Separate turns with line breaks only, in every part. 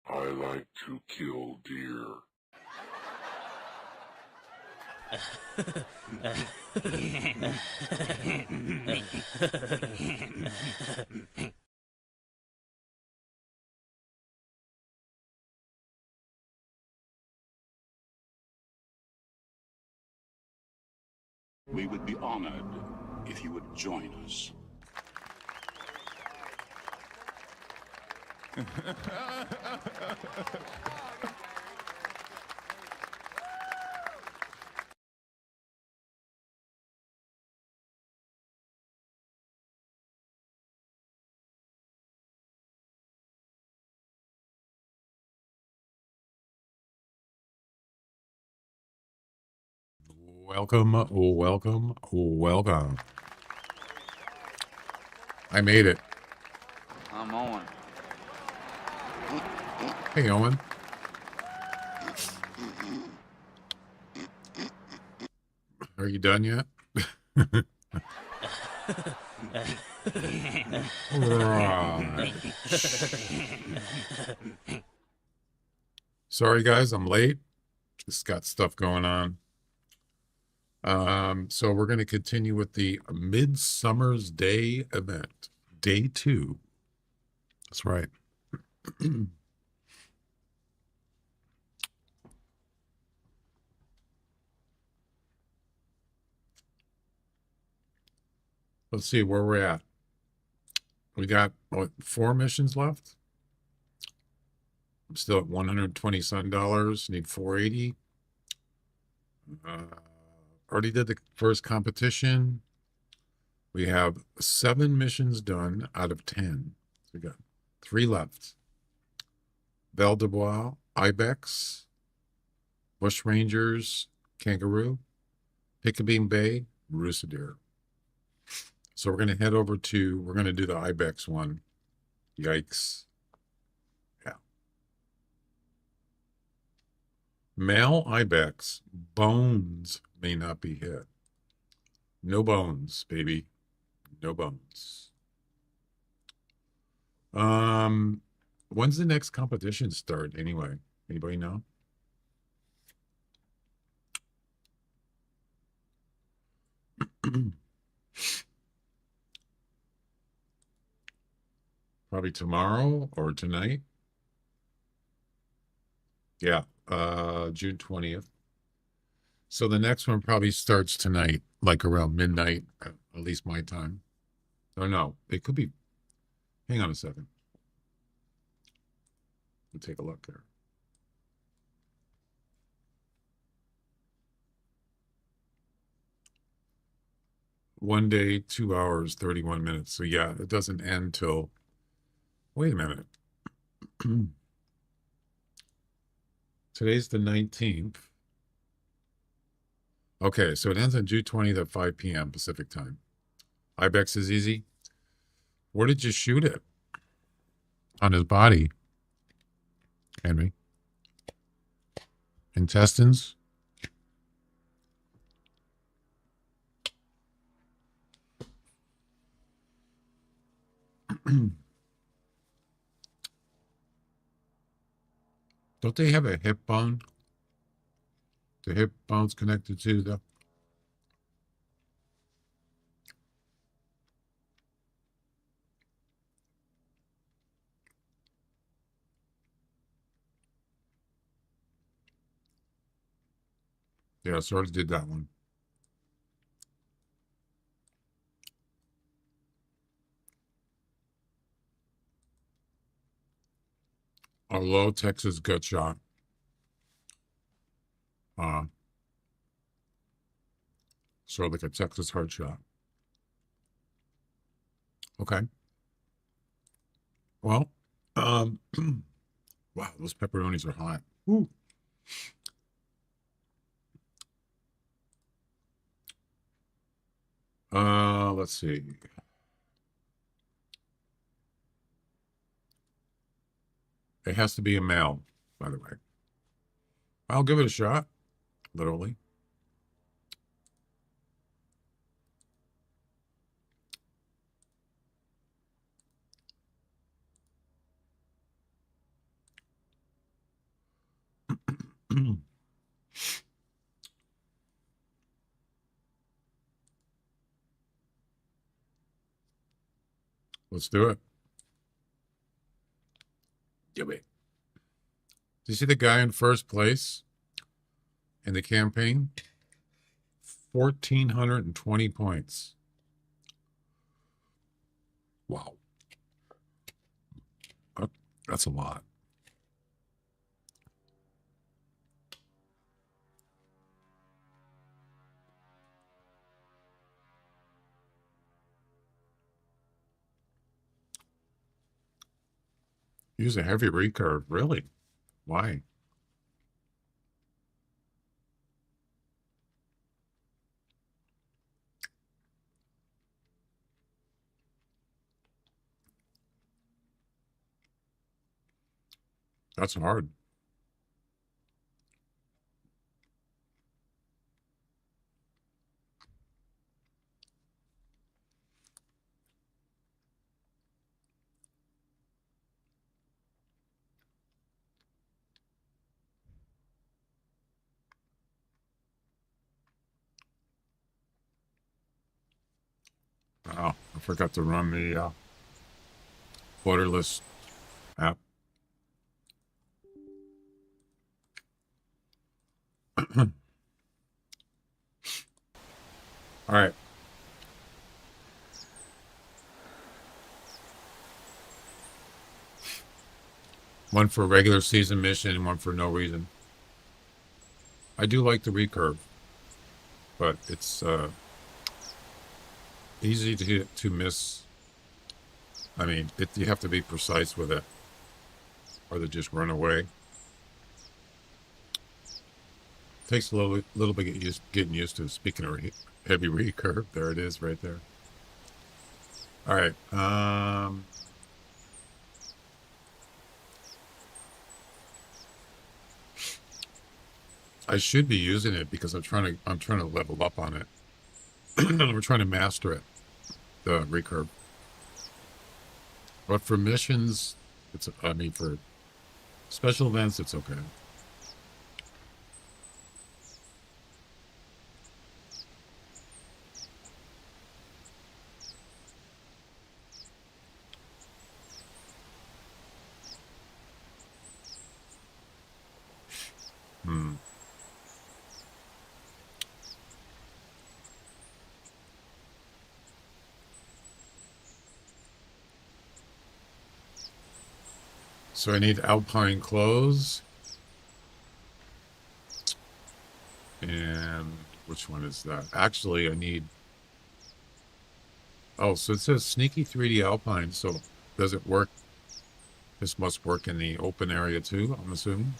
I like to kill deer.
We would be honored if you would join us.
Welcome. I made it.
I'm on.
Hey, Owen. Are you done yet? Sorry, guys, I'm late. Just got stuff going on. So we're going to continue with the Midsummer's Day event, day 2. That's right. Let's see where we're at. We got 4 missions left. I'm still at $120 Need 480. Already did the first competition. We have 7 missions done out of 10. So we got 3 left. Val de Bois, Ibex, Bush Rangers, Kangaroo, Piccabean Bay, Roosadeer. So we're going to head over to, we're going to do the Ibex one. Yikes. Yeah. Male Ibex, bones may not be hit. No bones, baby. No bones. When's the next competition start anyway? Anybody know? Probably tomorrow or tonight. Yeah, June 20th. So the next one probably starts tonight, like around midnight, at least my time. Or no, it could be. Hang on a second. We'll take a look here. One day, 2 hours, 31 minutes. So yeah, it doesn't end till, wait a minute. Today's the 19th. Okay, so it ends on June 20th at 5 p.m. Pacific time. Ibex is easy. Where did you shoot it? On his body, Henry. Intestines? Don't they have a hip bone? The hip bone's connected to the. Yeah, so I did that one. A low Texas gut shot. So like a Texas heart shot. Okay. Well, wow, those pepperonis are hot. Ooh. Let's see. It has to be a male, by the way. I'll give it a shot, literally. Let's do it. Do it. Do you see the guy in first place in the campaign? 1,420 points. Wow. That's a lot. Use a heavy recurve, really? Why? That's hard. Oh, I forgot to run the borderless app. All right. One for regular season mission and one for no reason. I do like the recurve, but it's easy to miss. I mean, you have to be precise with it, or they just run away. Takes a little bit getting used to. Speaking of heavy recurve, there it is right there. All right. I should be using it because I'm trying to level up on it. We're trying to master it, the recurve. But for missions, for special events, it's okay. So I need alpine clothes. And which one is that? Actually, I need... Oh, so it says sneaky 3D alpine. So does it work? This must work in the open area too, I'm assuming.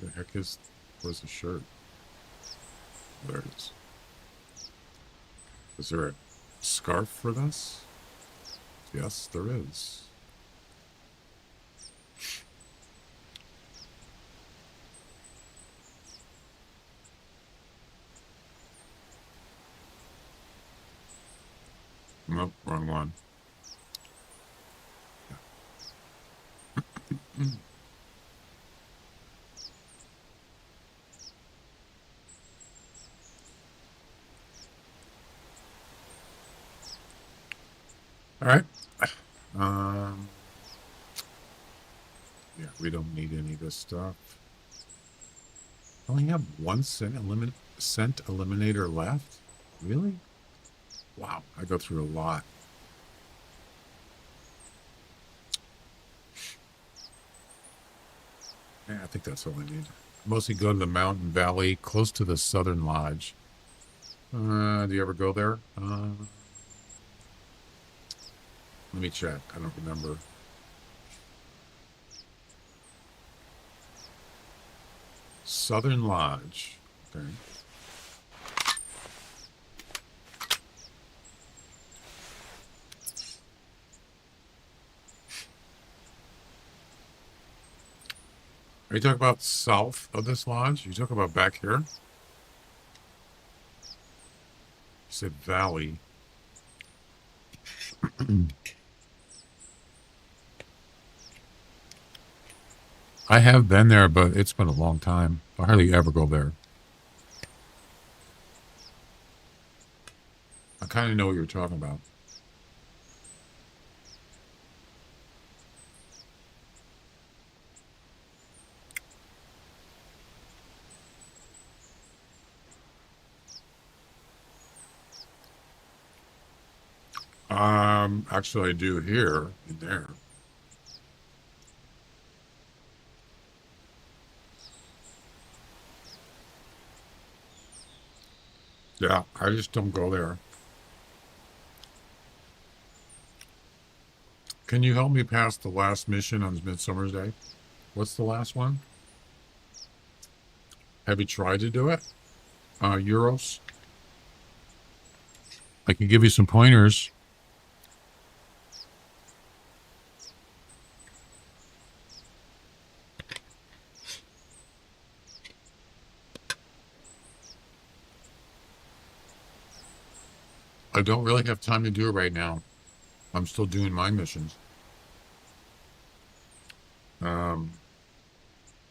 The heck where's the shirt? There it is. Is there a scarf for this? Yes, there is. Nope, wrong one. All right. Yeah, we don't need any of this stuff. I only have one scent eliminator left? Really? Wow, I go through a lot. Yeah, I think that's all I need. Mostly go to the mountain valley close to the Southern Lodge. Do you ever go there? Let me check. I don't remember. Southern Lodge. Okay. Are you talking about south of this lodge? You talking about back here? said valley. I have been there, but it's been a long time. I hardly ever go there. I kind of know what you're talking about. Actually, I do here and there. Yeah, I just don't go there. Can you help me pass the last mission on Midsummer's Day? What's the last one? Have you tried to do it? Euros? I can give you some pointers. I don't really have time to do it right now. I'm still doing my missions.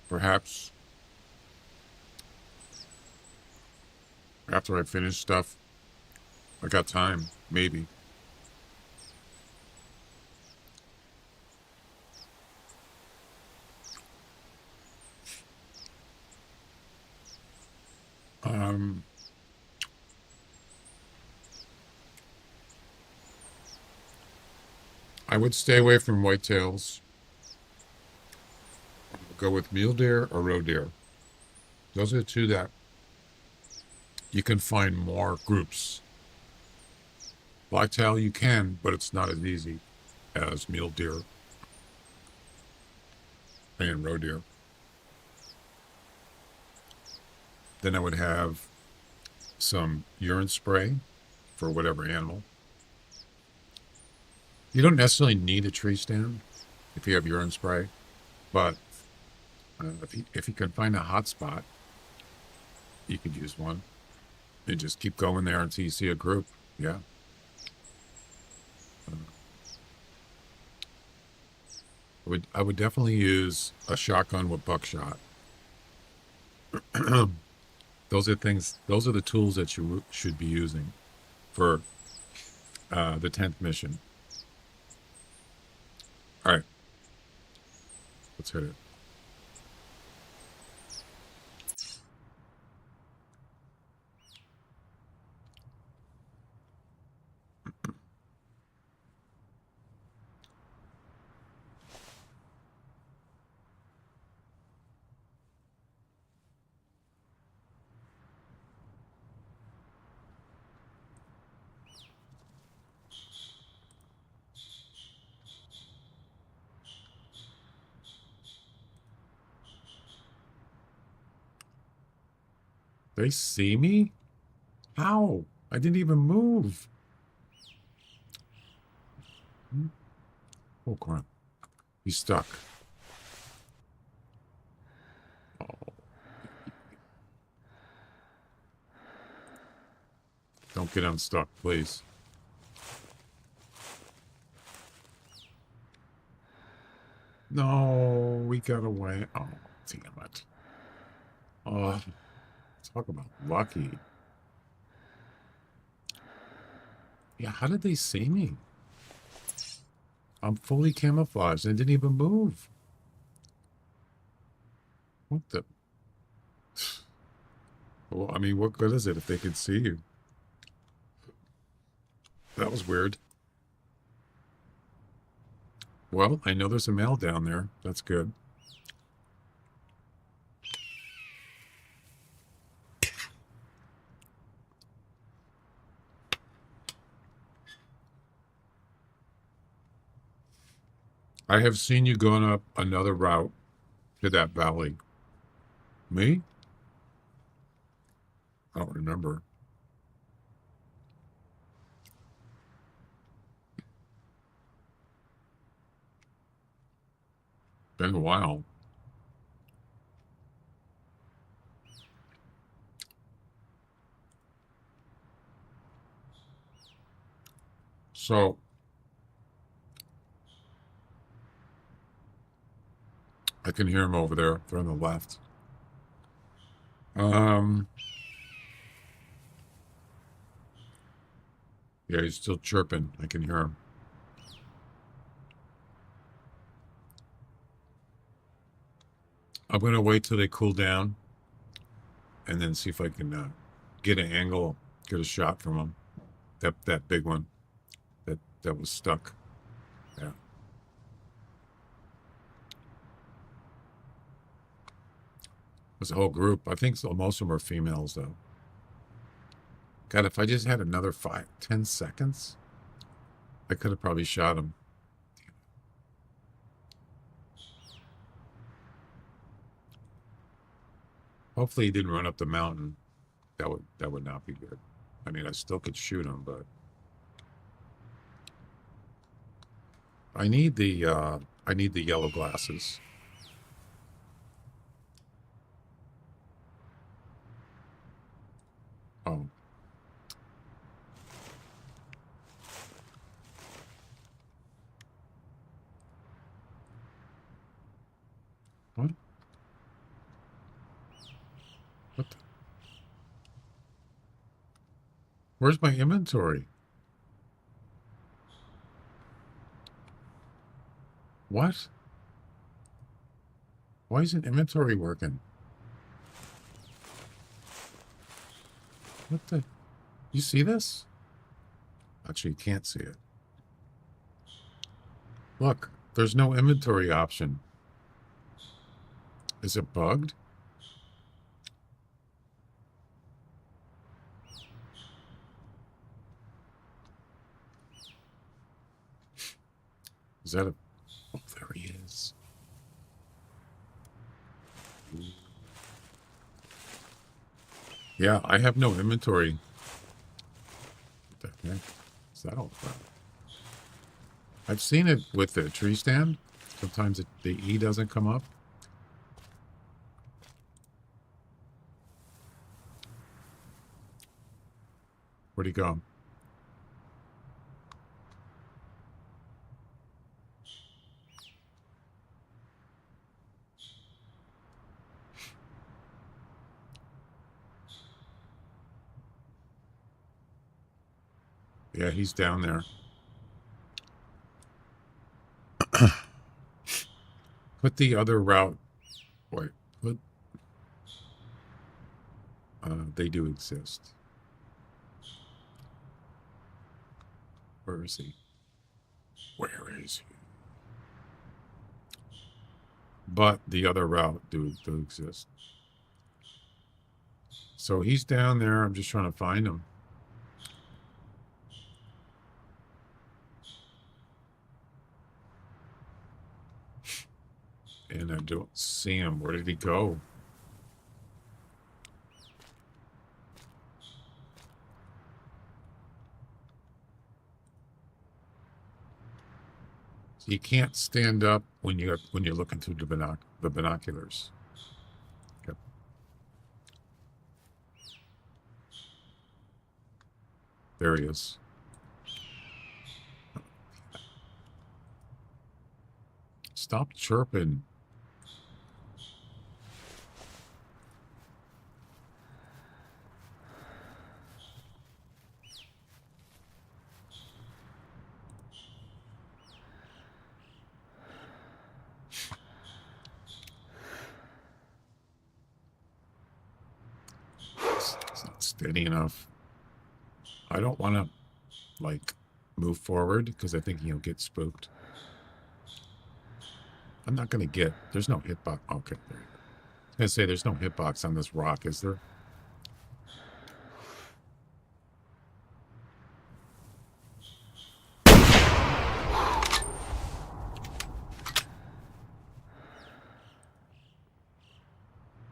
Perhaps after I finish stuff, I got time, maybe. I would stay away from whitetails. Go with mule deer or roe deer. Those are the two that you can find more groups. Blacktail you can, but it's not as easy as mule deer and roe deer. Then I would have some urine spray for whatever animal. You don't necessarily need a tree stand if you have urine spray, but if you can find a hot spot, you could use one and just keep going there until you see a group. Yeah. I would definitely use a shotgun with buckshot. Those are the tools that you should be using for the 10th mission. All right. Let's hit it. They see me? How? I didn't even move. Oh, crap. He's stuck. Oh. Don't get unstuck, please. No, we got away. Oh, damn it. Oh, talk about lucky. Yeah, how did they see me? I'm fully camouflaged and didn't even move. What the? Well, I mean, what good is it if they can see you? That was weird. Well, I know there's a male down there. That's good. I have seen you going up another route to that valley. Me? I don't remember. Been a while. So I can hear them over there. They're on the left. Yeah, he's still chirping. I can hear him. I'm going to wait till they cool down and then see if I can get an angle, get a shot from them. That big one that was stuck. Yeah. There's a whole group. I think so, most of them are females, though. God, if I just had another 10 seconds, I could have probably shot him. Hopefully he didn't run up the mountain. That would not be good. I mean, I still could shoot him, but I need the yellow glasses. Oh. What? What the? Where's my inventory? What? Why isn't inventory working? What the? You see this? Actually, you can't see it. Look, there's no inventory option. Is it bugged? Is that a... Oh, there he is. Yeah, I have no inventory. What the heck is that all about? I've seen it with the tree stand. Sometimes the E doesn't come up. Where'd he go? Yeah, he's down there. Put the other route. Wait, put... they do exist. Where is he? Where is he? But the other route do exist. So he's down there. I'm just trying to find him. And I don't see him. Where did he go? So you can't stand up when you're looking through the binoculars. Yep. There he is. Stop chirping. It's not steady enough. I don't want to, like, move forward because I think he'll get spooked. I'm not going to get... There's no hitbox. Okay, there you go. I was going to say, there's no hitbox on this rock, is there?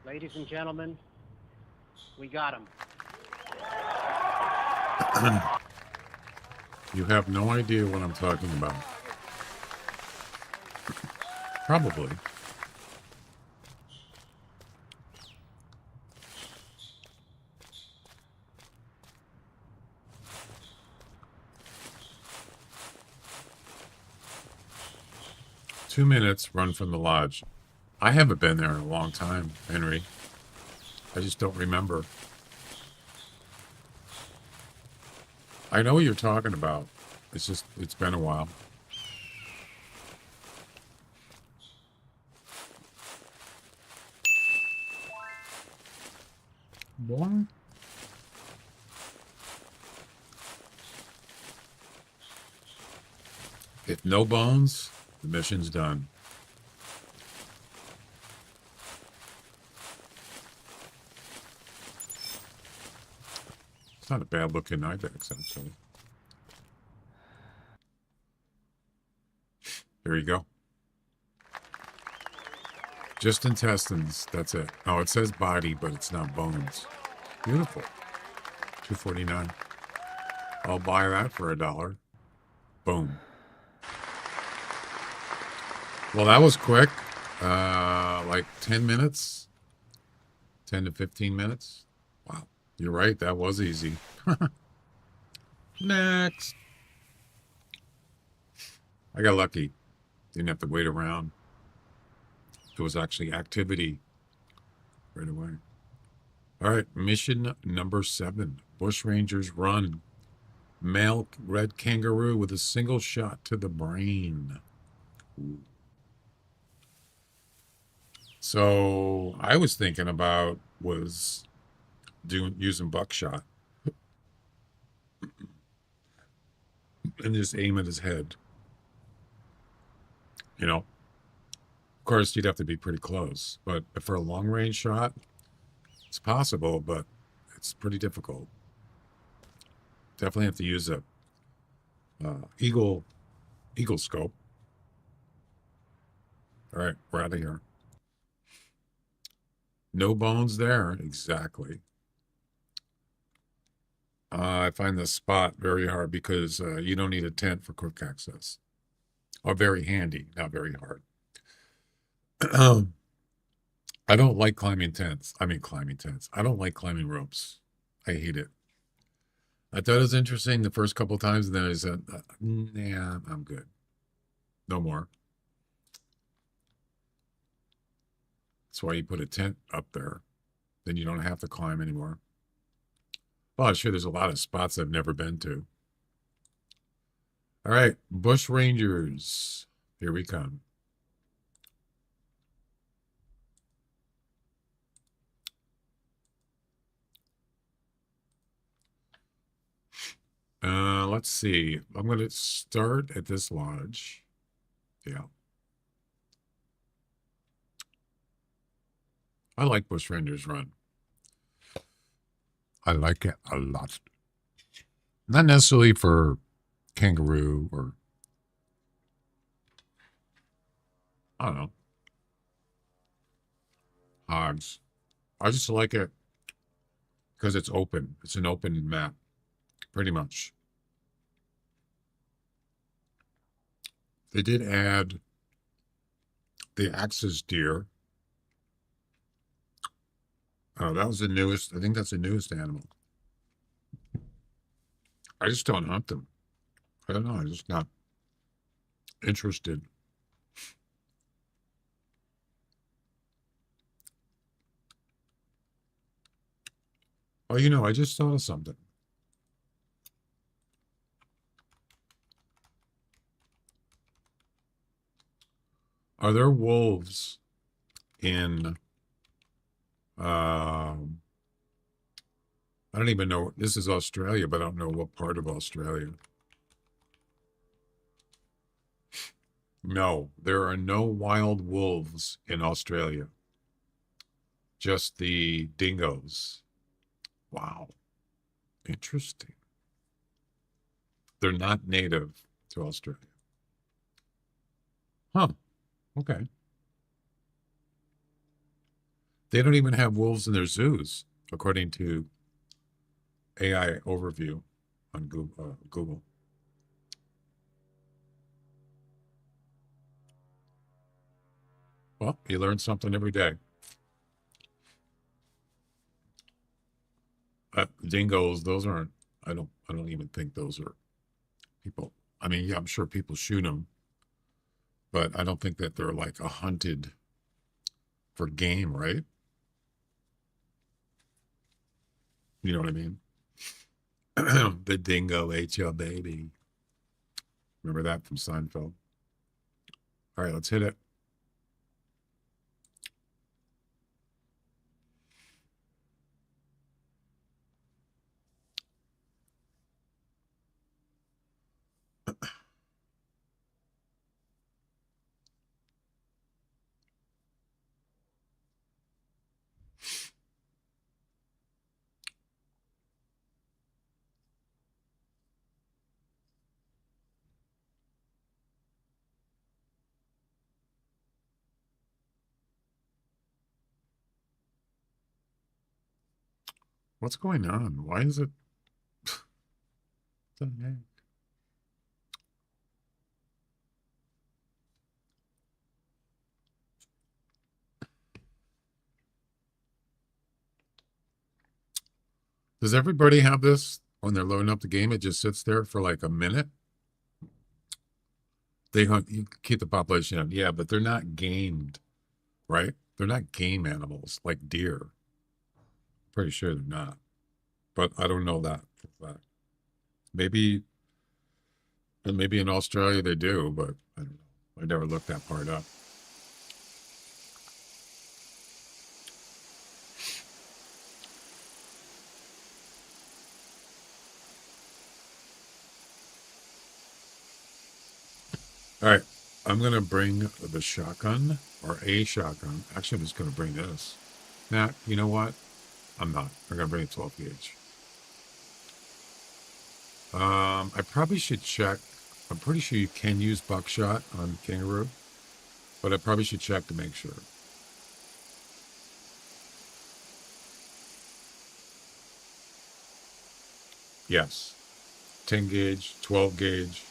Ladies and gentlemen, we got him.
You have no idea what I'm talking about. Probably. 2 minutes, run from the lodge. I haven't been there in a long time, Henry. I just don't remember. I know what you're talking about. It's been a while. What? If no bones, the mission's done. It's not a bad looking ibex, actually. There you go. Just intestines. That's it. Oh, it says body, but it's not bones. Beautiful. $2.49. I'll buy that for $1. Boom. Well, that was quick. Like 10 minutes. 10 to 15 minutes. Wow. You're right. That was easy. Next. I got lucky. Didn't have to wait around. It was actually activity right away. All right. Mission number 7. Bushrangers run. Male red kangaroo with a single shot to the brain. Ooh. So I was thinking about using buckshot and just aim at his head. You know, of course, you'd have to be pretty close, but for a long range shot, it's possible, but it's pretty difficult. Definitely have to use a eagle scope. All right, we're out of here. No bones there, exactly. I find this spot very hard because you don't need a tent for quick access. Or very handy, not very hard. I don't like climbing tents. I don't like climbing ropes. I hate it. I thought it was interesting the first couple of times, and then I said, nah, I'm good. No more. That's why you put a tent up there. Then you don't have to climb anymore. Well, I'm sure there's a lot of spots I've never been to. All right, bush rangers. Here we come. Let's see. I'm going to start at this lodge. Yeah. I like bush rangers run. I like it a lot. Not necessarily for kangaroo or, I don't know, hogs. I just like it because it's open. It's an open map, pretty much. They did add the axis deer. Oh, that was the newest. I think that's the newest animal. I just don't hunt them. I don't know. I'm just not interested. Oh, you know, I just thought of something. Are there wolves in, I don't even know, this is Australia, but I don't know what part of Australia. No, there are no wild wolves in Australia. Just the dingoes. Wow. Interesting. They're not native to Australia. Huh. Okay. They don't even have wolves in their zoos, according to AI overview on Google. Well, you learn something every day. Dingoes, those aren't. I don't even think those are people. I mean, yeah, I'm sure people shoot them, but I don't think that they're like a hunted for game, right? You know what I mean? The dingo ate your baby. Remember that from Seinfeld? All right, let's hit it. What's going on? Why is it? What the heck? Does everybody have this when they're loading up the game? It just sits there for like a minute. They hunt, you keep the population up. Yeah, but they're not gamed, right? They're not game animals like deer. Pretty sure they're not, but I don't know that for a fact. Maybe, maybe in Australia they do, but I don't know. I never looked that part up. All right, I'm gonna bring the shotgun or a shotgun. Actually, I'm just gonna bring this. Nah, you know what? I'm not. I'm gonna bring a 12 gauge. I probably should check. I'm pretty sure you can use buckshot on kangaroo, but I probably should check to make sure. Yes, 10 gauge, 12 gauge,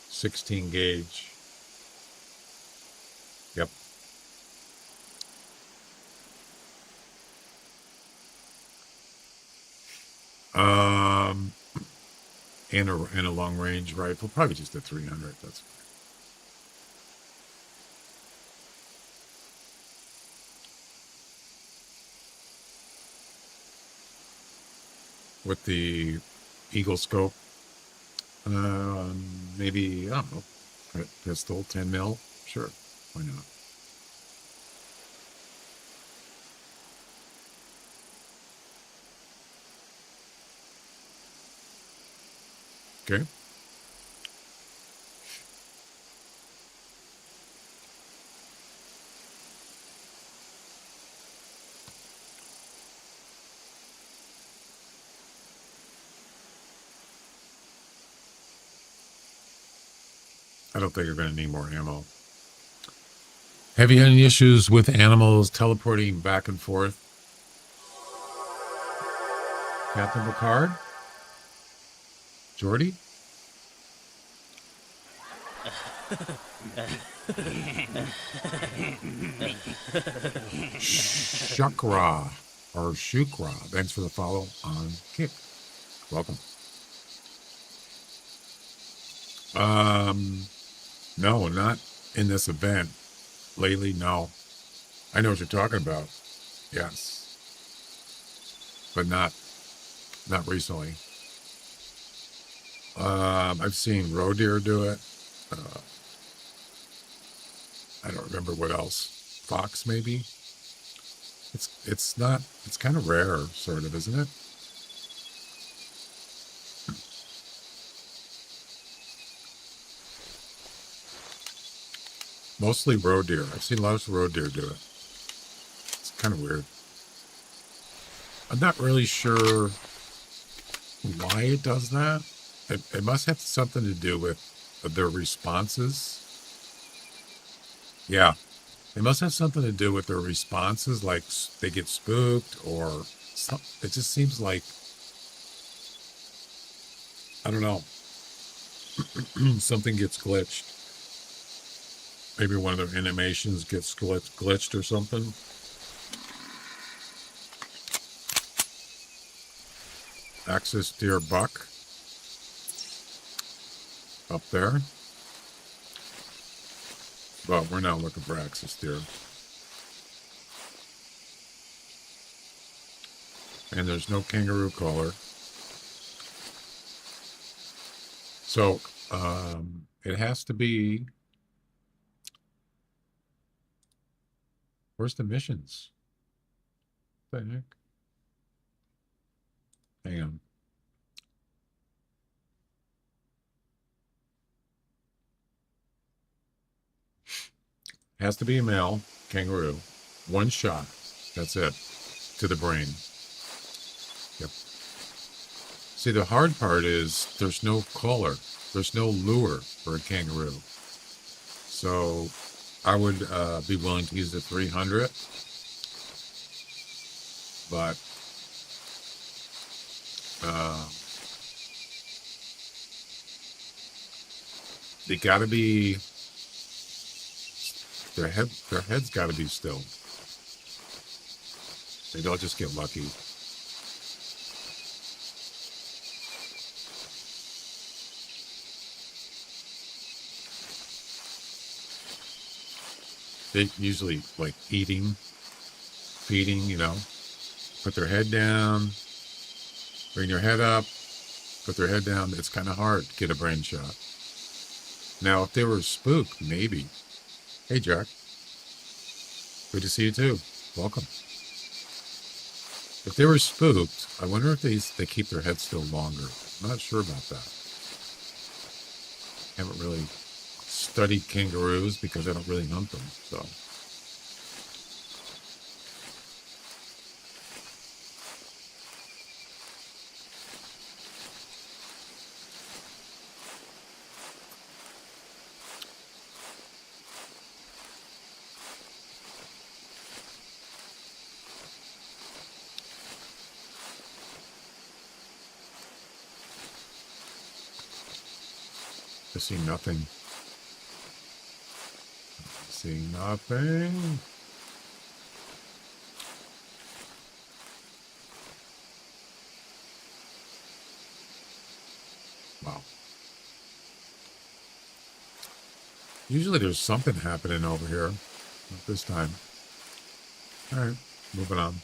16 gauge. Yep. Um, and a long range rifle, probably just a 300. That's fine. With the Eagle scope, maybe I don't know, pistol 10 mil. Sure, why not? Okay. I don't think you're going to need more ammo. Have you had any issues with animals teleporting back and forth? Captain Picard? Jordy? Shukra or Shukra. Thanks for the follow on Kick. Welcome. No, not in this event. Lately, no. I know what you're talking about. Yes. But not recently. I've seen roe deer do it. I don't remember what else. Fox, maybe? It's not, it's kind of rare, sort of, isn't it? Mostly roe deer. I've seen lots of roe deer do it. It's kind of weird. I'm not really sure why it does that. It must have something to do with their responses. Yeah, it must have something to do with their responses, like they get spooked or something. It just seems like, I don't know, something gets glitched. Maybe one of their animations gets glitched or something. Axis deer buck up there. but we're not looking for axis deer. And there's no kangaroo collar. So it has to be. Where's the missions? What the heck? Hang on. Has to be a male kangaroo. One shot. That's it. To the brain. Yep. See, the hard part is there's no collar. There's no lure for a kangaroo. So I would be willing to use the 300. But they got to be, their head's got to be still. They don't just get lucky. They usually like eating, feeding, you know, put their head down, bring their head up, put their head down. It's kind of hard to get a brain shot. Now, if they were spooked, maybe. Hey, Jack. Good to see you too. Welcome. If they were spooked, I wonder if they keep their head still longer. I'm not sure about that. Haven't really studied kangaroos because I don't really hunt them. So. I see nothing. I see nothing. Wow. Usually there's something happening over here. Not this time. All right, moving on.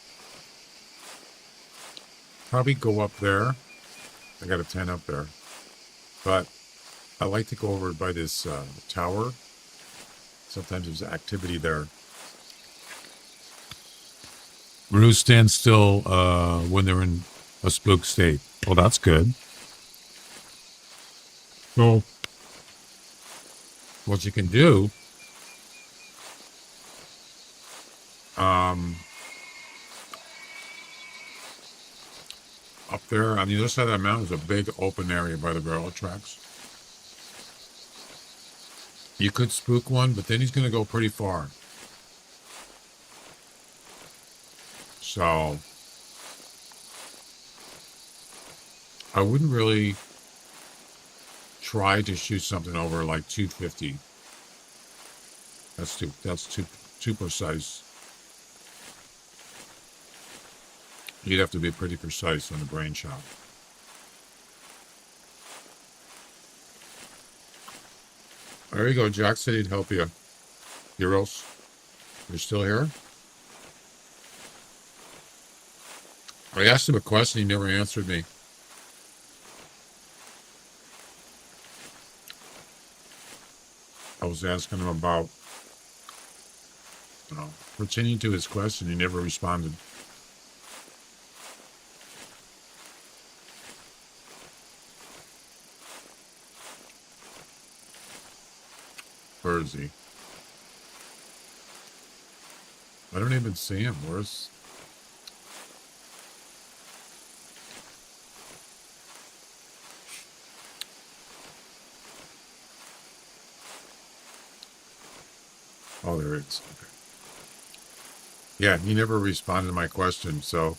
Probably go up there. I got a 10 up there. But I like to go over by this tower. Sometimes there's activity there. Maroons stand still when they're in a spook state. Well, that's good. So, what you can do, up there on the other side of that mountain is a big open area by the railroad tracks. You could spook one, but then he's going to go pretty far. So, I wouldn't really try to shoot something over like 250. That's too precise. You'd have to be pretty precise on the brain shot. There you go. Jack said he'd help you. Heroes, you're still here? I asked him a question. He never answered me. I was asking him about pertaining to his question. He never responded. Where is he? I don't even see him. Where's... Oh, there it is. Okay. Yeah, he never responded to my question, so...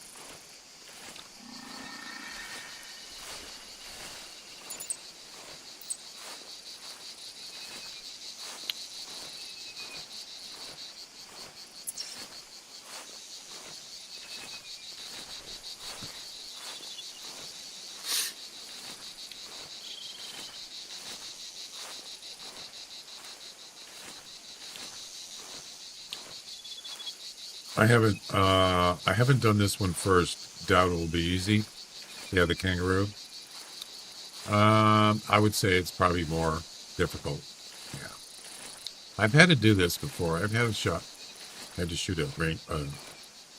I haven't done this one first. Doubt it will be easy. Yeah, the kangaroo. I would say it's probably more difficult. Yeah. I've had to do this before. I've had a shot. I had to shoot a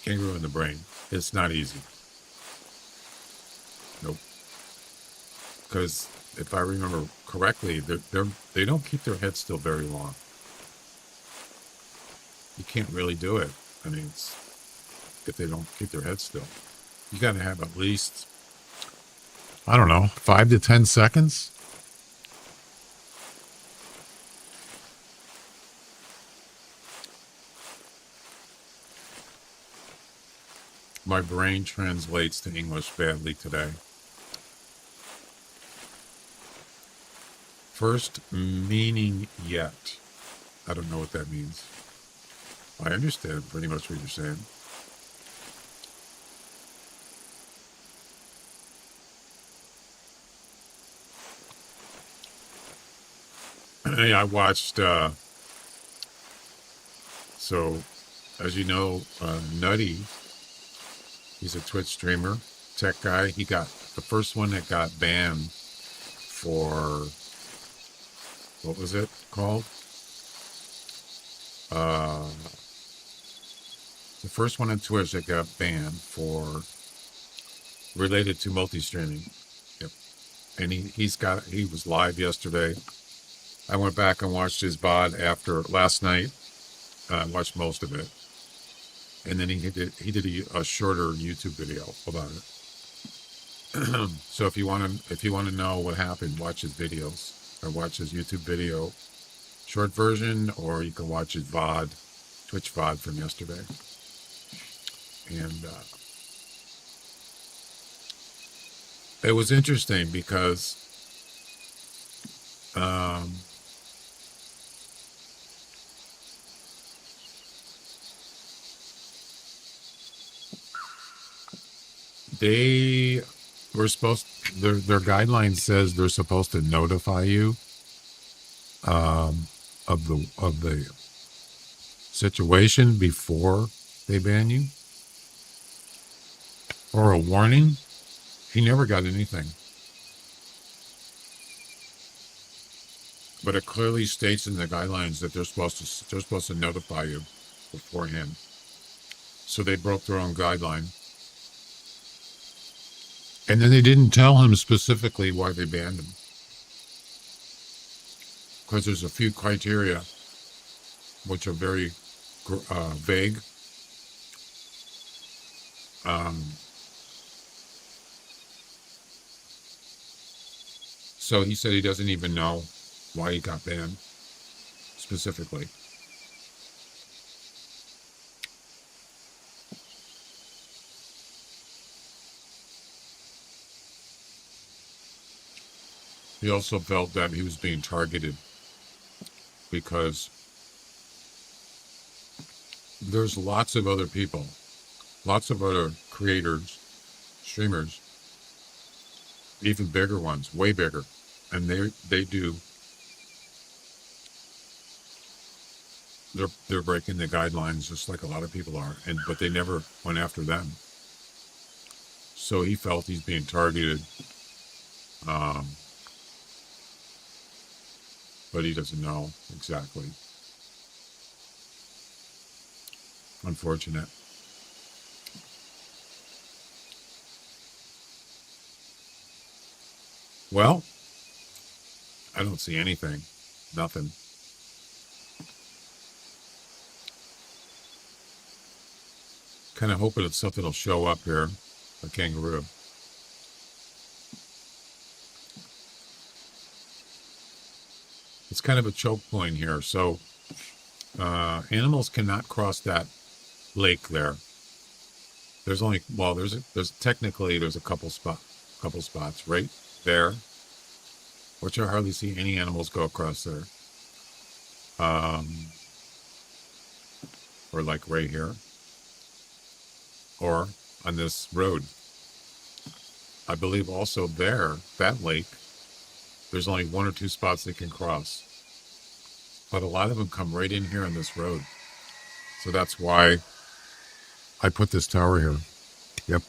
kangaroo in the brain. It's not easy. Nope. Because if I remember correctly, they don't keep their head still very long. You can't really do it. I mean, if they don't keep their head still, you got to have at least, I don't know, 5 to 10 seconds. My brain translates to English badly today. First meaning yet. I don't know what that means. I understand pretty much what you're saying. I watched, so as you know, Nutty, he's a Twitch streamer, tech guy. He got the first one that got banned for, what was it called? The first one on Twitch that got banned for related to multi-streaming. Yep. And he was live yesterday. I went back and watched his VOD after last night. I watched most of it. And then he did a shorter YouTube video about it. So if you want to know what happened, watch his videos or watch his YouTube video short version, or you can watch his VOD, Twitch VOD from yesterday. And it was interesting because they were supposed, their guidelines says they're supposed to notify you of the situation before they ban you, or a warning. He never got anything, but it clearly states in the guidelines that they're supposed to notify you beforehand. So they broke their own guideline, and then they didn't tell him specifically why they banned him, because there's a few criteria which are very vague. So he said he doesn't even know why he got banned specifically. He also felt that he was being targeted because there's lots of other people, lots of other creators, streamers, even bigger ones, way bigger, and they do. They're breaking the guidelines just like a lot of people are, but they never went after them. So he felt he's being targeted, but he doesn't know exactly. Unfortunate. Well, I don't see anything. Nothing. Kind of hoping that something will show up here. A kangaroo. It's kind of a choke point here. So animals cannot cross that lake there. There's only, well, there's a couple spots right there, which I hardly see any animals go across there. Or like right here, or on this road. I believe also there, that lake, there's only 1 or 2 spots they can cross. But a lot of them come right in here on this road. So that's why I put this tower here. Yep.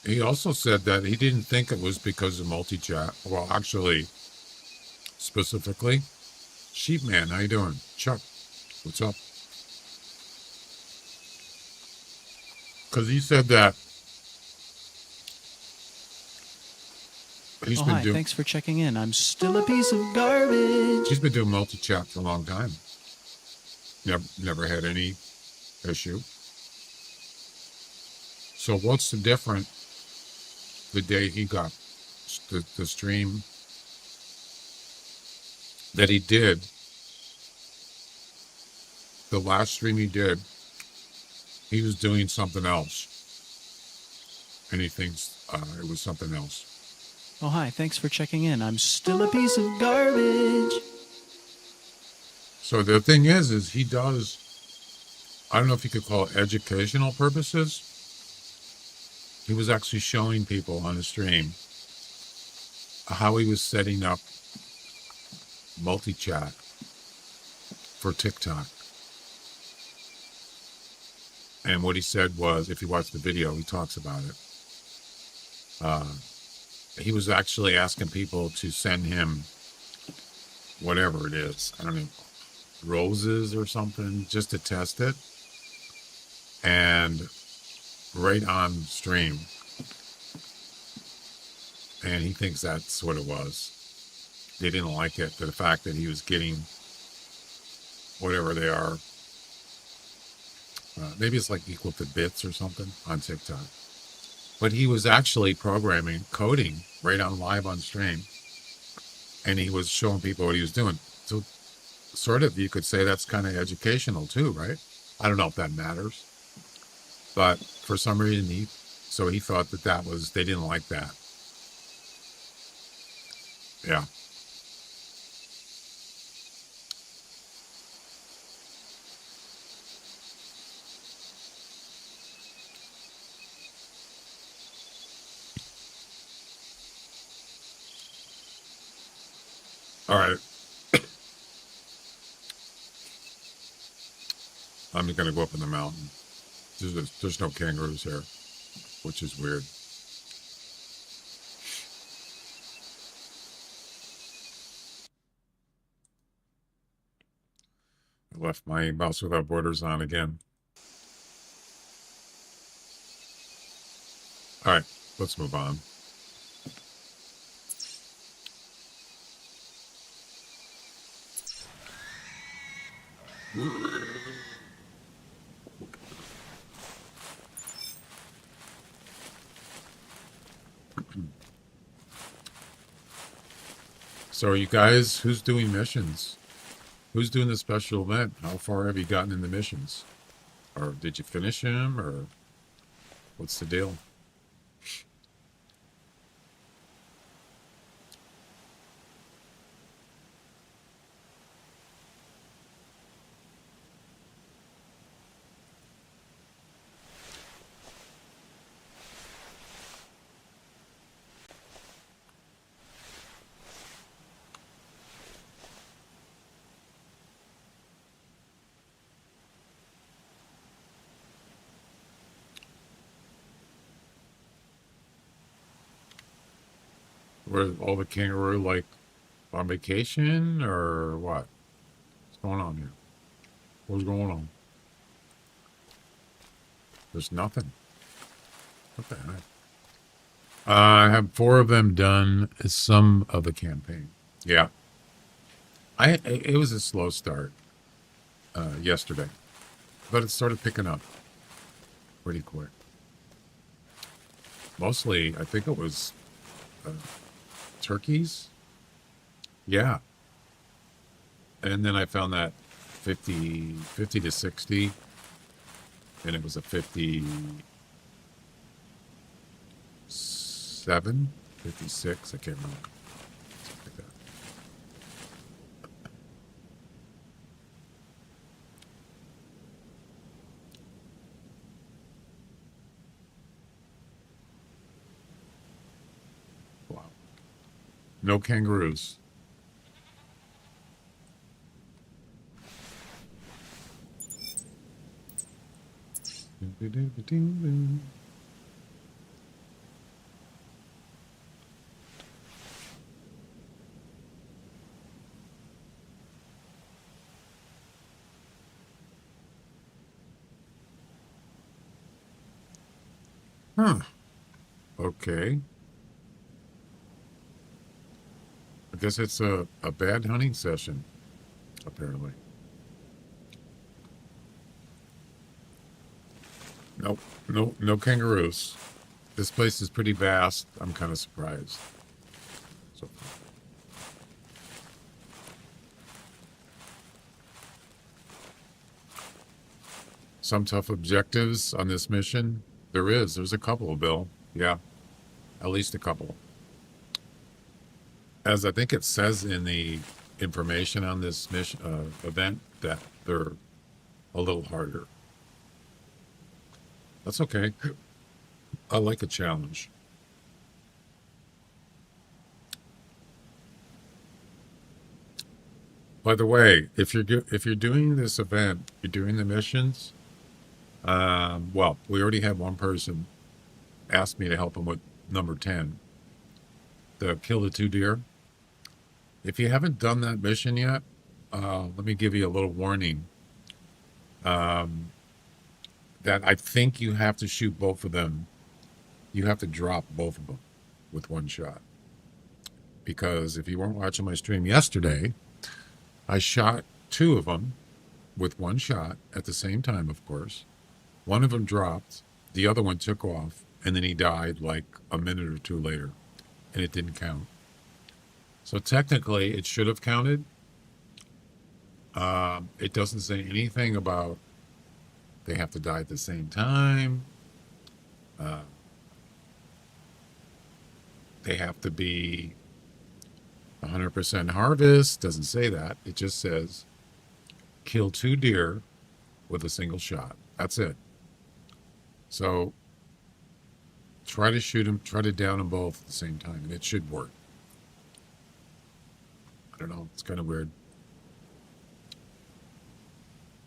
He also said that he didn't think it was because of multi-chat. Well, actually, specifically, Sheepman, how you doing? Chuck, what's up? Because he said that he's
Oh,
been
hi.
doing.
Thanks for checking in. I'm still a piece of garbage.
He's been doing multi-chat for a long time. Never had any issue. So what's the difference the day he got the stream that he did, the last stream he did, he was doing something else. And he thinks it was something else.
Oh, hi. Thanks for checking in. I'm still a piece of garbage.
So the thing is he does, I don't know if you could call it educational purposes. He was actually showing people on the stream how he was setting up multi-chat for TikTok. And what he said was, if you watch the video, he talks about it. He was actually asking people to send him whatever it is. I don't know, roses or something, just to test it. And right on stream. And he thinks that's what it was. They didn't like it, the fact that he was getting whatever they are. Maybe it's like equal to bits or something on TikTok. But he was actually coding right on live on stream. And he was showing people what he was doing. So sort of, you could say that's kind of educational too, right? I don't know if that matters. But for some reason, he thought that was, they didn't like that. Yeah. All right. I'm going to go up in the mountain. There's no kangaroos here, which is weird. I left my Mouse Without Borders on again. All right, let's move on. So you guys, who's doing missions? Who's doing the special event? How far have you gotten in the missions? Or did you finish him, or what's the deal? Were all the kangaroo like on vacation or what? What's going on here? What's going on? There's nothing. What the heck? I have 4 of them done. Some of the campaign. Yeah. It was a slow start yesterday, but it started picking up pretty quick. Mostly, I think it was turkeys. Yeah. And then I found that 50 to 60, and it was a 57, 56, I can't remember. Something like that. No kangaroos. Huh. Okay. I guess it's a bad hunting session, apparently. Nope. No kangaroos. This place is pretty vast. I'm kind of surprised. So some tough objectives on this mission. There's a couple, Bill. Yeah, at least a couple. As I think it says in the information on this mission event, that they're a little harder. That's okay. I like a challenge. By the way, if you're doing this event, you're doing the missions. Well, we already had one person ask me to help him with number 10, the kill the 2 deer. If you haven't done that mission yet, let me give you a little warning. That I think you have to shoot both of them. You have to drop both of them with one shot. Because if you weren't watching my stream yesterday, I shot 2 of them with one shot at the same time, of course. One of them dropped, the other one took off, and then he died like a minute or 2 later, and it didn't count. So technically, it should have counted. It doesn't say anything about they have to die at the same time. They have to be 100% harvest. Doesn't say that. It just says kill 2 deer with a single shot. That's it. So try to shoot them, try to down them both at the same time, and it should work. I don't know. It's kind of weird.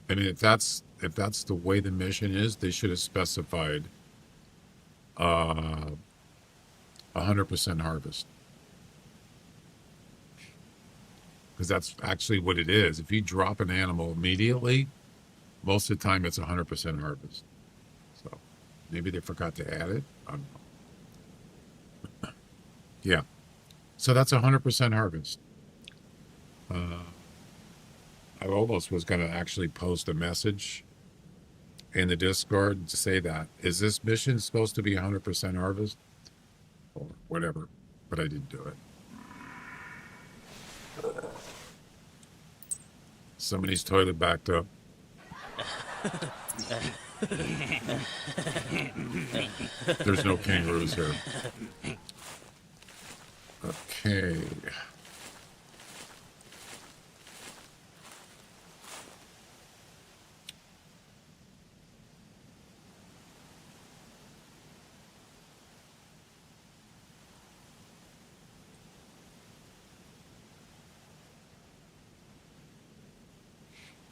I mean, if that's the way the mission is, they should have specified 100% harvest. Because that's actually what it is. If you drop an animal immediately, most of the time it's 100% harvest. So maybe they forgot to add it. I don't know. Yeah. So that's 100% harvest. I almost was going to actually post a message in the Discord to say that. Is this mission supposed to be 100% harvest? Or whatever. But I didn't do it. Somebody's toilet backed up. There's no kangaroos here. Okay.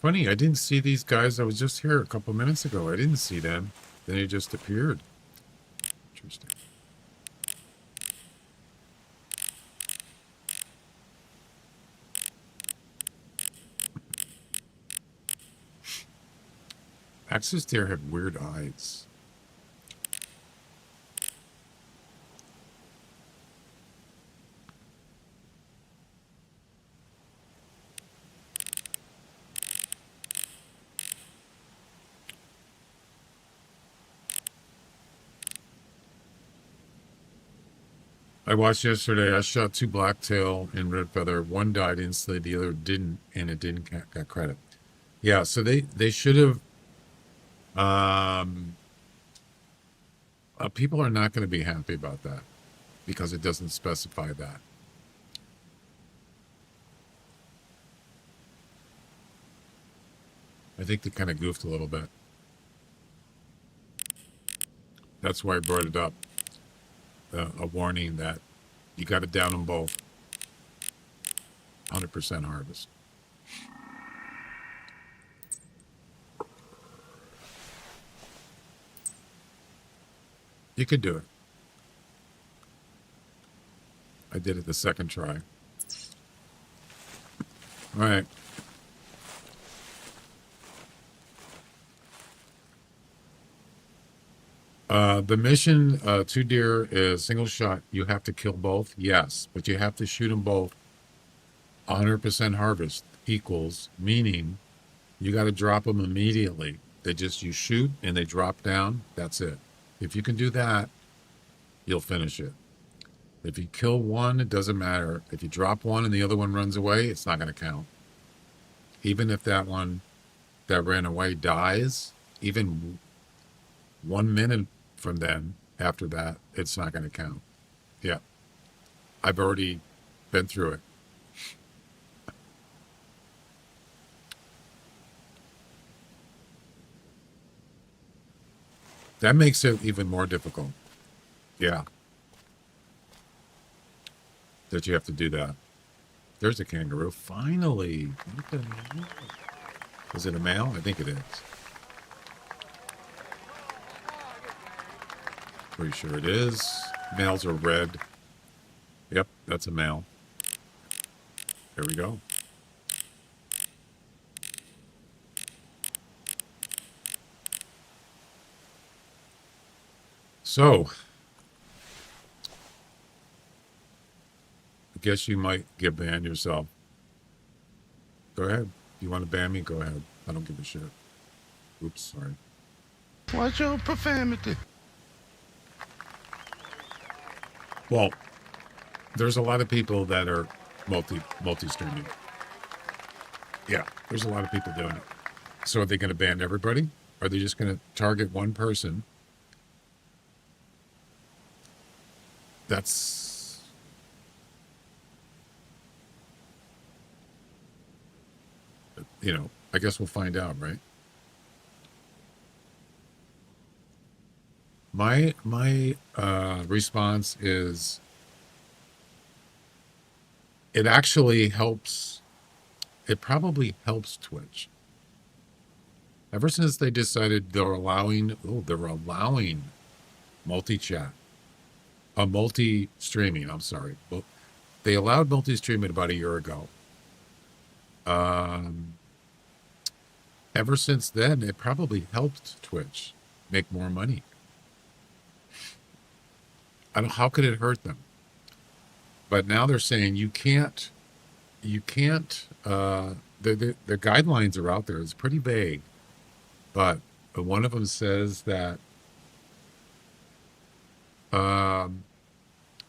Funny, I didn't see these guys. I was just here a couple minutes ago. I didn't see them. Then they just appeared. Interesting. Axis deer have weird eyes. I watched yesterday. I shot 2 blacktail and red feather. One died instantly, the other didn't, and it didn't get credit. Yeah, so they should have. People are not going to be happy about that because it doesn't specify that. I think they kind of goofed a little bit. That's why I brought it up. A warning that you got to down them both. 100% harvest. You could do it. I did it the second try. All right. The mission, 2 deer is single shot. You have to kill both, yes, but you have to shoot them both. 100% harvest equals, meaning you got to drop them immediately. You shoot and they drop down. That's it. If you can do that, you'll finish it. If you kill one, it doesn't matter. If you drop one and the other one runs away, it's not going to count. Even if that one that ran away dies, even 1 minute from then, after that, it's not going to count. Yeah. I've already been through it. That makes it even more difficult. Yeah. That you have to do that. There's a kangaroo. Finally. Is it a male? I think it is. Pretty sure it is. Males are red. Yep, that's a male. There we go. So, I guess you might get banned yourself. Go ahead. You want to ban me? Go ahead. I don't give a shit. Oops, sorry.
Watch your profanity.
Well, there's a lot of people that are multi-streaming. Yeah, there's a lot of people doing it. So are they going to ban everybody? Are they just going to target one person? That's... I guess we'll find out, right? My response is it actually helps. It probably helps Twitch. Ever since they decided they're allowing multi-chat, multi-streaming, I'm sorry. Well, they allowed multi-streaming about a year ago. Ever since then, it probably helped Twitch make more money. How could it hurt them? But now they're saying you can't, the guidelines are out there. It's pretty vague. But one of them says that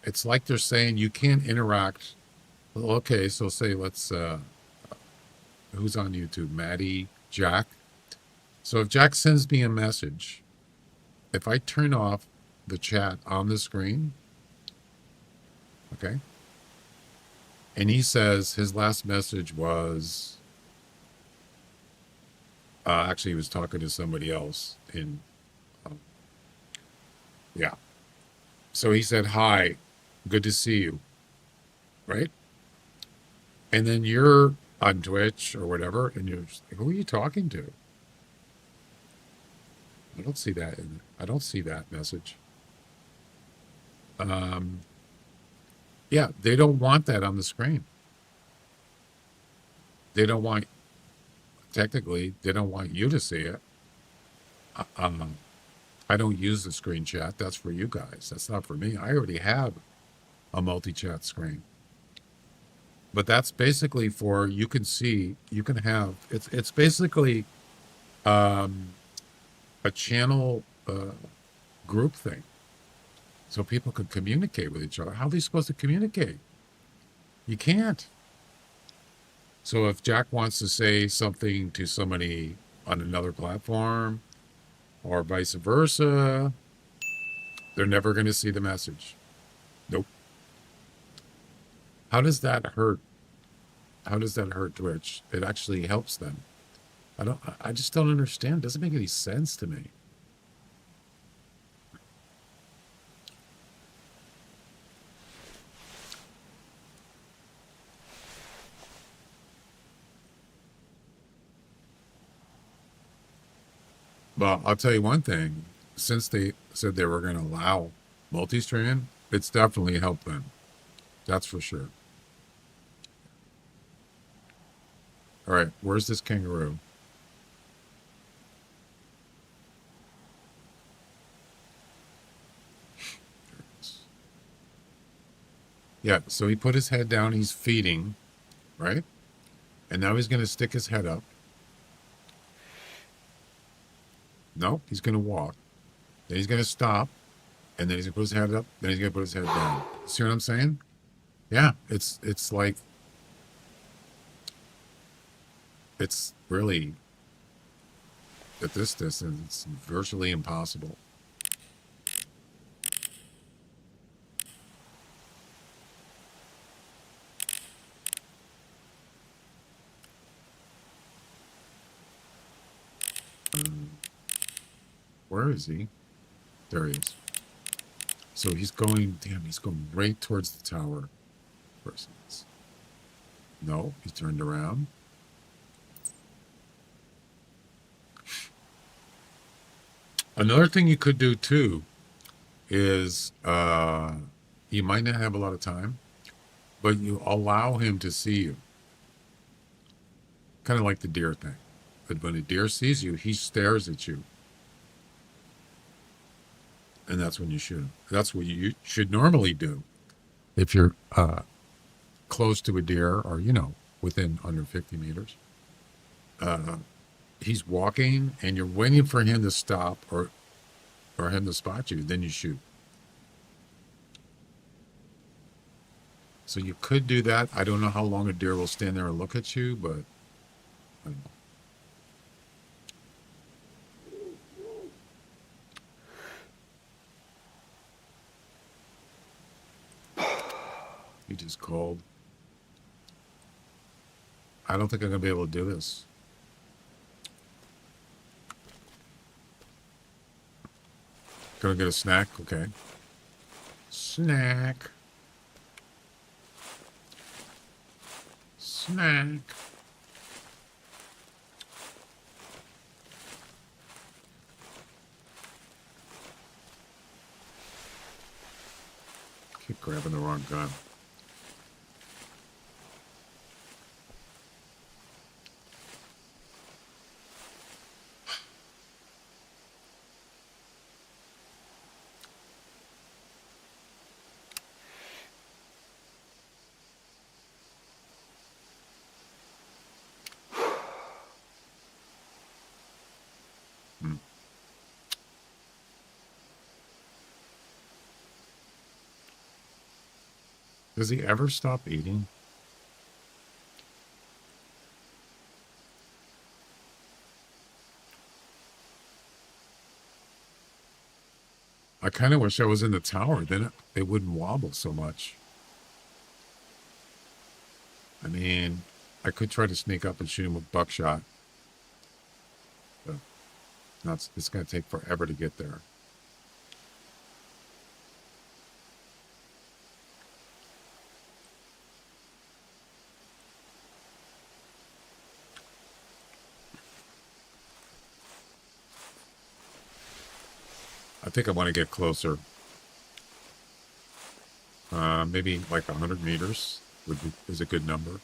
it's like they're saying you can't interact. Well, okay, so say let's, who's on YouTube? Maddie, Jack. So if Jack sends me a message, if I turn off the chat on the screen, okay, and he says his last message was, actually he was talking to somebody else yeah. So he said, "Hi, good to see you," right? And then you're on Twitch or whatever, and you're just like, who are you talking to? I don't see that. I don't see that message. Yeah, they don't want that on the screen. They don't want, technically, they don't want you to see it. I don't use the screen chat. That's for you guys. That's not for me. I already have a multi-chat screen. But that's basically for, you can have, it's basically a channel group thing. So people can communicate with each other. How are they supposed to communicate? You can't. So if Jack wants to say something to somebody on another platform or vice versa, they're never going to see the message. Nope. How does that hurt? How does that hurt Twitch? It actually helps them. I just don't understand. It doesn't make any sense to me. Well, I'll tell you one thing. Since they said they were going to allow multi-strand, it's definitely helped them. That's for sure. All right, where's this kangaroo? There it is. Yeah, so he put his head down. He's feeding, right? And now he's going to stick his head up. No, he's going to walk. Then he's going to stop. And then he's going to put his head up. Then he's going to put his head down. See what I'm saying? Yeah, it's like, it's really, at this distance, it's virtually impossible. Where is he? There he is. So he's going, damn, he's going right towards the tower. No, he turned around. Another thing you could do too is you might not have a lot of time, but you allow him to see you. Kind of like the deer thing. But when a deer sees you, he stares at you. And that's when you shoot him. That's what you should normally do. If you're close to a deer or, you know, within under 50 meters. He's walking and you're waiting for him to stop or him to spot you, then you shoot. So you could do that. I don't know how long a deer will stand there and look at you, but I don't know. He just called. I don't think I'm gonna be able to do this. Gonna get a snack? Okay. Snack. Snack. Keep grabbing the wrong gun. Does he ever stop eating? I kind of wish I was in the tower. Then it wouldn't wobble so much. I mean, I could try to sneak up and shoot him with buckshot. But it's going to take forever to get there. I think I want to get closer. Maybe like 100 meters is a good number.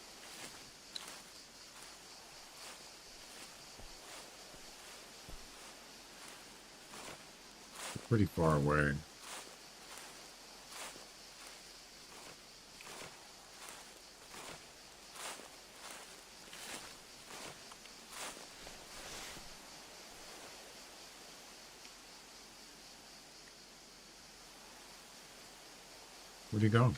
Pretty far away. Where'd he go?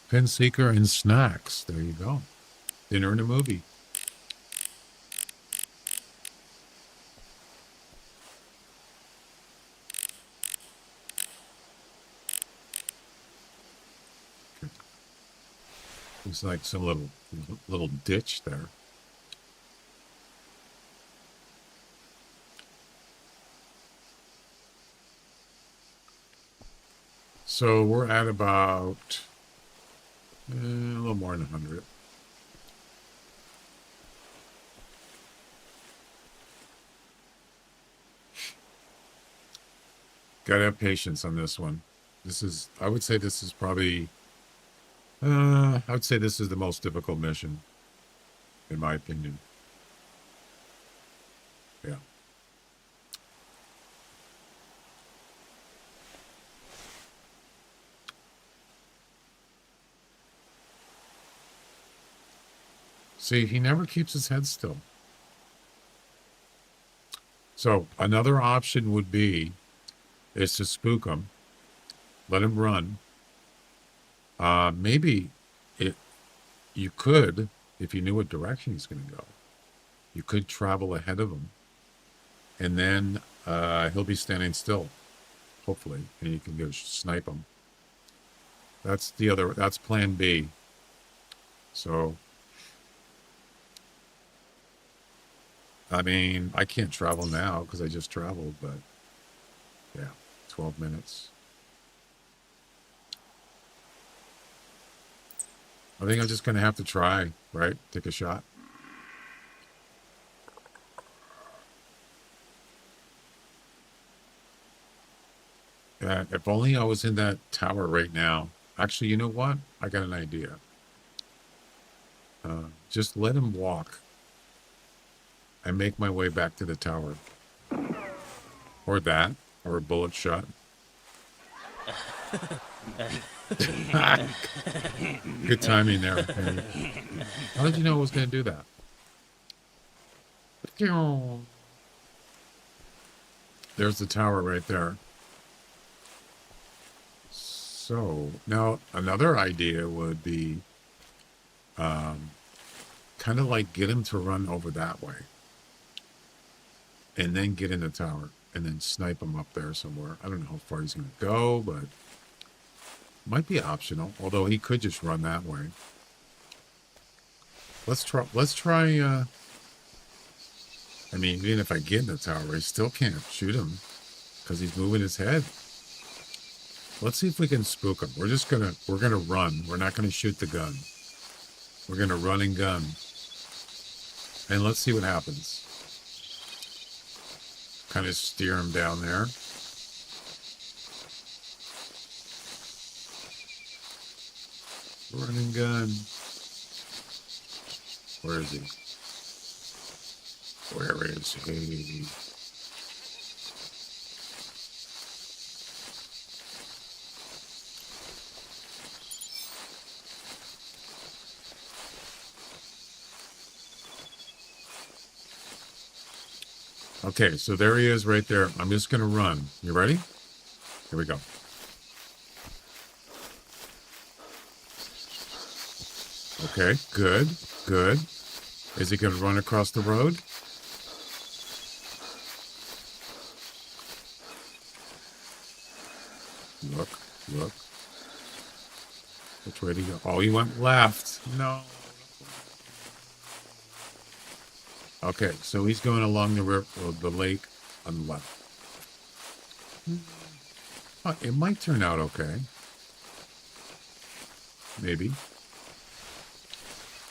Pin seeker and snacks. There you go. Dinner and a movie. Looks like some little ditch there. So we're at about A little more than 100. Gotta have patience on this one. I would say this is probably, I would say this is the most difficult mission, in my opinion. Yeah. See, he never keeps his head still. So another option would be is to spook him, let him run. Maybe you could, if you knew what direction he's going to go, you could travel ahead of him, and then he'll be standing still, hopefully, and you can go snipe him. That's plan B. So, I mean, I can't travel now because I just traveled, but yeah, 12 minutes. I think I'm just going to have to try, right? Take a shot. If only I was in that tower right now. Actually, you know what? I got an idea. Just let him walk. I make my way back to the tower. Or that. Or a bullet shot. Good timing there. How did you know I was going to do that? There's the tower right there. So, now another idea would be kind of like get him to run over that way. And then get in the tower. And then snipe him up there somewhere. I don't know how far he's going to go, but might be optional. Although he could just run that way. Let's try, I mean, even if I get in the tower, I still can't shoot him because he's moving his head. Let's see if we can spook him. We're gonna run. We're not gonna shoot the gun. We're gonna run and gun. And let's see what happens. Kind of steer him down there. Run and gun. Where is he? Where is he? Okay, so there he is right there. I'm just going to run. You ready? Here we go. Okay, good, good. Is he going to run across the road? Look, look. Which way did he go? Oh, he went left. No. Okay, so he's going along the river, the lake on the left. It might turn out okay. Maybe.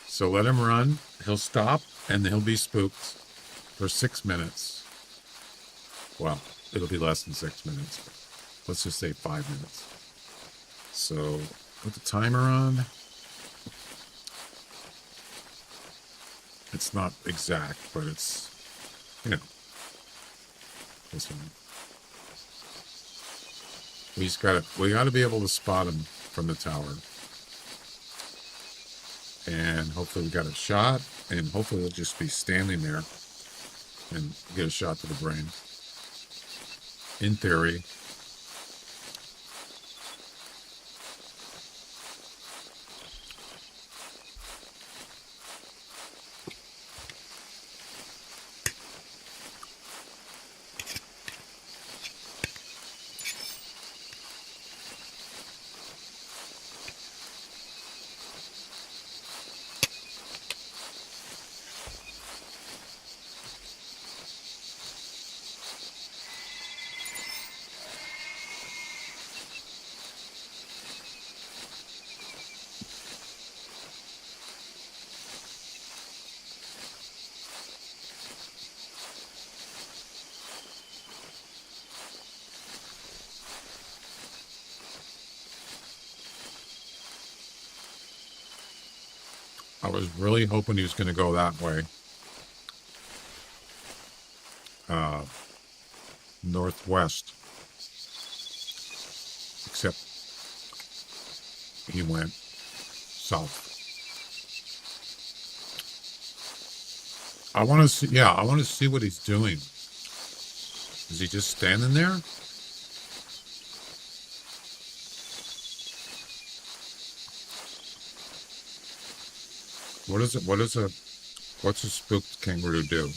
So let him run. He'll stop, and he'll be spooked for 6 minutes. Well, it'll be less than 6 minutes. Let's just say 5 minutes. So put the timer on. It's not exact, but it's, you know, this one. We got to be able to spot him from the tower. And hopefully we got a shot, and hopefully he'll just be standing there and get a shot to the brain. In theory. I was really hoping he was going to go that way. Northwest. Except he went south. I want to see, yeah, I want to see what he's doing. Is he just standing there? What's a spooked kangaroo do?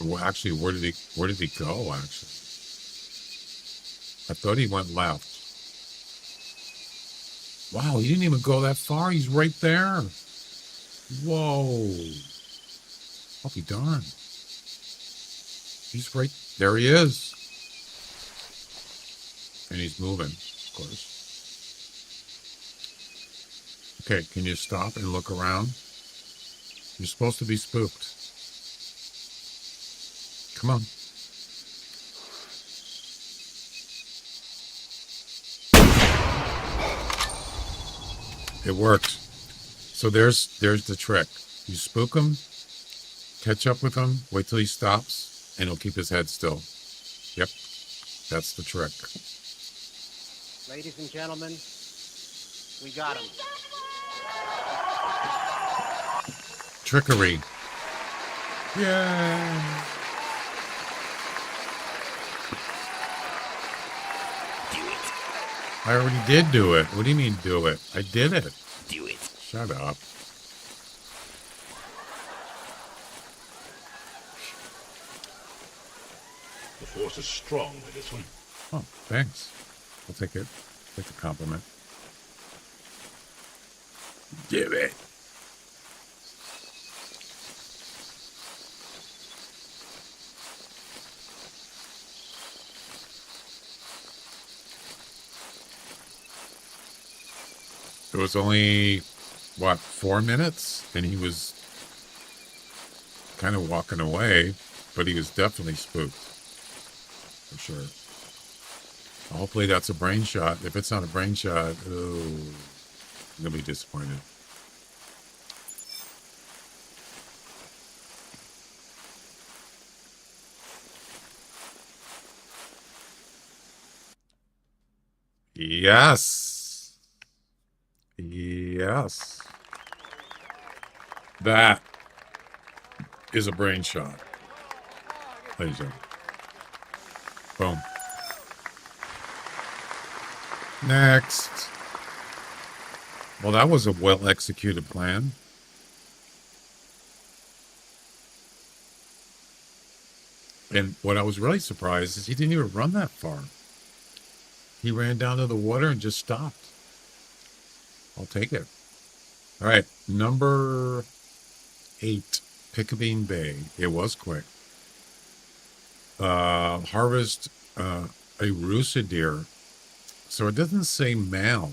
Well, actually, where did he go, actually? I thought he went left. Wow, he didn't even go that far. He's right there. Whoa. I'll be darned. He's right there. He is. And he's moving, of course. Okay, can you stop and look around? You're supposed to be spooked. Come on. It worked. So there's the trick. You spook him, catch up with him, wait till he stops, and he'll keep his head still. Yep, that's the trick.
Ladies and gentlemen, we got him.
Trickery. Yeah. I already did do it. What do you mean do it? I did it.
Do it.
Shut up.
The force is strong with this one.
Oh, thanks. I'll take it. Take the compliment. Do it. It was only, what, 4 minutes? And he was kind of walking away, but he was definitely spooked. For sure. Hopefully that's a brain shot. If it's not a brain shot, oh, I'm going to be disappointed. Yes. Yes. That is a brain shot. Ladies and gentlemen. Boom. Next. Well, that was a well-executed plan. And what I was really surprised is he didn't even run that far. He ran down to the water and just stopped. I'll take it. All right, number 8, Picabeen Bay. It was quick. Harvest a Rusa deer. So it doesn't say male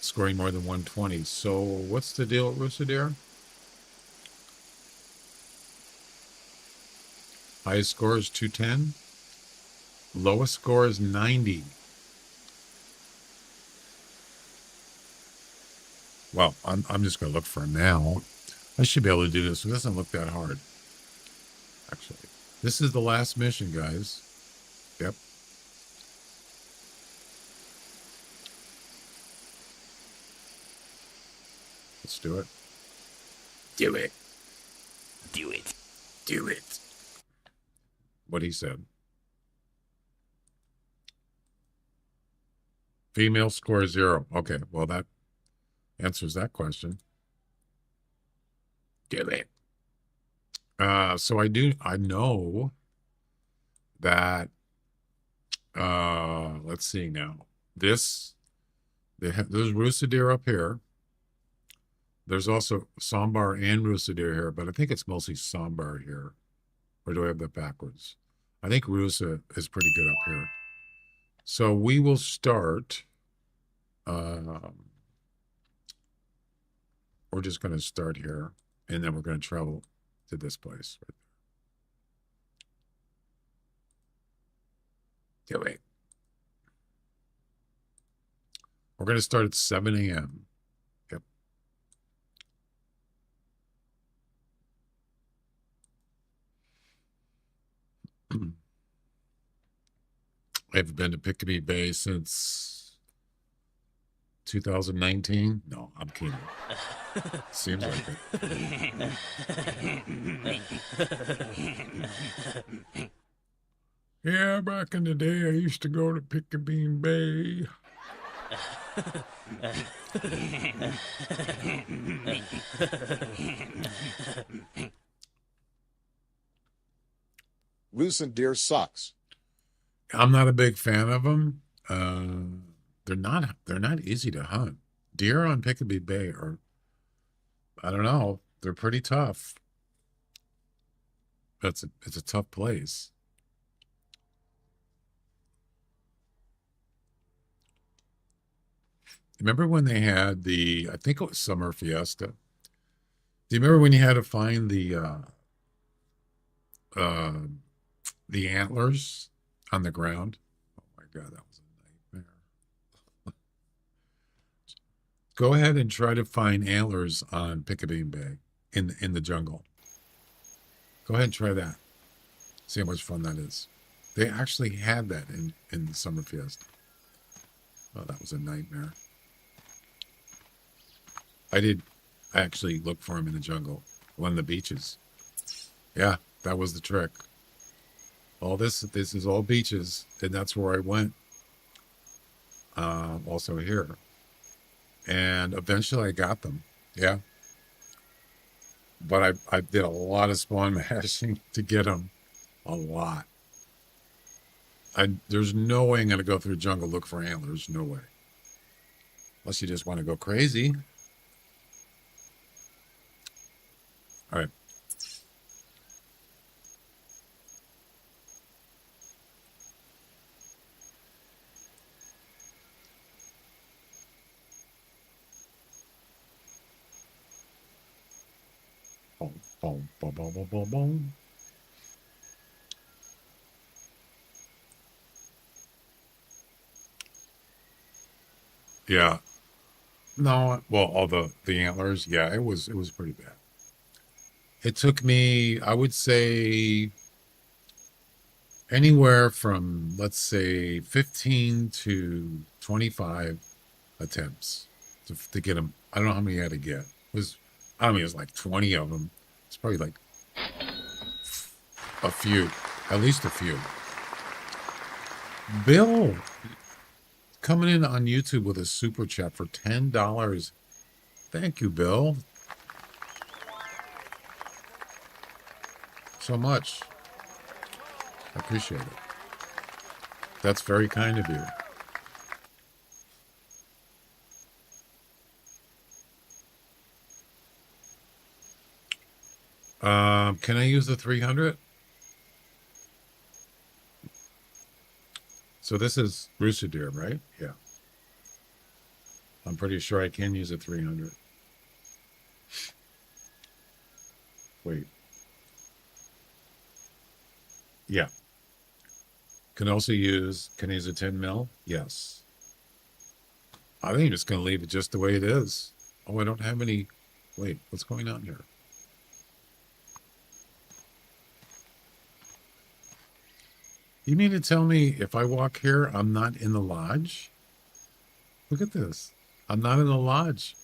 scoring more than 120. So what's the deal with Rusa deer? Highest score is 210. Lowest score is 90. Well, I'm just going to look for a male. I should be able to do this. It doesn't look that hard. Actually, this is the last mission, guys. Yep. Let's do it. Do it.
Do it.
Do it. What he said. Female score 0. Okay, well, that answers that question. Do it. So I know that, let's see now. There's Rusa deer up here. There's also Sambar and Rusa deer here, but I think it's mostly Sambar here. Or do I have that backwards? I think Rusa is pretty good up here. So we will start. We're just going to start here, and then we're going to travel to this place. Right there. Do it. We're going to start at 7 a.m. Yep. I've been to Pickaby Bay since 2019. No, I'm kidding. Seems like it. Yeah, back in the day, I used to go to Pickaby Bay.
Lucent deer sucks.
I'm not a big fan of them. They're not easy to hunt. Deer on Pickaby Bay are, I don't know, they're pretty tough. It's a tough place. Remember when they had I think it was Summer Fiesta. Do you remember when you had to find the antlers on the ground? Oh my God, that was a nightmare. Go ahead and try to find antlers on Pickaby Bay in the jungle. Go ahead and try that. See how much fun that is. They actually had that in the Summer Fiesta. Oh, that was a nightmare. I actually look for them in the jungle, on the beaches. Yeah, that was the trick. All this is all beaches, and that's where I went. Also here. And eventually I got them. Yeah. But I did a lot of spawn mashing to get them. A lot. There's no way I'm going to go through the jungle, look for antlers. No way. Unless you just want to go crazy. All right. Boom, boom, boom, boom, boom, boom, boom. Yeah. No, well, all the antlers, yeah, it was pretty bad. It took me, I would say, anywhere from, let's say, 15 to 25 attempts to get them. I don't know how many I had to get. I don't mean, it was like 20 of them. It's probably like a few, at least a few. Bill coming in on YouTube with a super chat for $10. Thank you, Bill. So much. I appreciate it. That's very kind of you. Can I use the 300? So this is rooster deer, right? Yeah. I'm pretty sure I can use a 300. Wait. Yeah. Can I use a 10 mil? Yes. I think I'm just going to leave it just the way it is. Oh, I don't have any. Wait, what's going on here? You mean to tell me if I walk here, I'm not in the lodge? Look at this. I'm not in the lodge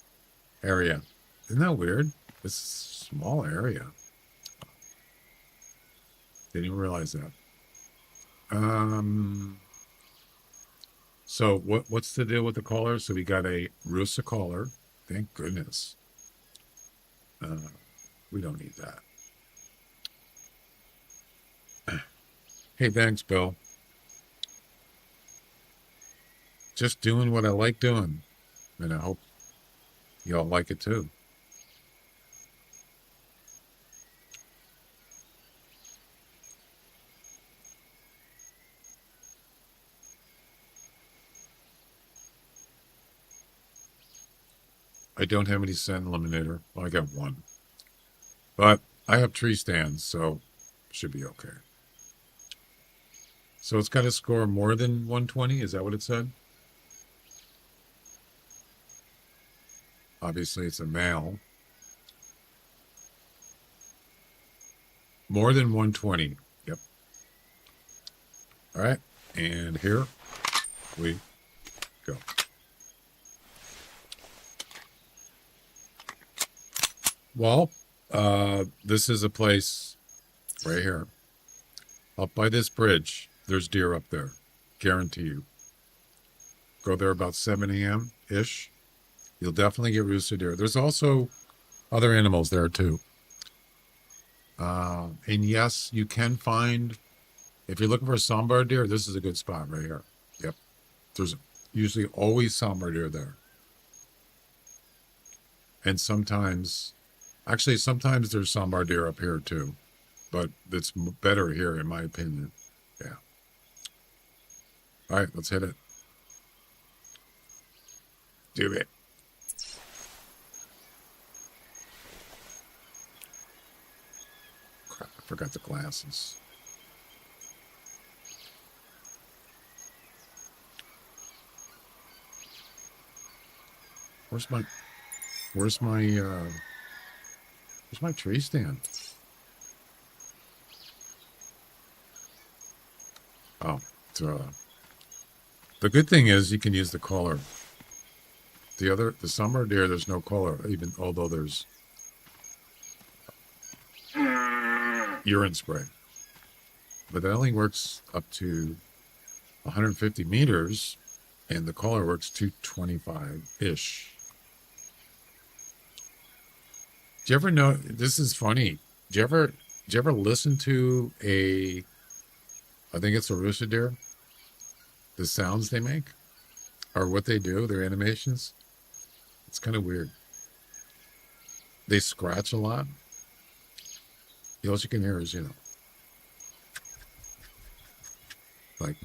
area. Isn't that weird? It's a small area. Didn't even realize that. So what's the deal with the collar? So we got a Rusa collar. Thank goodness. We don't need that. Hey, thanks, Bill. Just doing what I like doing. And I hope y'all like it too. I don't have any scent eliminator. Well, I got one. But I have tree stands, so should be okay. So it's got to score more than 120? Is that what it said? Obviously, it's a male. More than 120. Yep. All right. And here we go. Well, this is a place right here. Up by this bridge, there's deer up there. Guarantee you. Go there about 7 a.m.-ish. You'll definitely get rooster deer. There's also other animals there too. And yes, you can find, if you're looking for a sambar deer, this is a good spot right here. Yep. There's usually always sambar deer there. And sometimes there's sambar deer up here too. But it's better here, in my opinion. Yeah. All right, let's hit it. Do it. Crap, I forgot the glasses. Where's my tree stand? Oh, the good thing is you can use the collar. The summer deer, there's no collar, even although there's urine spray. But that only works up to 150 meters, and the collar works 225-ish. Do you ever know, this is funny, do you ever listen to I think it's a rooster deer, the sounds they make, or what they do, their animations? It's kind of weird. They scratch a lot. All you can hear is, like,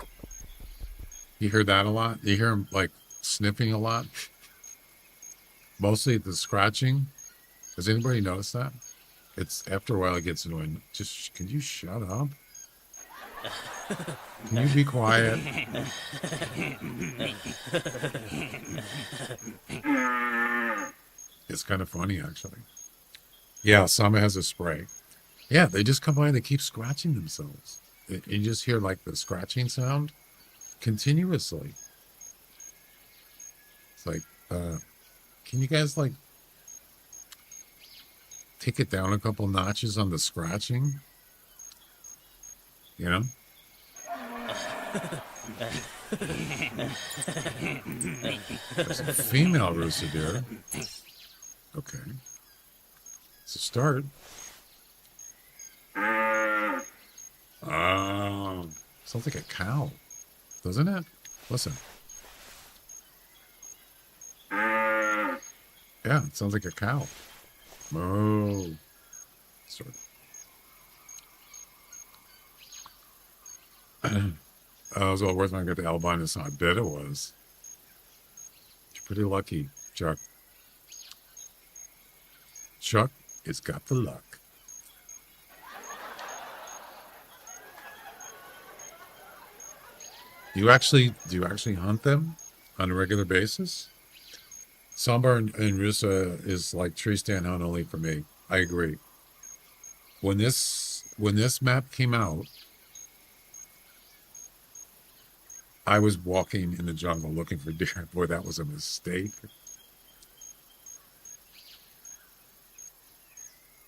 you hear that a lot? You hear them, like, sniffing a lot? Mostly the scratching. Does anybody notice that? It's, after a while, it gets annoying. Just, can you shut up? Can you be quiet? It's kind of funny, actually. Yeah, Sama has a spray. Yeah, they just come by and they keep scratching themselves. You just hear, like, the scratching sound continuously. It's like, can you guys, like, take it down a couple notches on the scratching? You know? There's a female rooster deer. Okay. It's a start. Oh, sounds like a cow, doesn't it? Listen. Yeah, it sounds like a cow. Moo. Sort of. I was all worth when I got the albinus. I bet it was. You're pretty lucky, Chuck. Chuck has got the luck. Do you actually hunt them on a regular basis? Sambar and Rusa is like tree stand hunt only for me. I agree. When this map came out, I was walking in the jungle looking for deer. Boy, that was a mistake.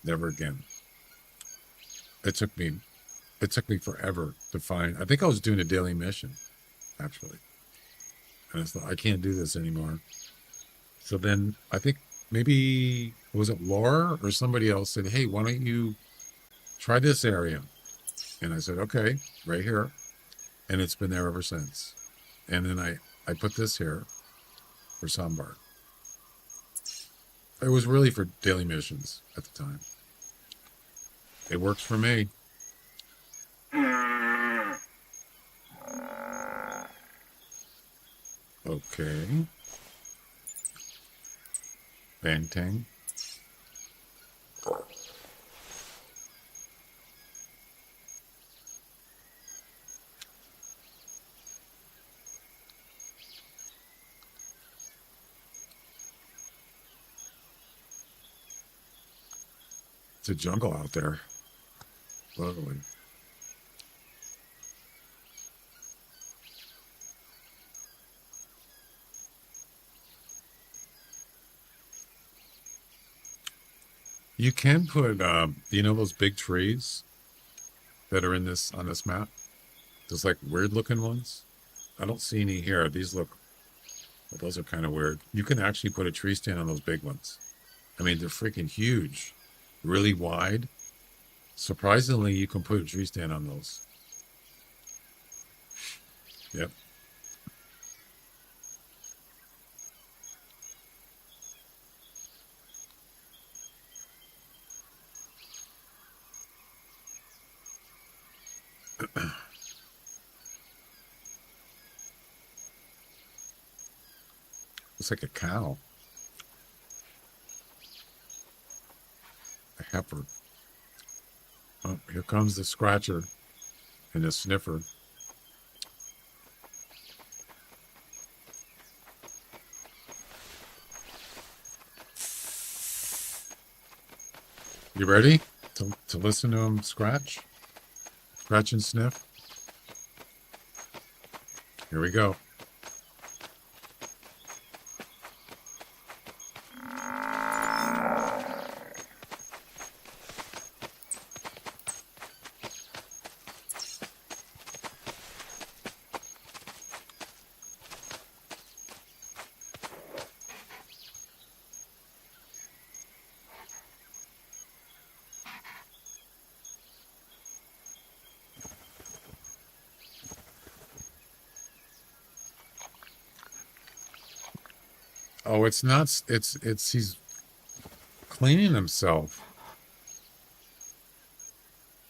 Never again. It took me forever to find. I think I was doing a daily mission, actually. And I thought, I can't do this anymore. So then I think maybe, was it Laura or somebody else said, hey, why don't you try this area? And I said, okay, right here. And it's been there ever since. And then I put this here for Sambar. It was really for daily missions at the time. It works for me. Okay. Bangtang. It's a jungle out there. Literally. You can put, you know, those big trees that are in this on this map. Those like weird looking ones. I don't see any here. These look, well, those are kind of weird. You can actually put a tree stand on those big ones. I mean, they're freaking huge, really wide. Surprisingly, you can put a tree stand on those. Yep. Looks like a cow. A heifer. Oh, here comes the scratcher and the sniffer. You ready to listen to him scratch? Scratch and sniff? Here we go. Oh, it's not, he's cleaning himself.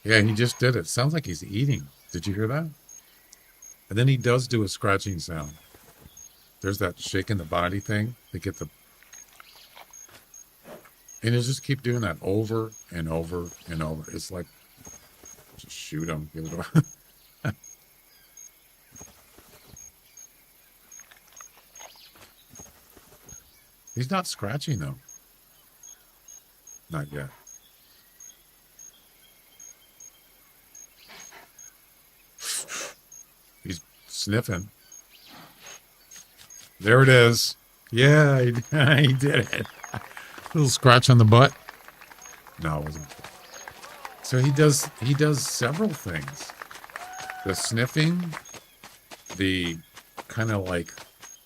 Yeah, he just did it. Sounds like he's eating. Did you hear that? And then he does do a scratching sound. There's that shaking the body thing to get the, and he'll just keep doing that over and over and over. It's like, just shoot him. Give it away. He's not scratching though. Not yet. He's sniffing. There it is. Yeah, he did it. Little scratch on the butt. No, it wasn't. So he does several things. The sniffing, the kind of like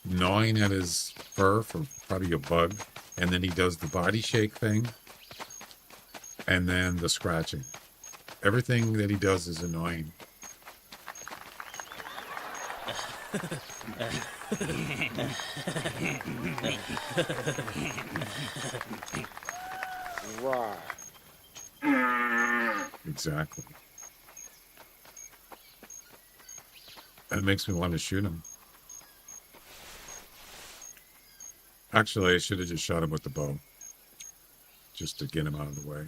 gnawing at his fur for probably a bug, and then he does the body shake thing, and then the scratching. Everything that he does is annoying.
Right.
Exactly. And it makes me want to shoot him. Actually, I should have just shot him with the bow, just to get him out of the way.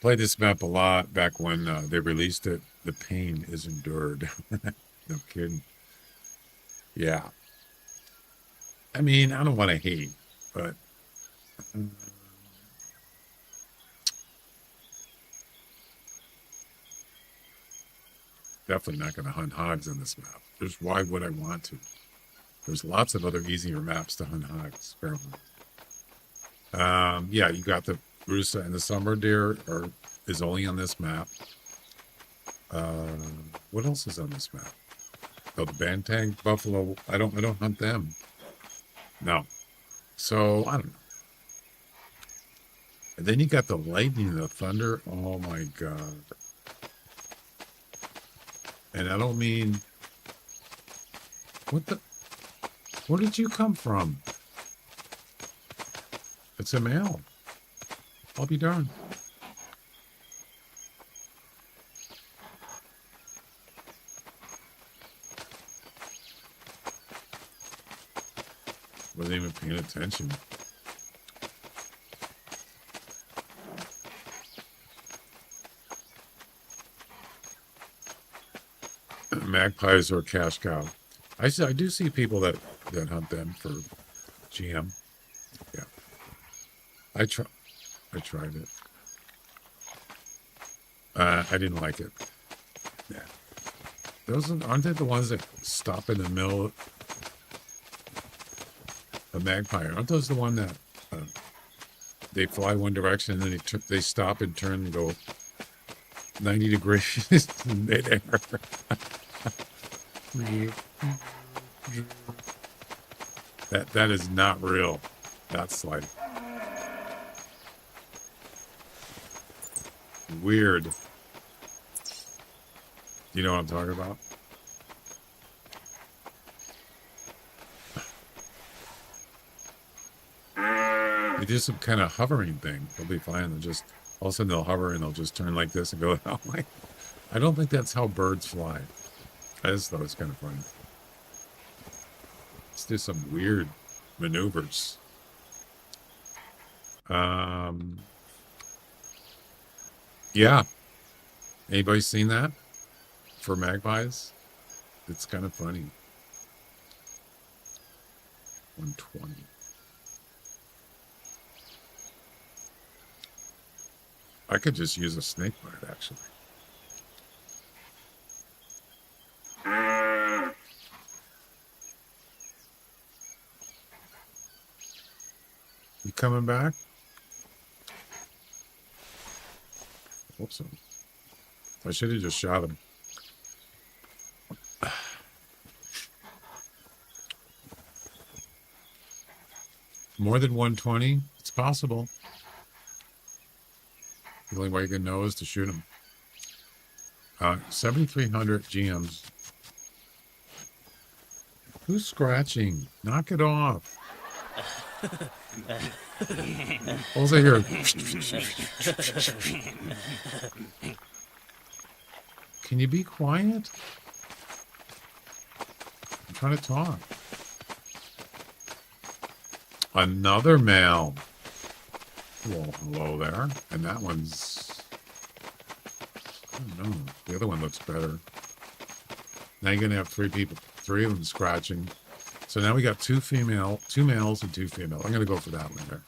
Played this map a lot back when they released it. The pain is endured. No kidding. Yeah. I mean, I don't want to hate, but definitely not going to hunt hogs on this map. Why would I want to? There's lots of other easier maps to hunt hogs, apparently. Yeah, you got the Rusa and the summer deer is only on this map. What else is on this map? Oh, the Bantang buffalo. I don't hunt them. No. So I don't know. And then you got the lightning and the thunder. Oh my god. And I don't mean, where did you come from? It's a male. I'll be darned. Wasn't even paying attention. Magpies are a cash cow. I do see people that hunt them for GM. Yeah, I tried it. I didn't like it. Yeah, those aren't they the ones that stop in the middle? A magpie, aren't those the one that they fly one direction and then they stop and turn and go 90 degrees in midair? That is not real. That's like weird. You know what I'm talking about? They do some kind of hovering thing. They'll be flying and just all of a sudden they'll hover and they'll just turn like this and go. Oh my! I don't think that's how birds fly. I just thought it was kind of funny. Let's do some weird maneuvers. Yeah. Anybody seen that for magpies? It's kind of funny. 120. I could just use a snake bite, actually. You coming back? Whoops. I should have just shot him. More than 120? It's possible. The only way you can know is to shoot him. 7,300 GMs. Who's scratching? Knock it off. What was I hear? Can you be quiet? I'm trying to talk. Another male. Well, hello there. And that one's... I don't know. The other one looks better. Now you're going to have three of them scratching. So now we got two males and two females. I'm going to go for that one there.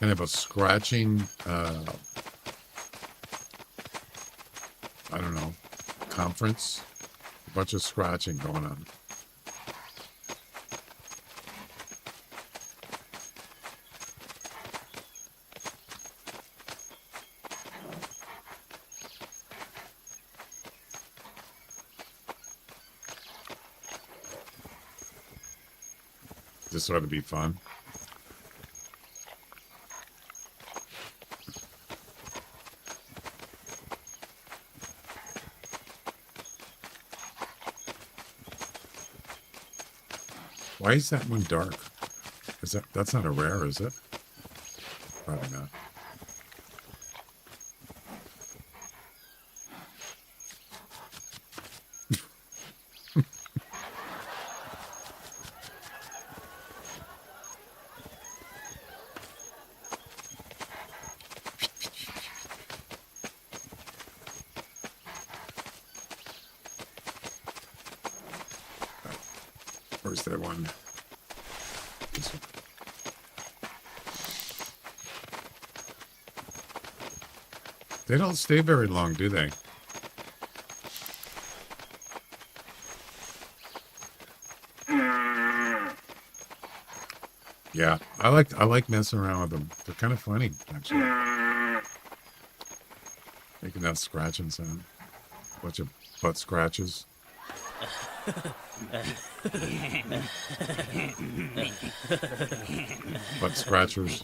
Going to have a scratching, I don't know, conference. A bunch of scratching going on. This ought to be fun. Why is that one dark? That's not a rare, is it? Probably not. Where's that one? This one. They don't stay very long, do they? Yeah, I like messing around with them. They're kind of funny, actually. Making that scratching sound. Bunch of butt scratches. Butt scratchers.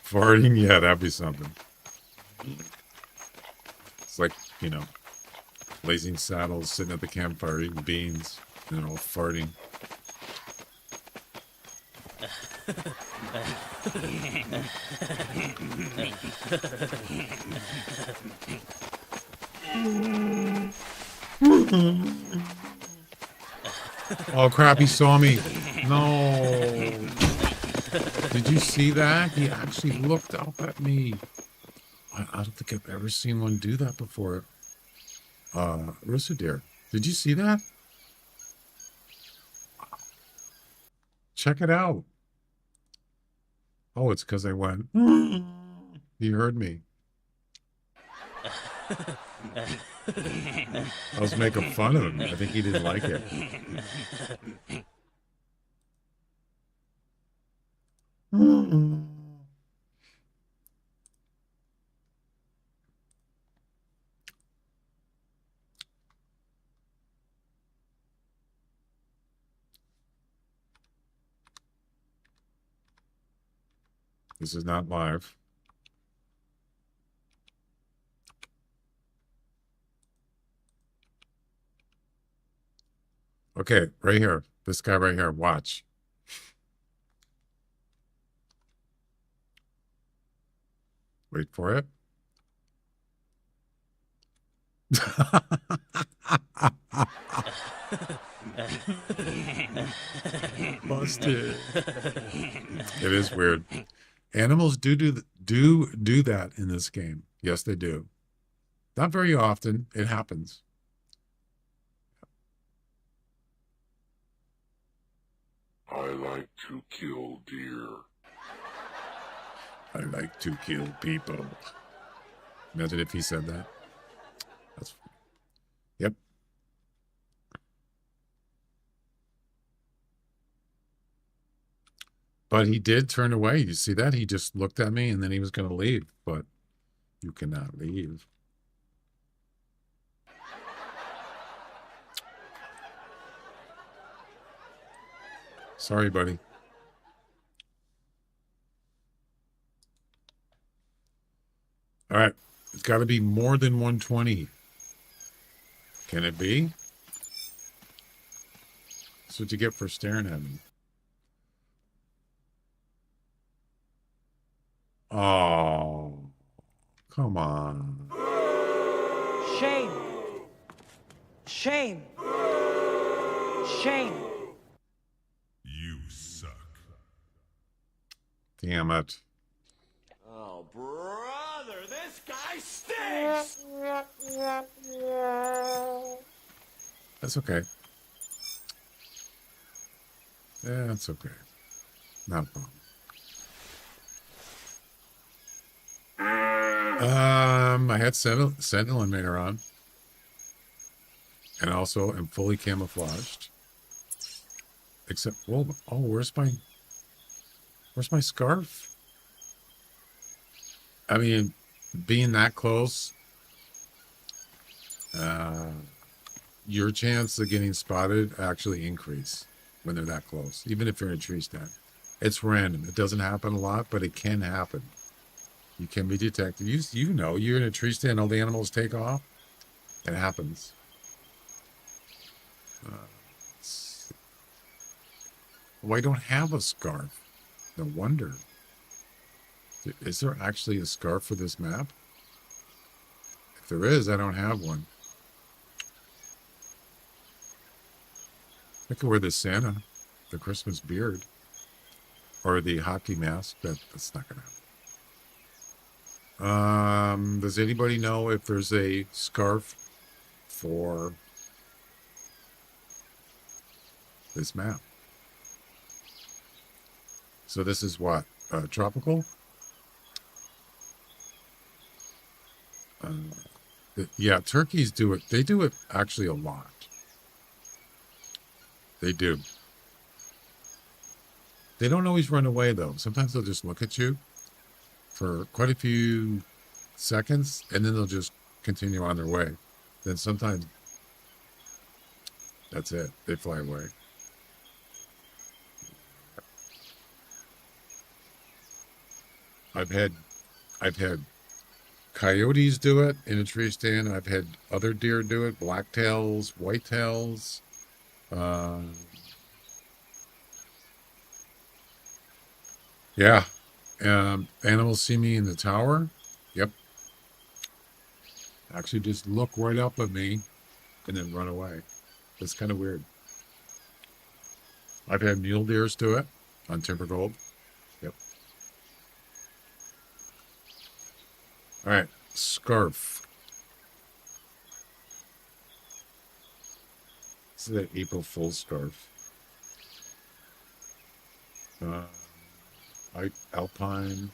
Farting? Yeah, that'd be something. It's like, you know, blazing saddles, sitting at the campfire, eating beans, and all farting. Oh crap, he saw me. No. Did you see that? He actually looked up at me. I don't think I've ever seen one do that before. Rooster deer. Did you see that? Check it out. Oh, it's because I went. He heard me. I was making fun of him. I think he didn't like it. This is not live. Okay, right here. This guy right here. Watch. Wait for it. Busted. It is weird. Animals do that in this game. Yes, they do. Not very often. It happens.
I like to kill deer.
I like to kill people. Imagine if he said that. That's yep. But he did turn away. You see that? He just looked at me and then he was going to leave. But you cannot leave. Sorry, buddy. All right. It's got to be more than 120. Can it be? That's what you get for staring at me. Oh, come on.
Shame. Shame. Shame.
You suck.
Damn it.
Oh, brother, this guy stinks!
That's okay. Yeah, that's okay. Not a problem. I had Sentinel Emitter on. And also am fully camouflaged. Except, whoa, oh, where's my scarf? I mean, being that close, your chance of getting spotted actually increase when they're that close, even if you're in a tree stand. It's random. It doesn't happen a lot, but it can happen. You can be detected. You know, you're in a tree stand, all the animals take off. It happens. Well, I don't have a scarf. No wonder. Is there actually a scarf for this map? If there is, I don't have one. I could wear the Santa, the Christmas beard, or the hockey mask. That's not going to happen. Does anybody know if there's a scarf for this map? So this is what? Tropical? Yeah, turkeys do it. They do it actually a lot. They do. They don't always run away, though. Sometimes they'll just look at you for quite a few seconds, and then they'll just continue on their way. Then sometimes that's it. They fly away. I've had coyotes do it in a tree stand. I've had other deer do it, blacktails, whitetails. Yeah. Animals see me in the tower. Yep. Actually just look right up at me and then run away. It's kind of weird. I've had mule deers do it on timber gold. Yep. All right, scarf. This is an April Fool's scarf. Alpine,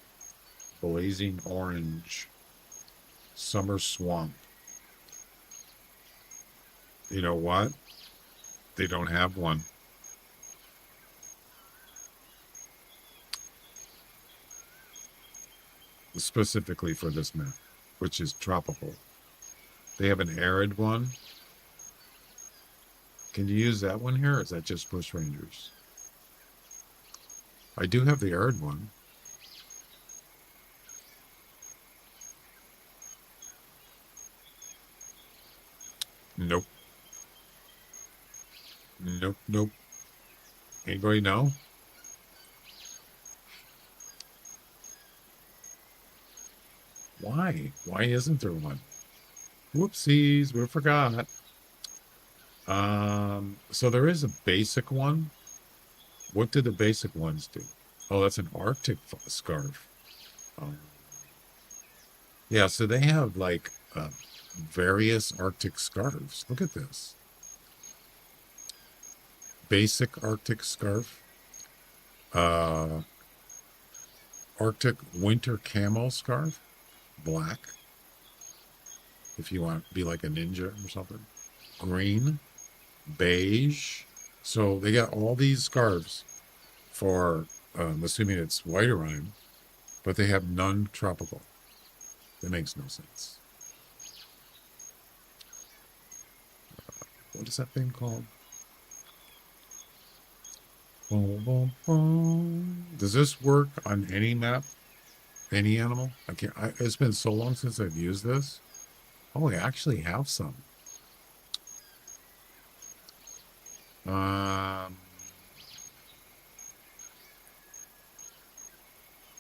blazing orange, summer swamp. You know what? They don't have one. Specifically for this map, which is tropical. They have an arid one. Can you use that one here, or is that just Bush Rangers? I do have the arid one. Nope. Nope, nope. Anybody know? Why? Why isn't there one? Whoopsies, we forgot. So there is a basic one. What do the basic ones do? Oh, that's an Arctic scarf. Yeah, so they have like various Arctic scarves. Look at this. Basic Arctic scarf. Arctic winter camo scarf. Black. If you want to be like a ninja or something. Green. Beige. So they got all these scarves for, assuming it's Whiterime, but they have none tropical. That makes no sense. What is that thing called? Boom, boom, boom. Does this work on any map? Any animal? I can't. It's been so long since I've used this. Oh, I actually have some.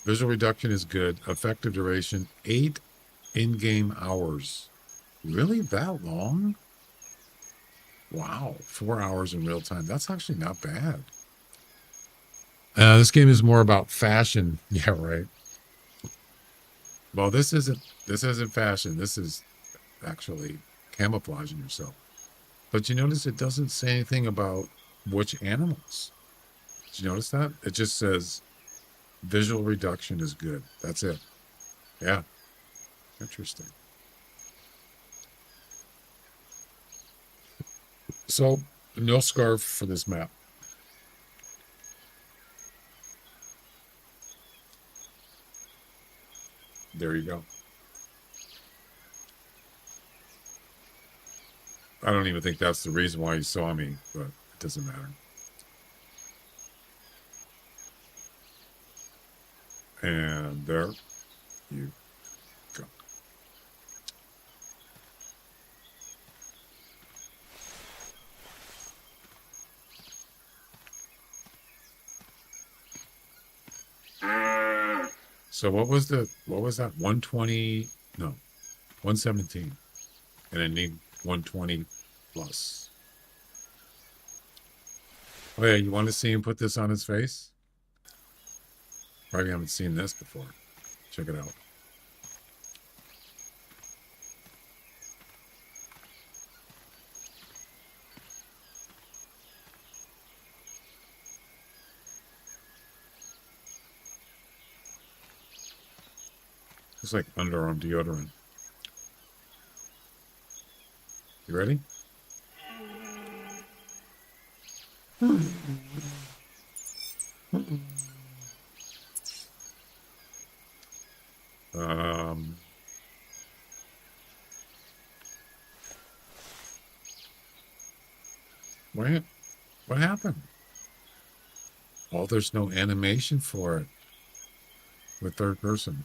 Visual reduction is good. Effective duration 8 in-game hours. Really that long? Wow, 4 hours in real time. That's actually not bad. This game is more about fashion. Yeah, right. Well, this isn't fashion. This is actually camouflaging yourself. But you notice it doesn't say anything about which animals. Did you notice that? It just says visual reduction is good. That's it. Yeah. Interesting. So, no scarf for this map. There you go. I don't even think that's the reason why you saw me, but it doesn't matter. And there you go. So what was that? 120? No, 117. And I need 120 plus. Oh yeah, you want to see him put this on his face? Probably haven't seen this before. Check it out. It's like underarm deodorant. You ready? What happened? Oh, there's no animation for it with third person.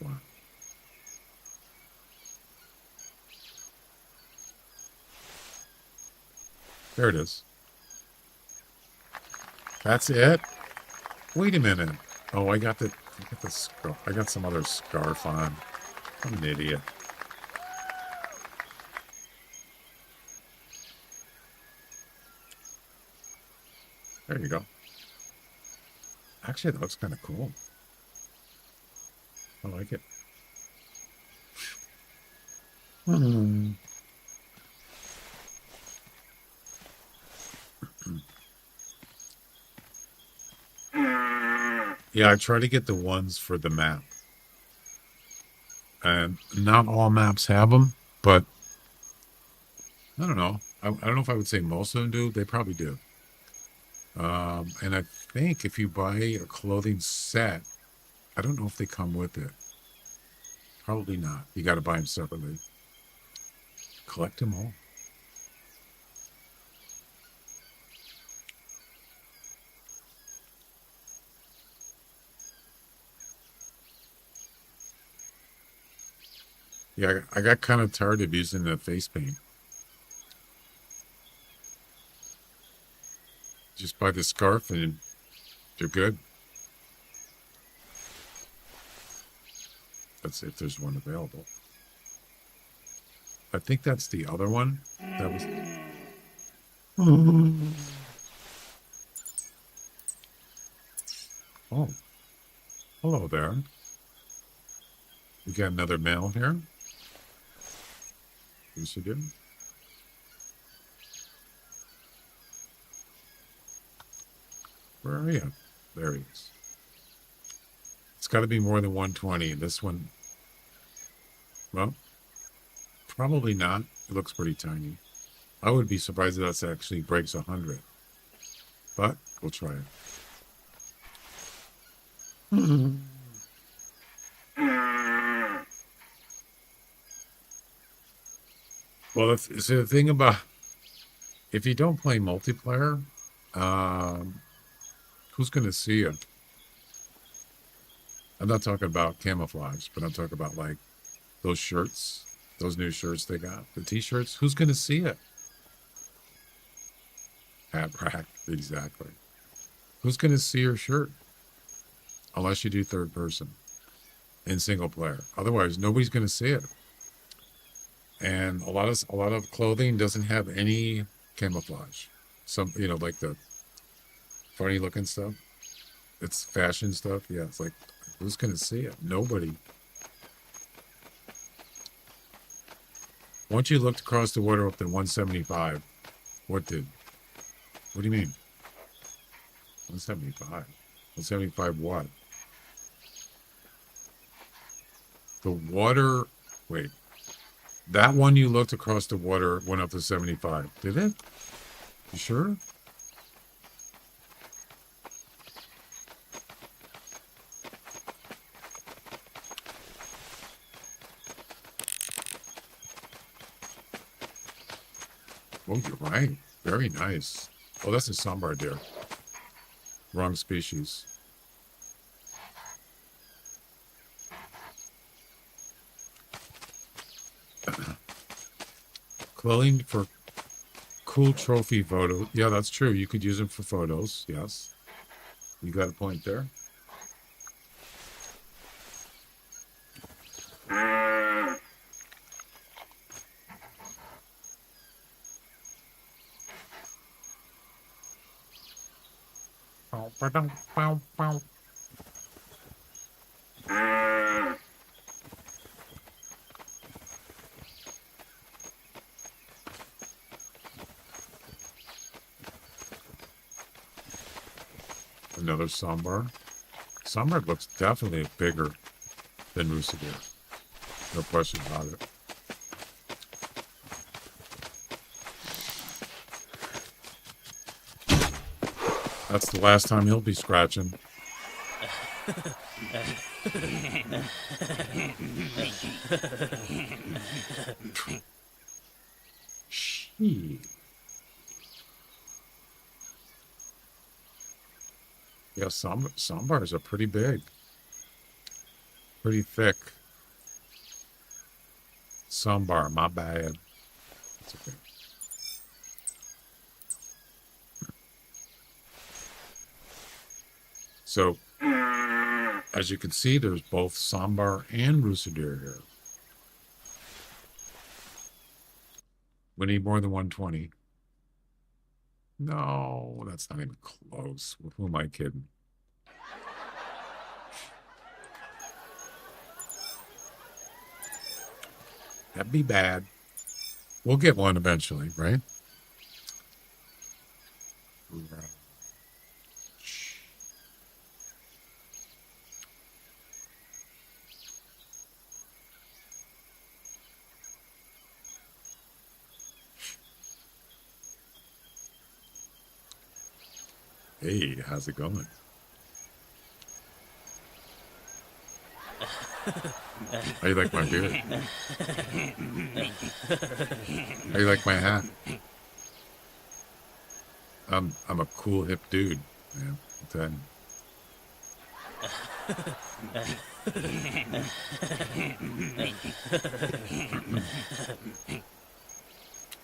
Wow. There it is. That's it? Wait a minute. Oh, I got the scarf. I got some other scarf on. I'm an idiot. There you go. Actually, that looks kind of cool. I like it. Hmm. Yeah, I try to get the ones for the map. And not all maps have them, but I don't know. I don't know if I would say most of them do. They probably do. And I think if you buy a clothing set, I don't know if they come with it. Probably not. You got to buy them separately. Collect them all. Yeah, I got kind of tired of using the face paint. Just buy the scarf and they're good. That's if there's one available. I think that's the other one. That was. Oh, hello there. We got another male here. Yes, you do. Where are you? There he is. It's got to be more than 120. This one, well, probably not. It looks pretty tiny. I would be surprised if that actually breaks 100. But we'll try it. Well, so the thing about if you don't play multiplayer, who's going to see you? I'm not talking about camouflage, but I'm talking about like those shirts, those new shirts they got, the t-shirts. Who's going to see it? Hat rack, exactly. Who's going to see your shirt? Unless you do third person in single player. Otherwise, nobody's going to see it. And a lot of clothing doesn't have any camouflage. Some, like the funny looking stuff. It's fashion stuff. Yeah, it's like, who's going to see it? Nobody. Once you looked across the water up to 175, what do you mean? 175? 175 what? The water, wait. That one you looked across the water went up to 75. Did it? You sure? Oh, you're right. Very nice. Oh, that's a sambar deer. Wrong species. Clothing for cool trophy photo. Yeah, that's true. You could use them for photos. Yes. You got a point there. Another sambar. Sambar looks definitely bigger than Rusa deer. No question about it. That's the last time he'll be scratching. Shit. Yeah, sambars are pretty big. Pretty thick. Sambar, my bad. It's okay. So, as you can see, there's both sambar and Rusa deer here. We need more than 120. No, that's not even close. Who am I kidding? That'd be bad. We'll get one eventually, right? Hey, how's it going? How you like my beard? How you like my hat? I'm a cool hip dude, man. I'm telling you.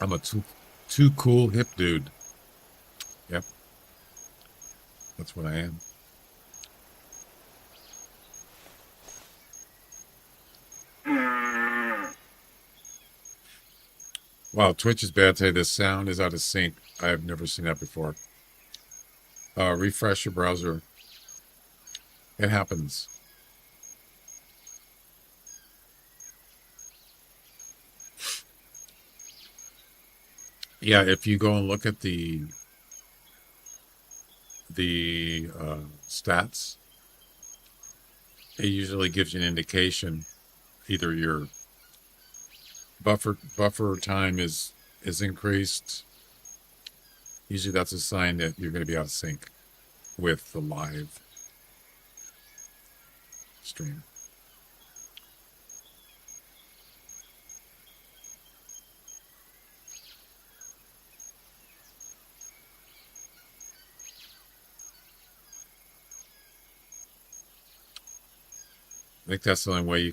I'm a too cool hip dude. Yep. That's what I am. Wow, Twitch is bad today. The sound is out of sync. I have never seen that before. Refresh your browser. It happens. Yeah, if you go and look at the stats, it usually gives you an indication. Either your buffer time is increased. Usually that's a sign that you're going to be out of sync with the live stream. I think that's the only way you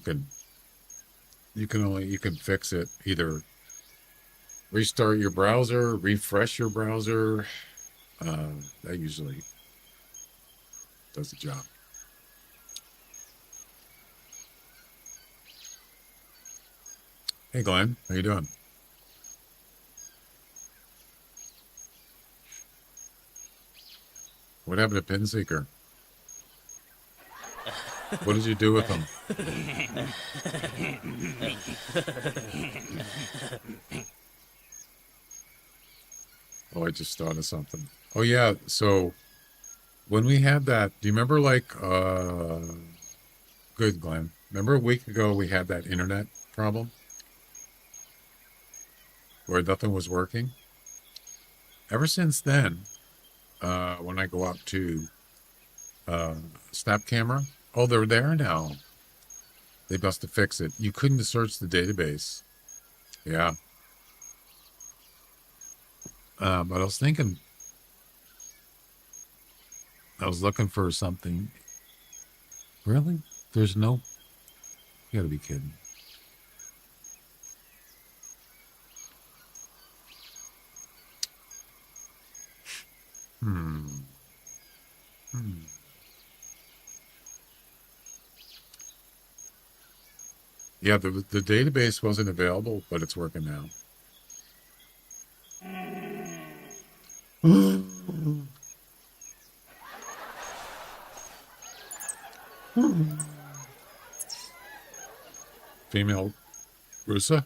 can fix it. Either restart your browser, refresh your browser. That usually does the job. Hey Glenn, how you doing? What happened to Pinseeker? What did you do with them? Oh, I just thought of something. Oh yeah, so when we had that, do you remember good Glenn, remember a week ago we had that internet problem where nothing was working? Ever since then, when I go up to Snap Camera, oh, they're there now. They must have fixed it. You couldn't search the database. Yeah. But I was thinking, I was looking for something. Really? There's no, you gotta be kidding. Yeah, the database wasn't available, but it's working now. Female Rusa?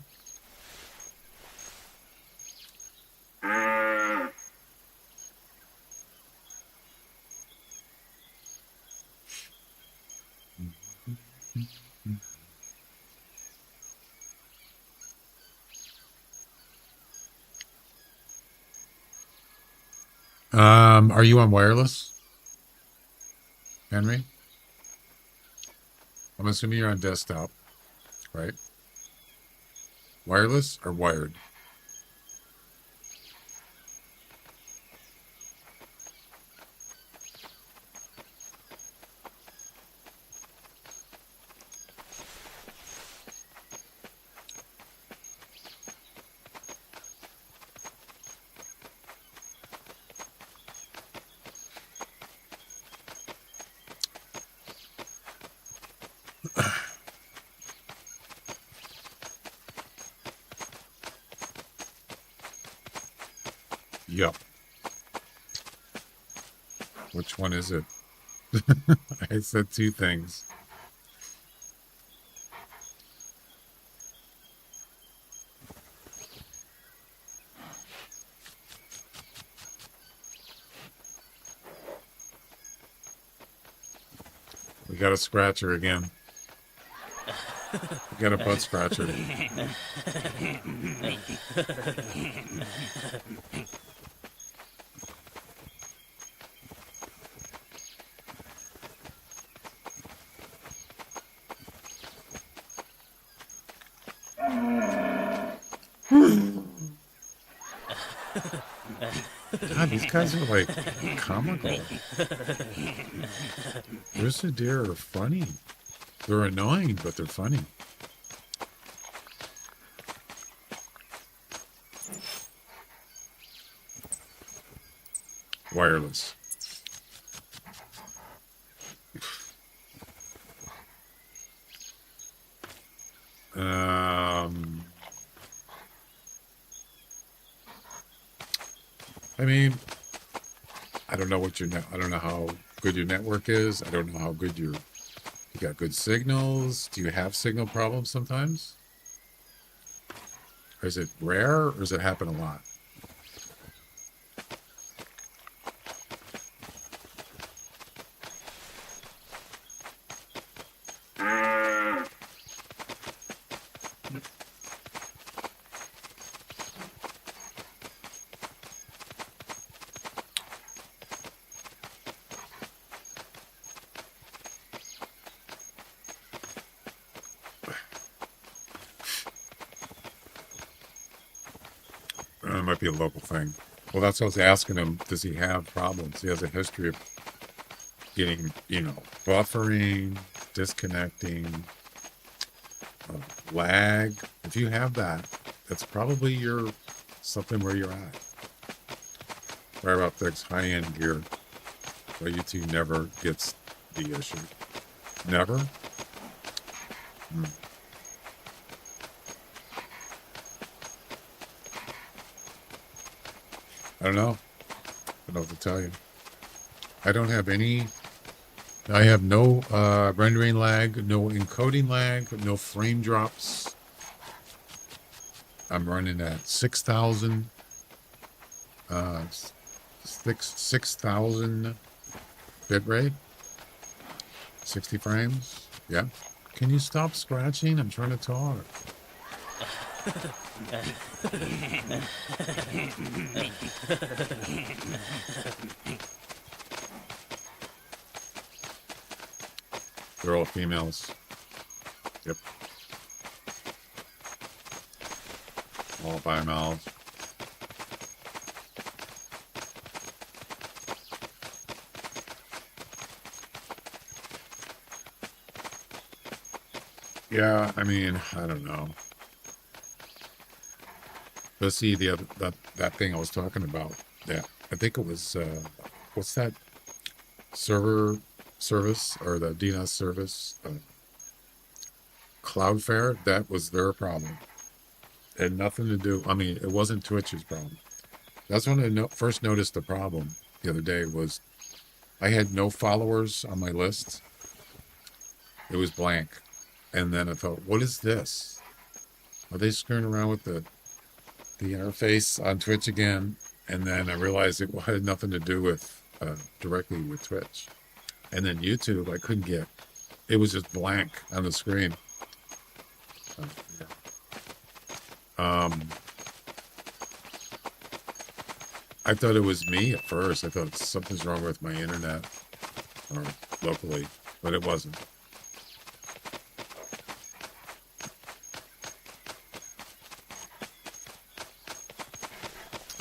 Are you on wireless, Henry? I'm assuming you're on desktop, right? Wireless or wired? Yep. Which one is it? I said two things. got a scratcher again. You got a butt scratcher. God, these guys are like comical. Rooster deer are funny. They're annoying, but they're funny. Wireless. I mean, I don't know what I don't know how good your network is. I don't know how good you got good signals. Do you have signal problems sometimes? Or is it rare, or does it happen a lot? It might be a local thing. Well, that's what I was asking him. Does he have problems? He has a history of getting, buffering, disconnecting, lag. If you have that, that's probably something where you're at. Fiber optics, high-end gear. But YouTube never gets the issue. Never? I don't know. I don't know what to tell you. I don't have any. I have no rendering lag, no encoding lag, no frame drops. I'm running at 6,000. 6,000 bit rate. 60 frames. Yeah. Can you stop scratching? I'm trying to talk. They're all females. Yep. All by mouths. Yeah, I mean, I don't know. Let's see that thing I was talking about. Yeah, I think it was what's that service or the DNS service? Cloudflare. That was their problem. It had nothing to do. I mean, it wasn't Twitch's problem. That's when I first noticed the problem the other day. Was I had no followers on my list. It was blank, and then I thought, what is this? Are they screwing around with the interface on Twitch again? And then I realized it had nothing to do with directly with Twitch. And then YouTube, I couldn't get. It was just blank on the screen. I thought it was me at first. I thought something's wrong with my internet or locally, but it wasn't.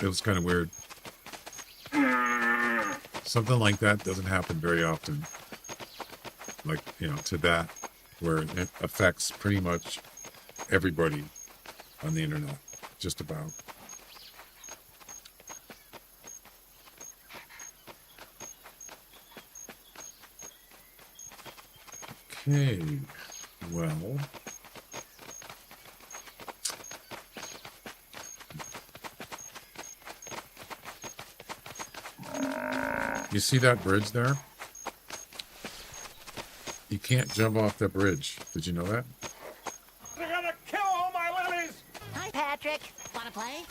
It was kind of weird. Something like that doesn't happen very often. Like, to that, where it affects pretty much everybody on the internet, just about. Okay, well. You see that bridge there? You can't jump off that bridge. Did you know that?
They're gonna kill all my lilies!
Hi, Patrick. Wanna play?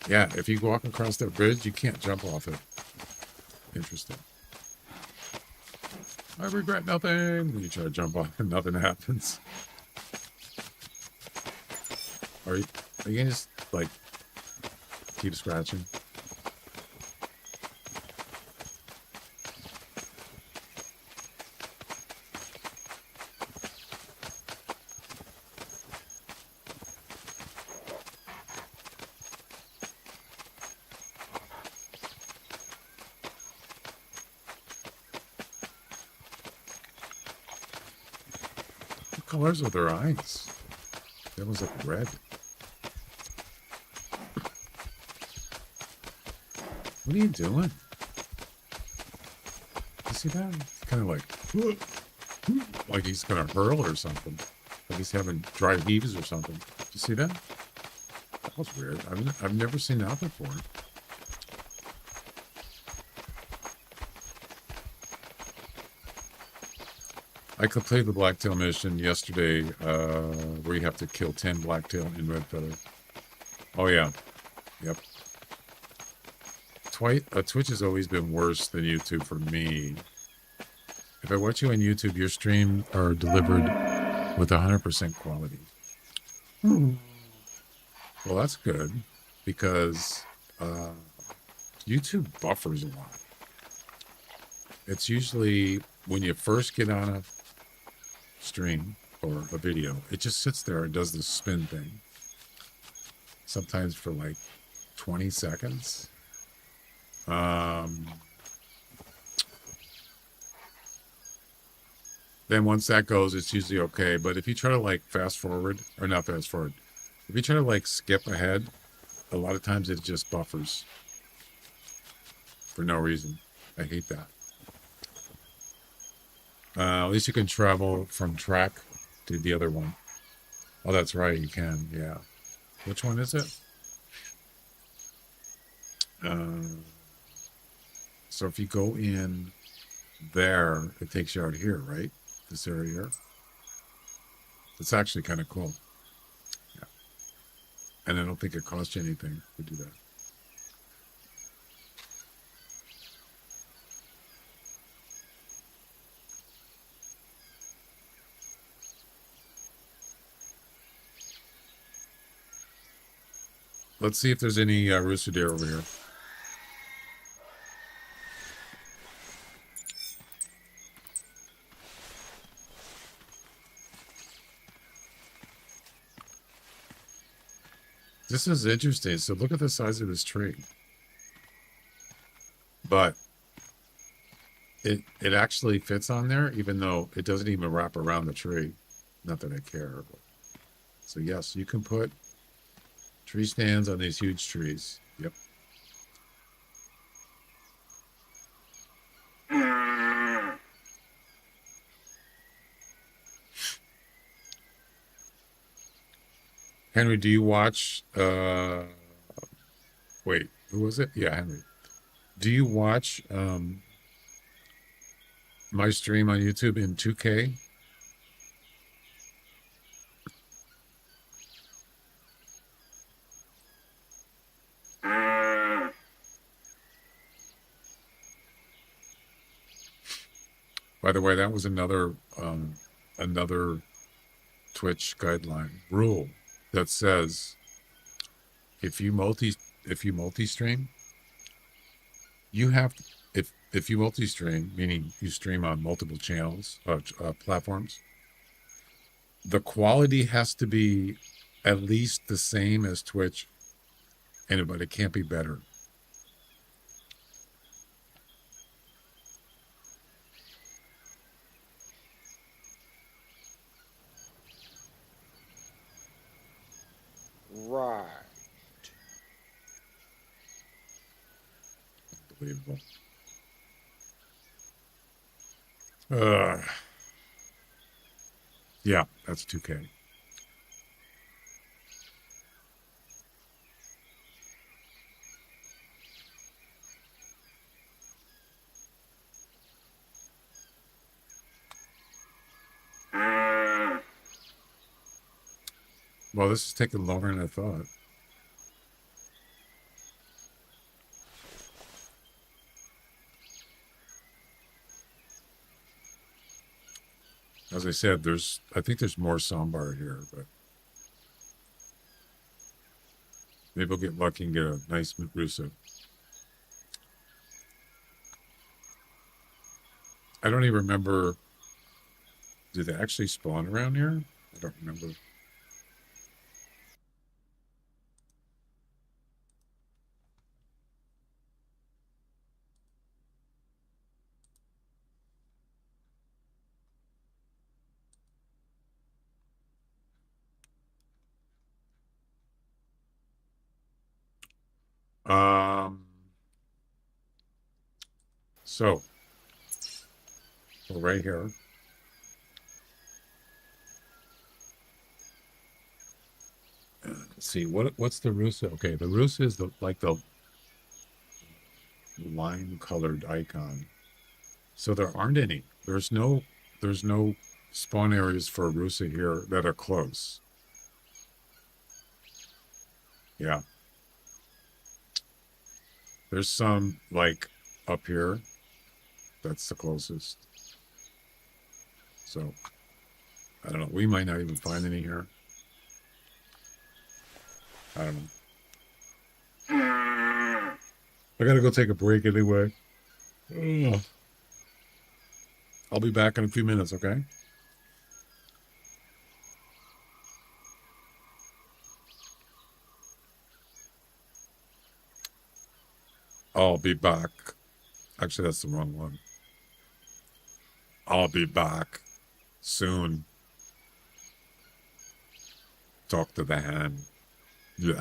Yeah, if you walk across that bridge, you can't jump off it. Interesting. I regret nothing. You try to jump off and nothing happens. Are you gonna just like keep scratching? What colors are their eyes? That was like red. What are you doing? You see that? It's kind of like he's gonna hurl or something. Like he's having dry heaves or something. Did you see that? That was weird. I've never seen that before. I completed the blacktail mission yesterday, where you have to kill 10 blacktail in red feather. Oh yeah, yep. Twitch has always been worse than YouTube for me. If I watch you on YouTube, your streams are delivered with 100% quality. Well, that's good because YouTube buffers a lot. It's usually when you first get on a stream or a video, it just sits there and does this spin thing. Sometimes for like 20 seconds. Then once that goes, it's usually okay. But if you try to like fast forward, or not fast forward, if you try to like skip ahead, a lot of times it just buffers for no reason. I hate that. At least you can travel from track to the other one. Oh, that's right, you can, yeah. Which one is it? So if you go in there, it takes you out here, right? This area here. It's actually kind of cool. Yeah. And I don't think it costs you anything to do that. Let's see if there's any rooster deer over here. This is interesting. So look at the size of this tree. But it actually fits on there, even though it doesn't even wrap around the tree. Not that I care. But. So yes, you can put tree stands on these huge trees. Yep. Henry, do you watch wait, who was it? Yeah, Henry. Do you watch my stream on YouTube in 2K? By the way, that was another Twitch guideline rule that says if you multi-stream, you have if you multi-stream, meaning you stream on multiple channels, platforms, the quality has to be at least the same as Twitch, but it can't be better.
Right.
Unbelievable. Yeah, that's 2K. Well, this is taking longer than I thought. As I said, I think there's more sambar here, but maybe we'll get lucky and get a nice rusa. I don't even remember. Do they actually spawn around here? I don't remember. So we're right here. Let's see what's the rusa? Okay, the rusa is the lime colored icon. So there aren't any. There's no spawn areas for rusa here that are close. Yeah. There's some like up here. That's the closest. So I don't know. We might not even find any here. I don't know. I gotta go take a break anyway. Ugh. I'll be back in a few minutes, okay? I'll be back. Actually, that's the wrong one. I'll be back soon. Talk to the hand. Yeah,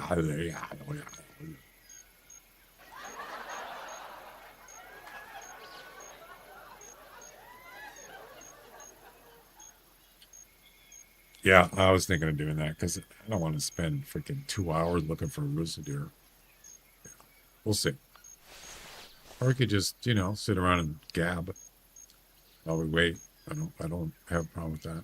I was thinking of doing that because I don't want to spend freaking 2 hours looking for a rusa deer. Yeah, we'll see. Or we could just, sit around and gab while we wait. I don't have a problem with that.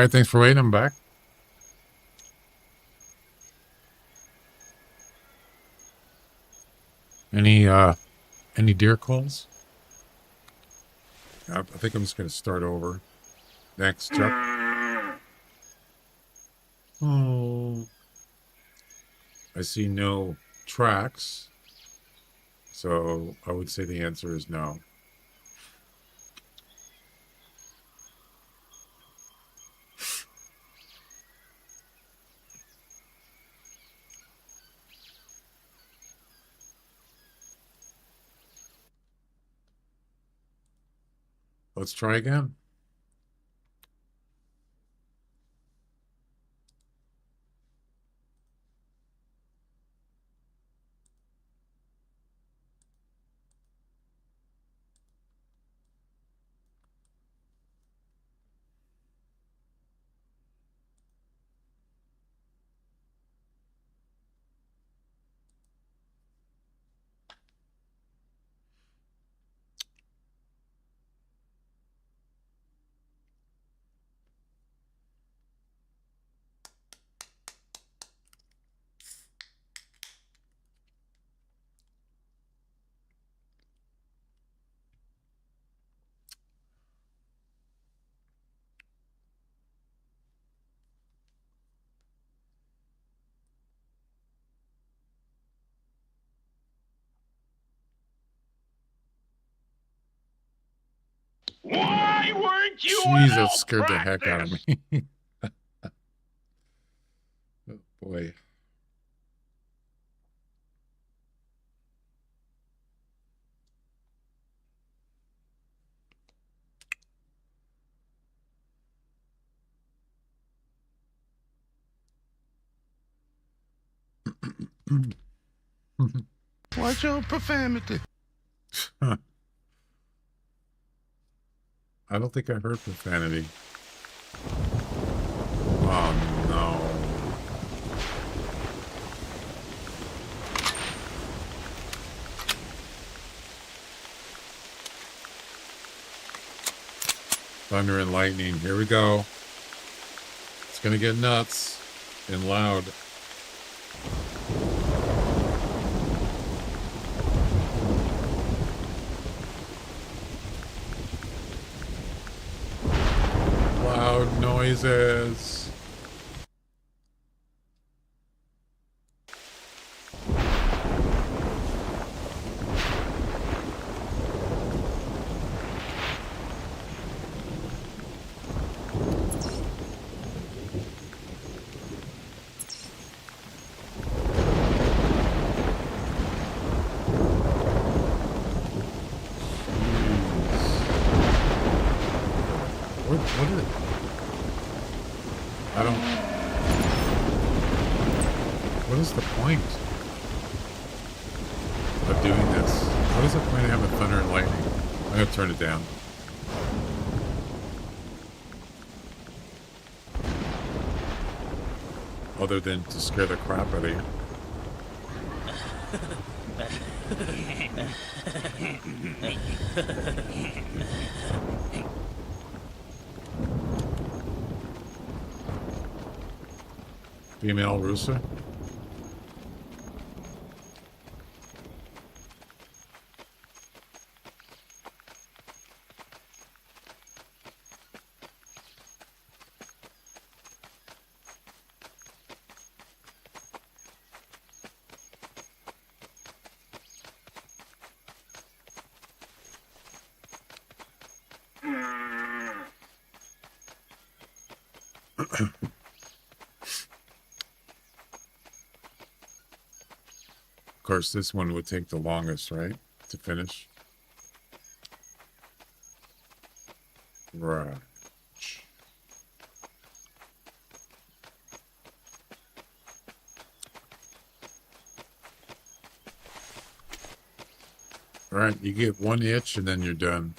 right, thanks for waiting. I'm back. Any deer calls? I think I'm just going to start over. Next, Chuck. Oh, I see no tracks, so I would say the answer is no. Let's try again.
Why weren't you
Jeez,
at
that
elk
scared the heck out of
practice?
me. Oh, boy.
Watch your profanity.
I don't think I heard profanity. Oh, no. Thunder and lightning. Here we go. It's going to get nuts and loud. Loud noises. What is it? I don't... What is the point of doing this? What is the point of having thunder and lightning? I'm going to turn it down. Other than to scare the crap out of you. Female rooster. Of course, this one would take the longest, right? To finish. Right. All right, you get one itch and then you're done.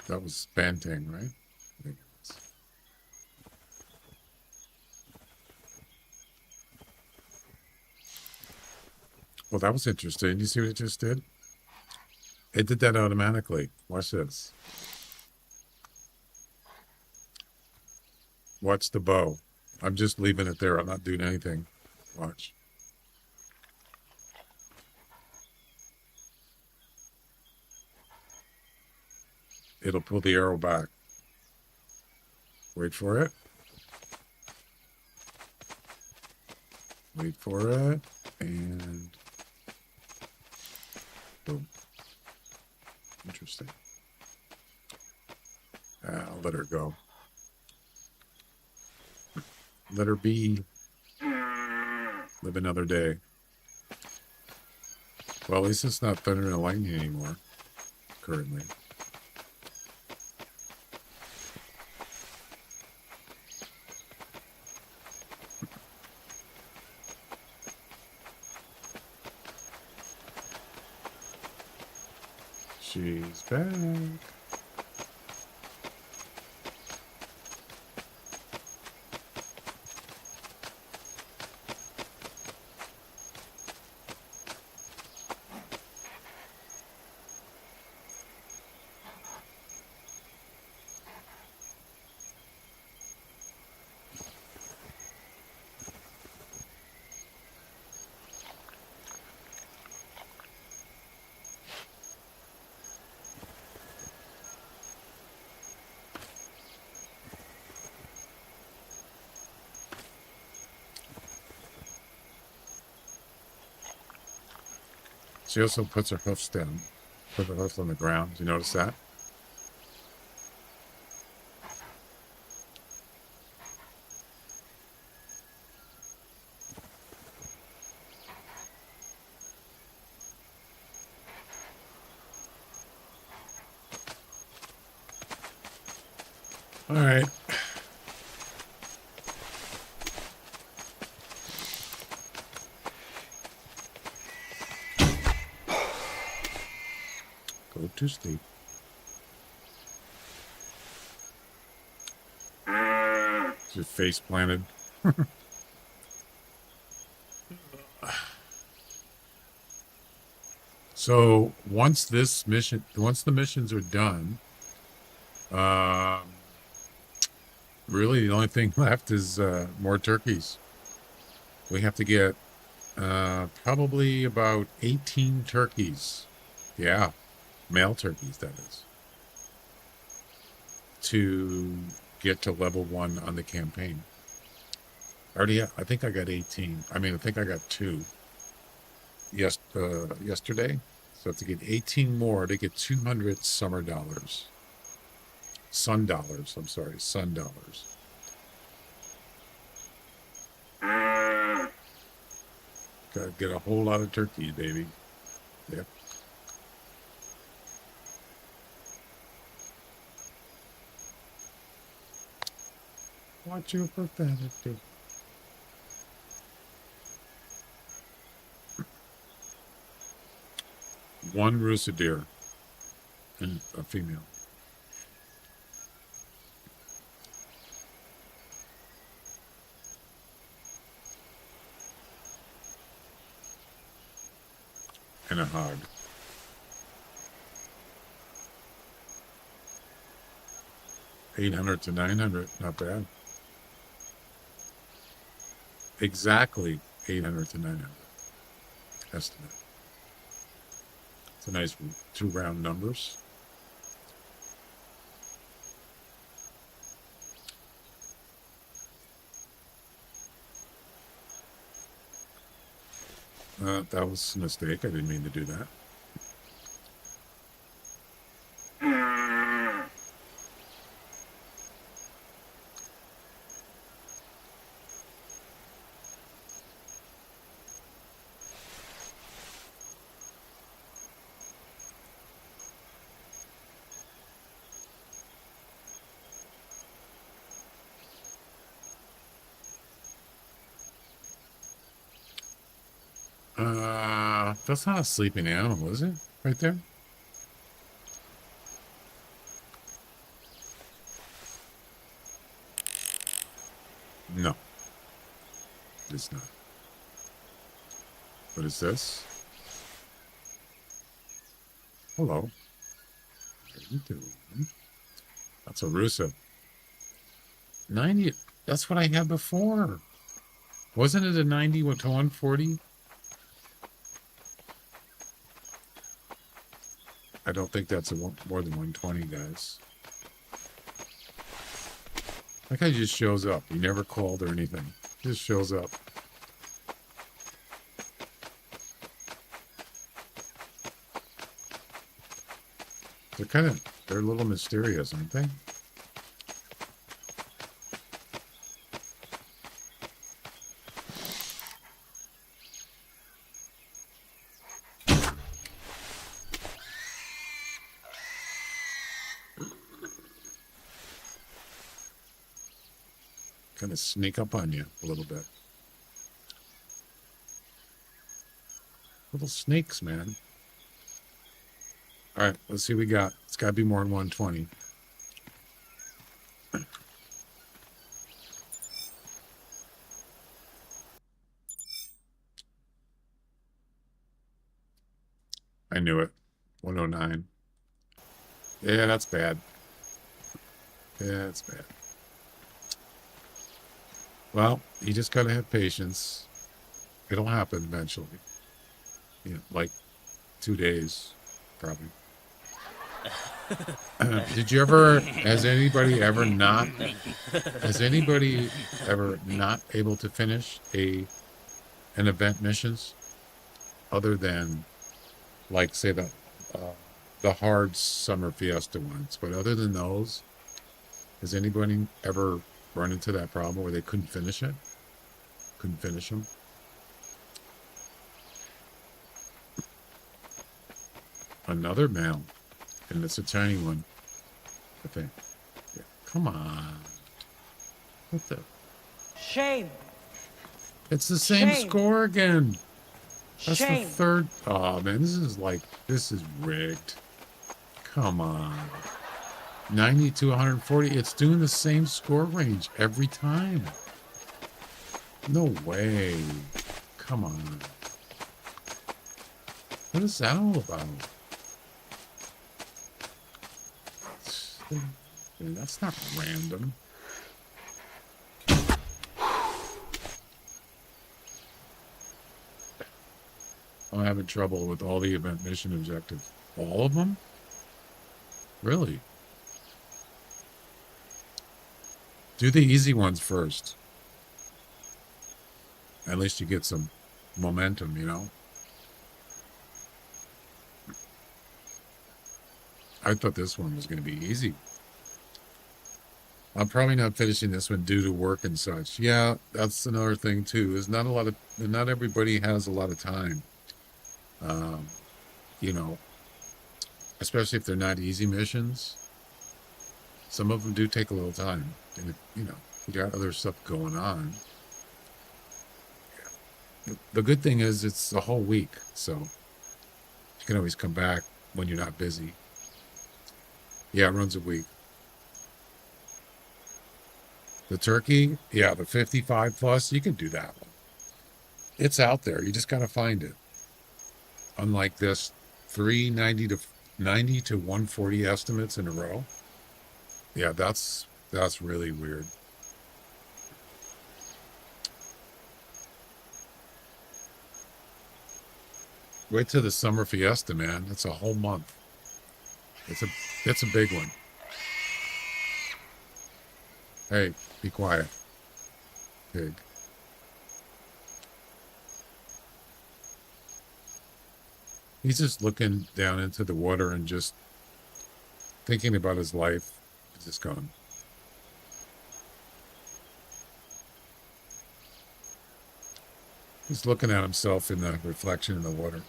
That was Bantang, right? I think it was. Well, that was interesting. You see what it just did? It did that automatically. Watch this. Watch the bow. I'm just leaving it there. I'm not doing anything. Watch. It'll pull the arrow back. Wait for it. Wait for it. And boom. Interesting. I'll let her go. Let her be. Live another day. Well, at least it's not thunder and lightning anymore. Currently. She's back. She also puts her hoofs down. Put her hoofs on the ground. Do you notice that? All right. Go to sleep. Your face planted. So once the missions are done, really the only thing left is more turkeys. We have to get probably about 18 turkeys. Yeah, male turkeys, that is. To get to level 1 on the campaign. I think I got 18. I think I got 2 yesterday. So I have to get 18 more to get 200 summer dollars. Sun dollars, I'm sorry, sun dollars. Gotta get a whole lot of turkey, baby. Yep. Watch your profanity. One rooster deer and a female. And a hog. $800 to $900, not bad. Exactly 800 to 900 estimate. It's a nice 2 round numbers. That was a mistake. I didn't mean to do that. That's not a sleeping animal, is it? Right there? No, it's not. What is this? Hello. How you doing? That's a Russo. 90. That's what I had before. Wasn't it a 90 to 140? I don't think that's more than 120, guys. That guy just shows up. He never called or anything. Just shows up. They're a little mysterious, aren't they? Kind of sneak up on you a little bit. Little snakes, man. All right, let's see what we got. It's got to be more than 120. I knew it. 109. Yeah, that's bad. Yeah, that's bad. Well, you just got to have patience. It'll happen eventually. You know, like 2 days, probably. Did you ever, has anybody ever not able to finish an event missions other than, like, say, the hard summer fiesta ones? But other than those, has anybody ever run into that problem where they couldn't finish it? Couldn't finish them? Another male. And it's a tiny one. I think. Yeah. Come on. What the?
Shame.
It's the same
Shame.
score again. That's
Shame.
the third. Oh, man. This is rigged. Come on. 90 to 140. It's doing the same score range every time. No way. Come on. What is that all about? That's not random. I'm having trouble with all the event mission objectives. All of them? Really? Do the easy ones first. At least you get some momentum, you know? I thought this one was going to be easy. I'm probably not finishing this one due to work and such. Yeah, that's another thing too. Is not everybody has a lot of time. You know, especially if they're not easy missions. Some of them do take a little time, and you know, you got other stuff going on. The good thing is it's a whole week, so you can always come back when you're not busy. Yeah, it runs a week. The turkey, yeah, the 55 plus, you can do that one. It's out there. You just got to find it. Unlike this 390 to 90 to 140 estimates in a row. Yeah, that's really weird. Wait till the summer fiesta, man. It's a whole month. It's a big one. Hey, be quiet. Pig. He's just looking down into the water and just thinking about his life. He's just gone. He's looking at himself in the reflection in the water.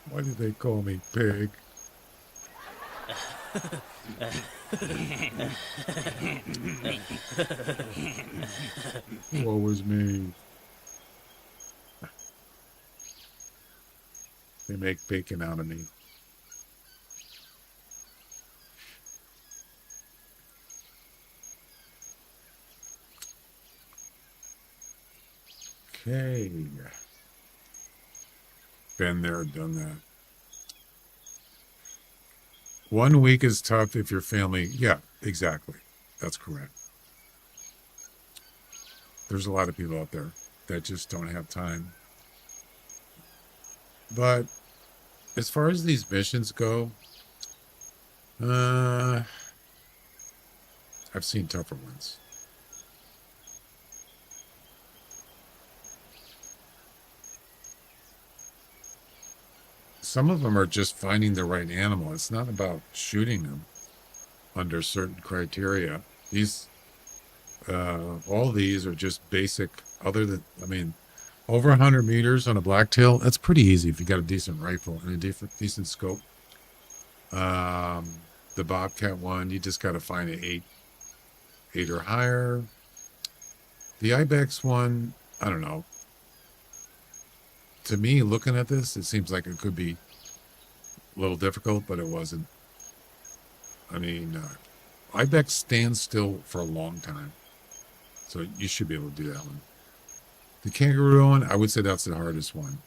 Why do they call me Pig? Woe is me. They make bacon out of me. Okay. Been there, done that. 1 week is tough if your family. Yeah, exactly. That's correct. There's a lot of people out there that just don't have time. But as far as these missions go, I've seen tougher ones. Some of them are just finding the right animal. It's not about shooting them under certain criteria. These, all these are just basic. Other than, I mean, over 100 meters on a blacktail, that's pretty easy if you got a decent rifle and a decent scope. The Bobcat one, you just got to find an 8 or higher. The Ibex one, I don't know. To me, looking at this, it seems like it could be a little difficult, but it wasn't. I mean, Ibex stands still for a long time, so you should be able to do that one. The kangaroo one, I would say that's the hardest one.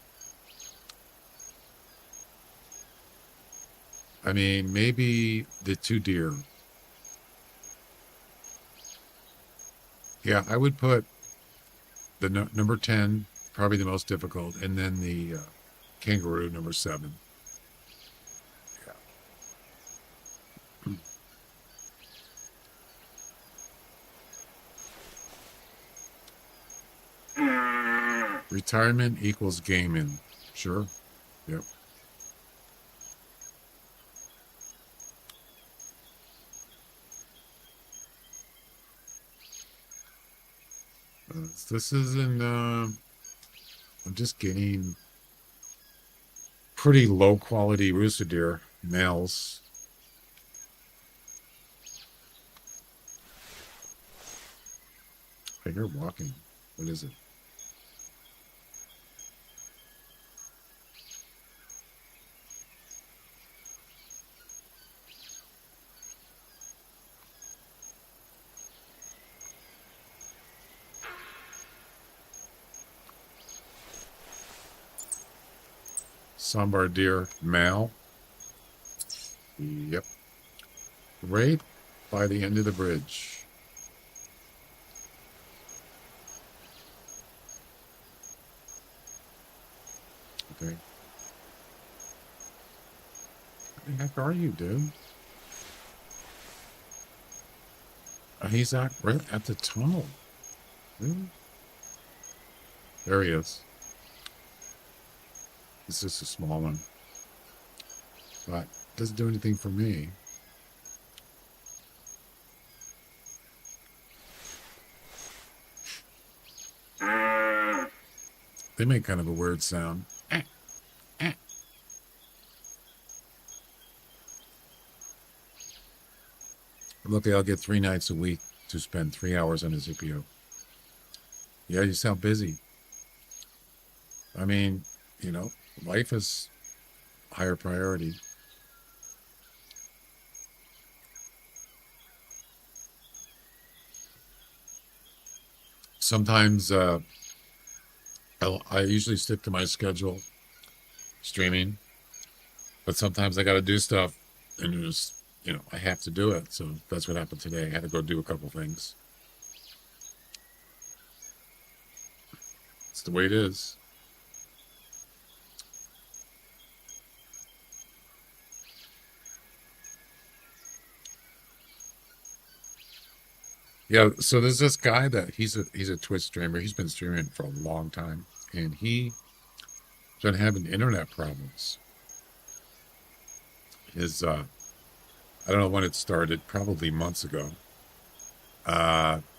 I mean, maybe the 2 deer. Yeah, I would put the number 10, probably the most difficult, and then the kangaroo, number 7. Yeah. Retirement equals gaming. Sure. Yep. This isn't, I'm just getting pretty low quality rooster deer males. I hear walking. What is it? Sambar deer male. Yep. Right by the end of the bridge. Okay. What the heck are you, dude? He's right at the tunnel. Really? There he is. It's just a small one, but doesn't do anything for me. They make kind of a weird sound. Luckily, I'll get 3 nights a week to spend 3 hours on a ZPO. Yeah, you sound busy. I mean, you know, life is higher priority. Sometimes I usually stick to my schedule streaming, but sometimes I got to do stuff and just, you know, I have to do it. So that's what happened today. I had to go do a couple things. It's the way it is. Yeah, so there's this guy that he's a Twitch streamer. He's been streaming for a long time, and he's been having internet problems. His I don't know when it started, probably months ago.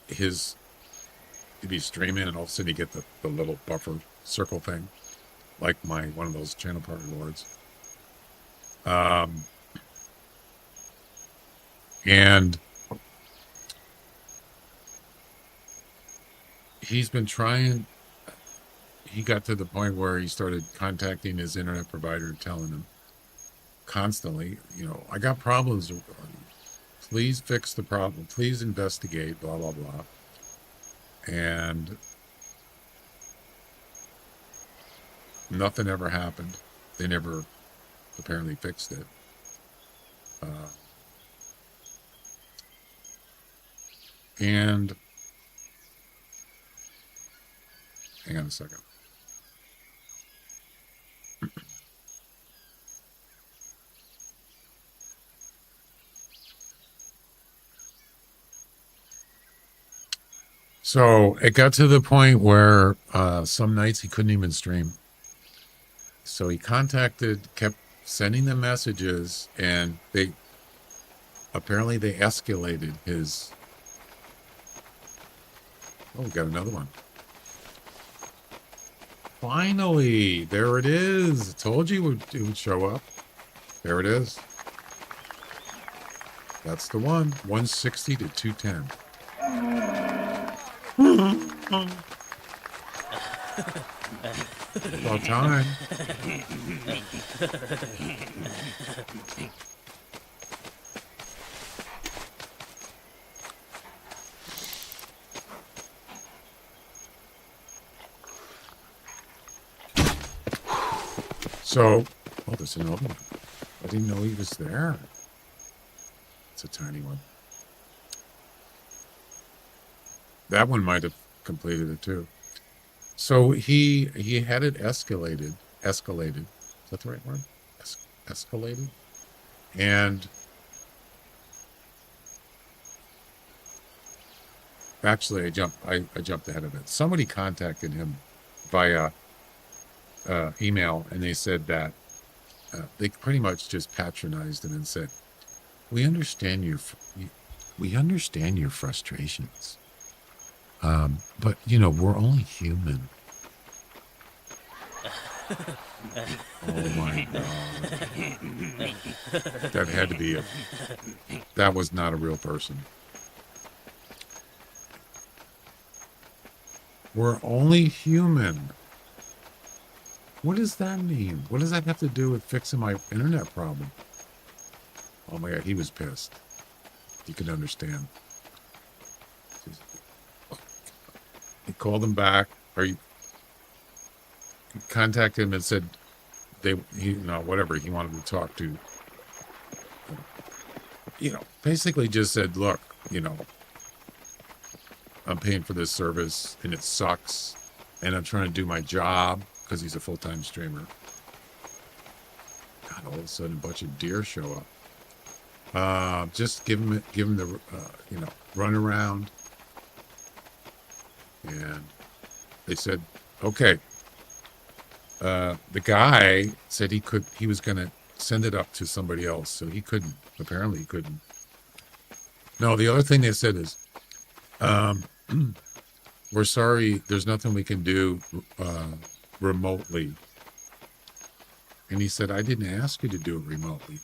He'd be streaming, and all of a sudden you get the little buffer circle thing, like one of those channel partner lords. And he's been trying. He got to the point where he started contacting his internet provider, telling him constantly, you know, I got problems. Please fix the problem. Please investigate, blah, blah, blah. And nothing ever happened. They never apparently fixed it. And hang on a second. So it got to the point where some nights he couldn't even stream. So he kept sending them messages, and they escalated his. Oh, we got another one. Finally, there it is. I told you it would show up. There it is. That's the one. 160 to 210. About time. So, oh, there's another one. I didn't know he was there. It's a tiny one. That one might have completed it too. So he had it escalated. Is that the right word? Escalated. And actually, I jumped ahead of it. Somebody contacted him via email, and they said that they pretty much just patronized him and said, "We understand your frustrations, but we're only human." Oh my God! That had to be that was not a real person. We're only human. What does that mean? What does that have to do with fixing my internet problem? Oh my God, he was pissed. You can understand. He called him back, or he contacted him and said whatever he wanted to talk to. Basically just said, look, I'm paying for this service and it sucks, and I'm trying to do my job, because he's a full-time streamer. God, all of a sudden a bunch of deer show up. Just give him the run around, and they said, okay. The guy said he was gonna send it up to somebody else, so he couldn't. Apparently he couldn't. No, the other thing they said is, we're sorry, there's nothing we can do remotely. And he said, I didn't ask you to do it remotely.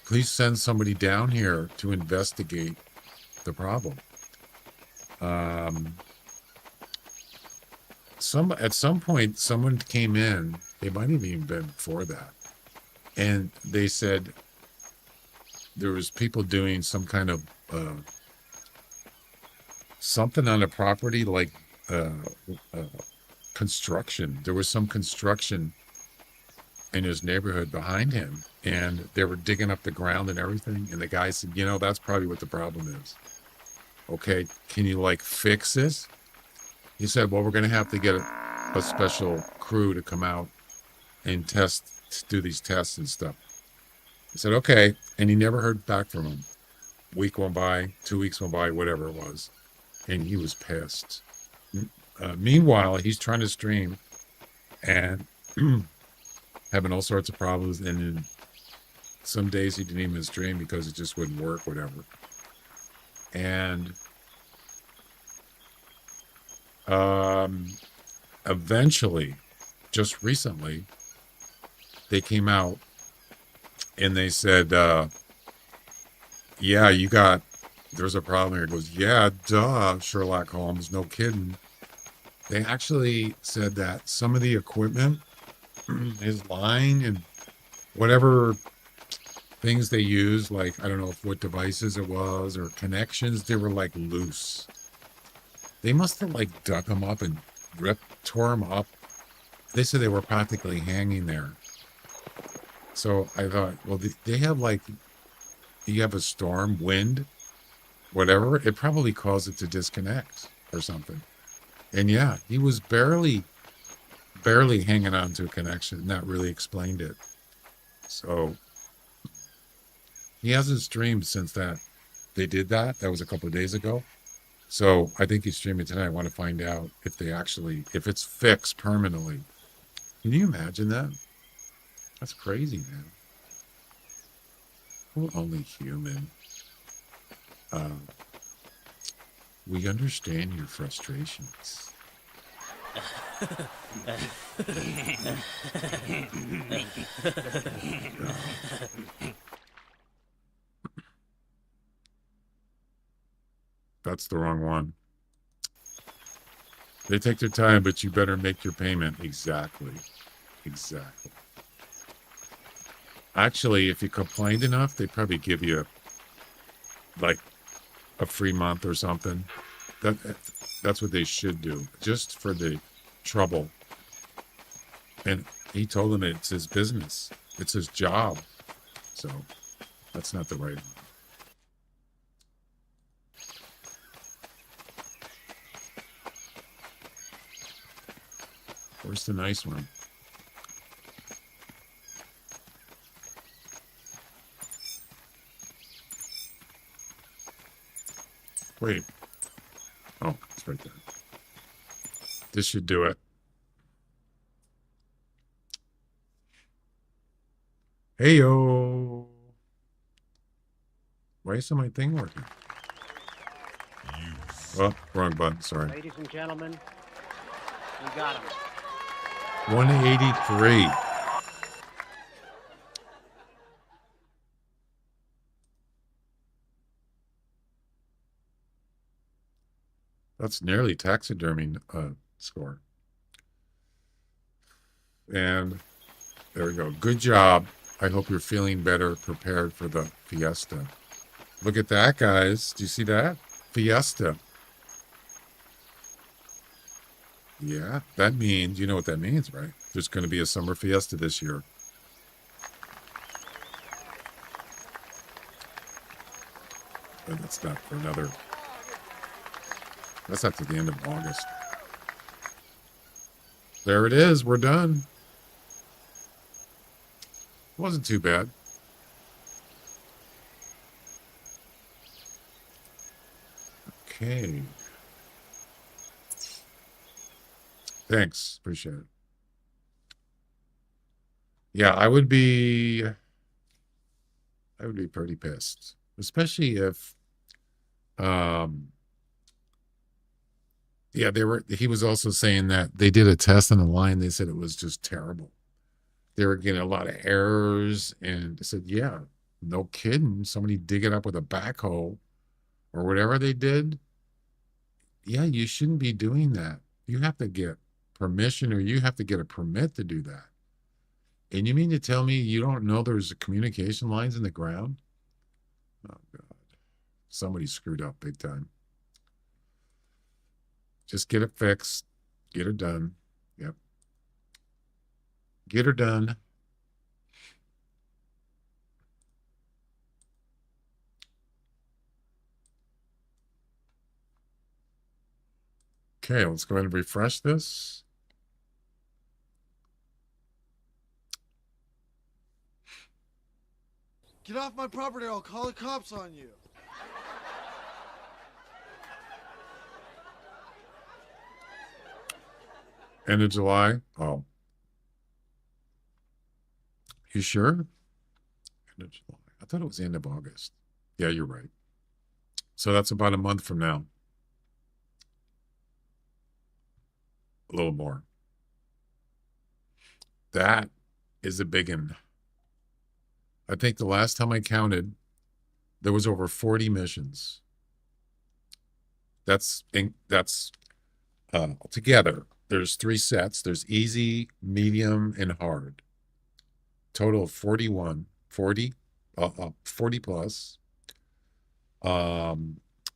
Please send somebody down here to investigate the problem. At some point, someone came in, they might have even been before that, and they said there was people doing some kind of something on a property, like construction. There was some construction in his neighborhood behind him, and they were digging up the ground and everything, and the guy said, that's probably what the problem is. Okay, can you fix this? He said, well, we're going to have to get a special crew to come out and do these tests and stuff. He said, okay. And he never heard back from him. Week went by, 2 weeks went by, whatever it was. And he was pissed. Meanwhile, he's trying to stream and having all sorts of problems. And then some days he didn't even stream because it just wouldn't work, whatever. And eventually, just recently, they came out and they said, yeah, there's a problem here. He goes, yeah, duh, Sherlock Holmes, no kidding. They actually said that some of the equipment, his line and whatever things they use, I don't know what devices it was or connections, they were loose. They must have dug them up and tore them up they said they were practically hanging there. So I thought, well, they have like, you have a storm, wind, whatever. It probably caused it to disconnect or something. And yeah, he was barely hanging on to a connection. That really explained it. So he hasn't streamed since they did that. That was a couple of days ago. So I think he's streaming tonight. I want to find out if it's fixed permanently. Can you imagine that? That's crazy, man. We're only human. We understand your frustrations. That's the wrong one. They take their time, but you better make your payment. Exactly. Actually, if you complained enough, they probably give you like a free month or something. That's what they should do, just for the trouble. And he told them it's his business. It's his job. So that's not the right one. Where's the nice one? Wait. Oh, it's right there. This should do it. Heyo. Why isn't my thing working? Oh, wrong button. Sorry.
Ladies and gentlemen, we got him.
183. That's nearly taxidermy score. And there we go. Good job. I hope you're feeling better, prepared for the fiesta. Look at that, guys. Do you see that? Fiesta. Yeah, that means, you know what that means, right? There's going to be a summer fiesta this year. But that's not for another... That's not to the end of August. There it is. We're done. Wasn't too bad. Okay. Thanks. Appreciate it. Yeah, I would be pretty pissed. Especially if yeah, he was also saying that they did a test on the line. They said it was just terrible. They were getting a lot of errors, and I said, yeah, no kidding. Somebody dig it up with a backhoe or whatever they did. Yeah, you shouldn't be doing that. You have to get permission, or you have to get a permit to do that. And you mean to tell me you don't know there's communication lines in the ground? Oh, God. Somebody screwed up big time. Just get it fixed. Get her done. Yep. Get her done. Okay, let's go ahead and refresh this.
Get off my property or I'll call the cops on you.
End of July? Oh. You sure? End of July. I thought it was the end of August. Yeah, you're right. So that's about a month from now. A little more. That is a big one. I think the last time I counted, there was over 40 missions. That's together. There's 3 sets. There's easy, medium, and hard. Total of 41, 40 plus.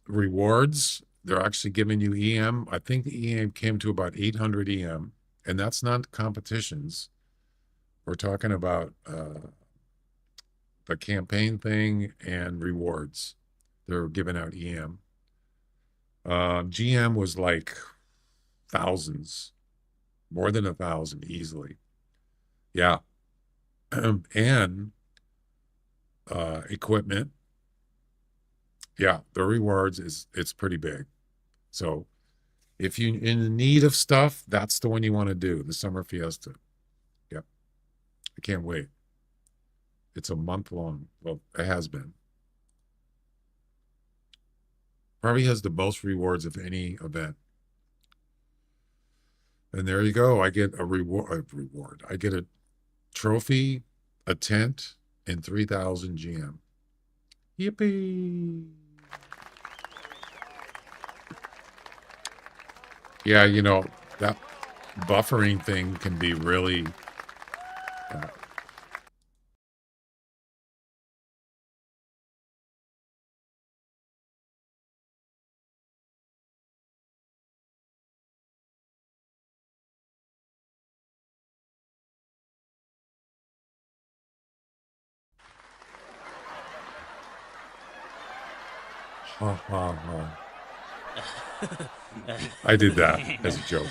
Rewards, they're actually giving you EM. I think the EM came to about 800 EM. And that's not competitions. We're talking about the campaign thing and rewards. They're giving out EM. GM was like thousands, more than 1,000 easily. Yeah. And equipment. Yeah, the rewards it's pretty big. So if you're in need of stuff, that's the one you want to do, the Summer Fiesta. Yep. I can't wait. It's a month long. Well, it has been. Probably has the most rewards of any event. And there you go. I get a reward. I get a trophy, a tent, and 3,000 GM. Yippee! Yeah, you know, that buffering thing can be really ha ha ha. I did that as a joke.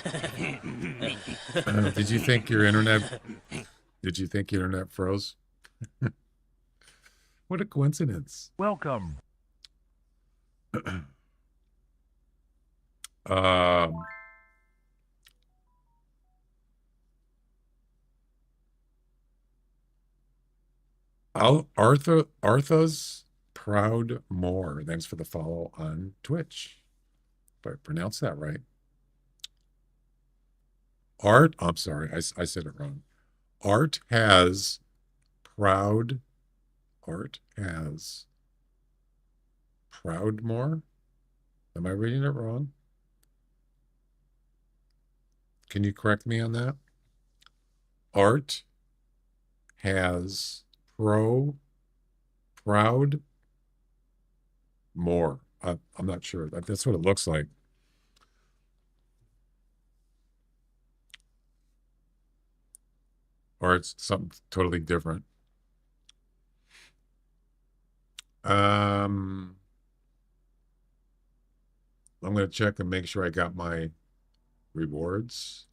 Did you think your internet froze? What a coincidence.
Welcome.
Artha's Proud More. Thanks for the follow on Twitch. If I pronounced that right. I'm sorry, I said it wrong. Art has Proud More. Am I reading it wrong? Can you correct me on that? Art has Proud More. I'm not sure. That's what it looks like. Or it's something totally different. I'm going to check and make sure I got my rewards.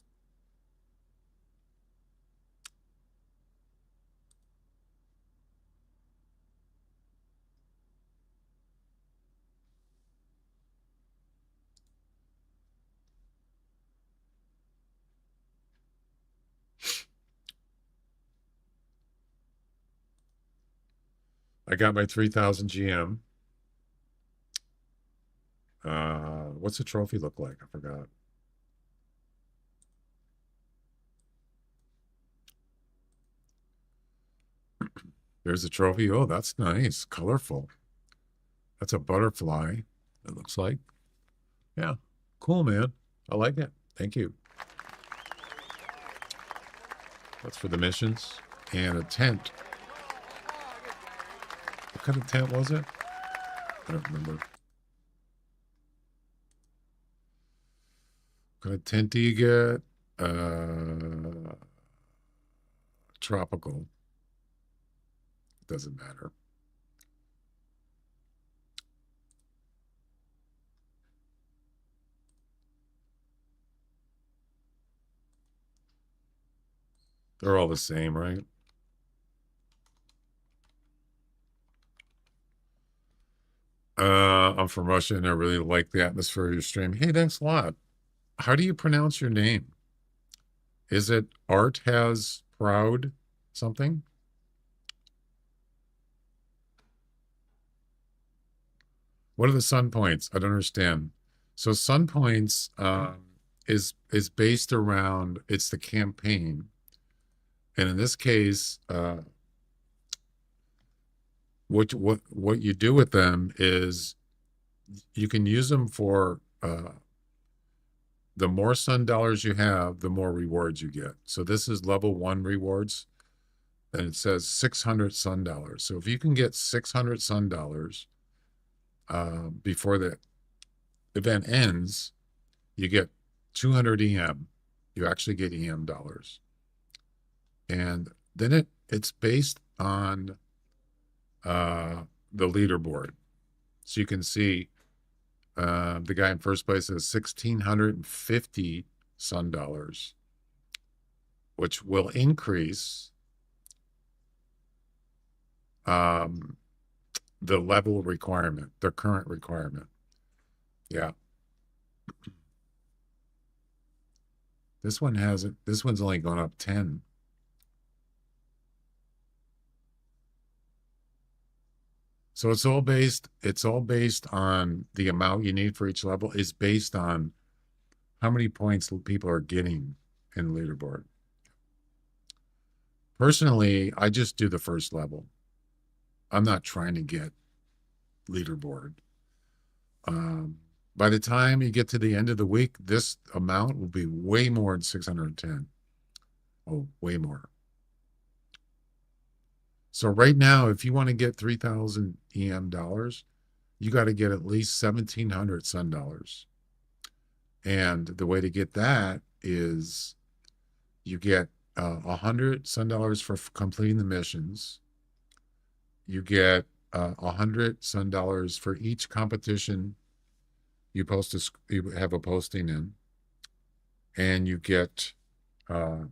I got my 3,000 GM. What's the trophy look like? I forgot. There's a trophy. Oh, that's nice. Colorful. That's a butterfly, it looks like. Yeah. Cool, man. I like it. Thank you. That's for the missions. And a tent. What kind of tent was it? I don't remember. What kind of tent do you get? Tropical. Doesn't matter. They're all the same, right? I'm from Russia and I really like the atmosphere of your stream. Hey, thanks a lot. How do you pronounce your name? Is it Art Has Proud something? What are the sun points? I don't understand. So sun points is based around, it's the campaign. And in this case, what you do with them is you can use them for the more sun dollars you have, the more rewards you get. So this is level 1 rewards, and it says 600 sun dollars. So if you can get 600 sun dollars before the event ends, you get 200 EM. You actually get EM dollars. And then it's based on the leaderboard. So you can see the guy in first place has 1,650 Sun dollars, which will increase the level requirement, the current requirement. Yeah. This one hasn't, this one's only gone up 10. So it's all based on the amount you need for each level is based on how many points people are getting in the leaderboard. Personally, I just do the first level. I'm not trying to get leaderboard. By the time you get to the end of the week, this amount will be way more than 610. Oh, way more. So right now, if you want to get 3,000 EM dollars, you got to get at least 1,700 Sun dollars. And the way to get that is you get 100 Sun dollars for completing the missions. You get 100 Sun dollars for each competition you have a posting in, and you get for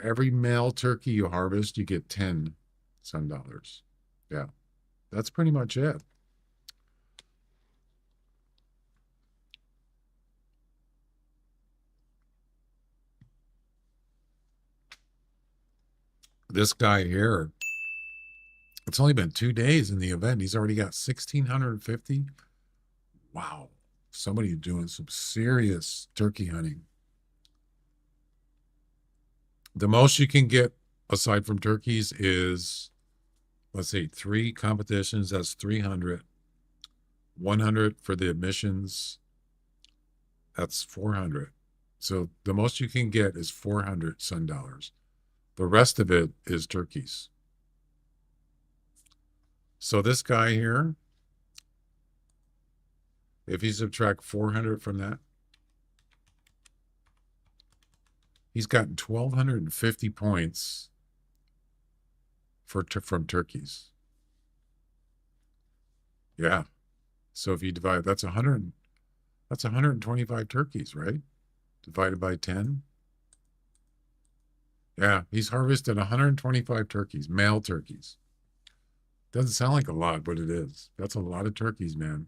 every male turkey you harvest, you get 10 Sun dollars. Yeah, that's pretty much it. This guy here, it's only been 2 days in the event. He's already got 1,650. Wow. Somebody doing some serious turkey hunting. The most you can get aside from turkeys is, let's see, 3 competitions. That's 300. 100 for the admissions. That's 400. So the most you can get is 400 Sun dollars. The rest of it is turkeys. So this guy here, if you subtract 400 from that, he's gotten 1,250 points from turkeys. Yeah. So if you divide, that's 125 turkeys, right? Divided by 10. Yeah, he's harvested 125 turkeys, male turkeys. Doesn't sound like a lot, but it is. That's a lot of turkeys, man.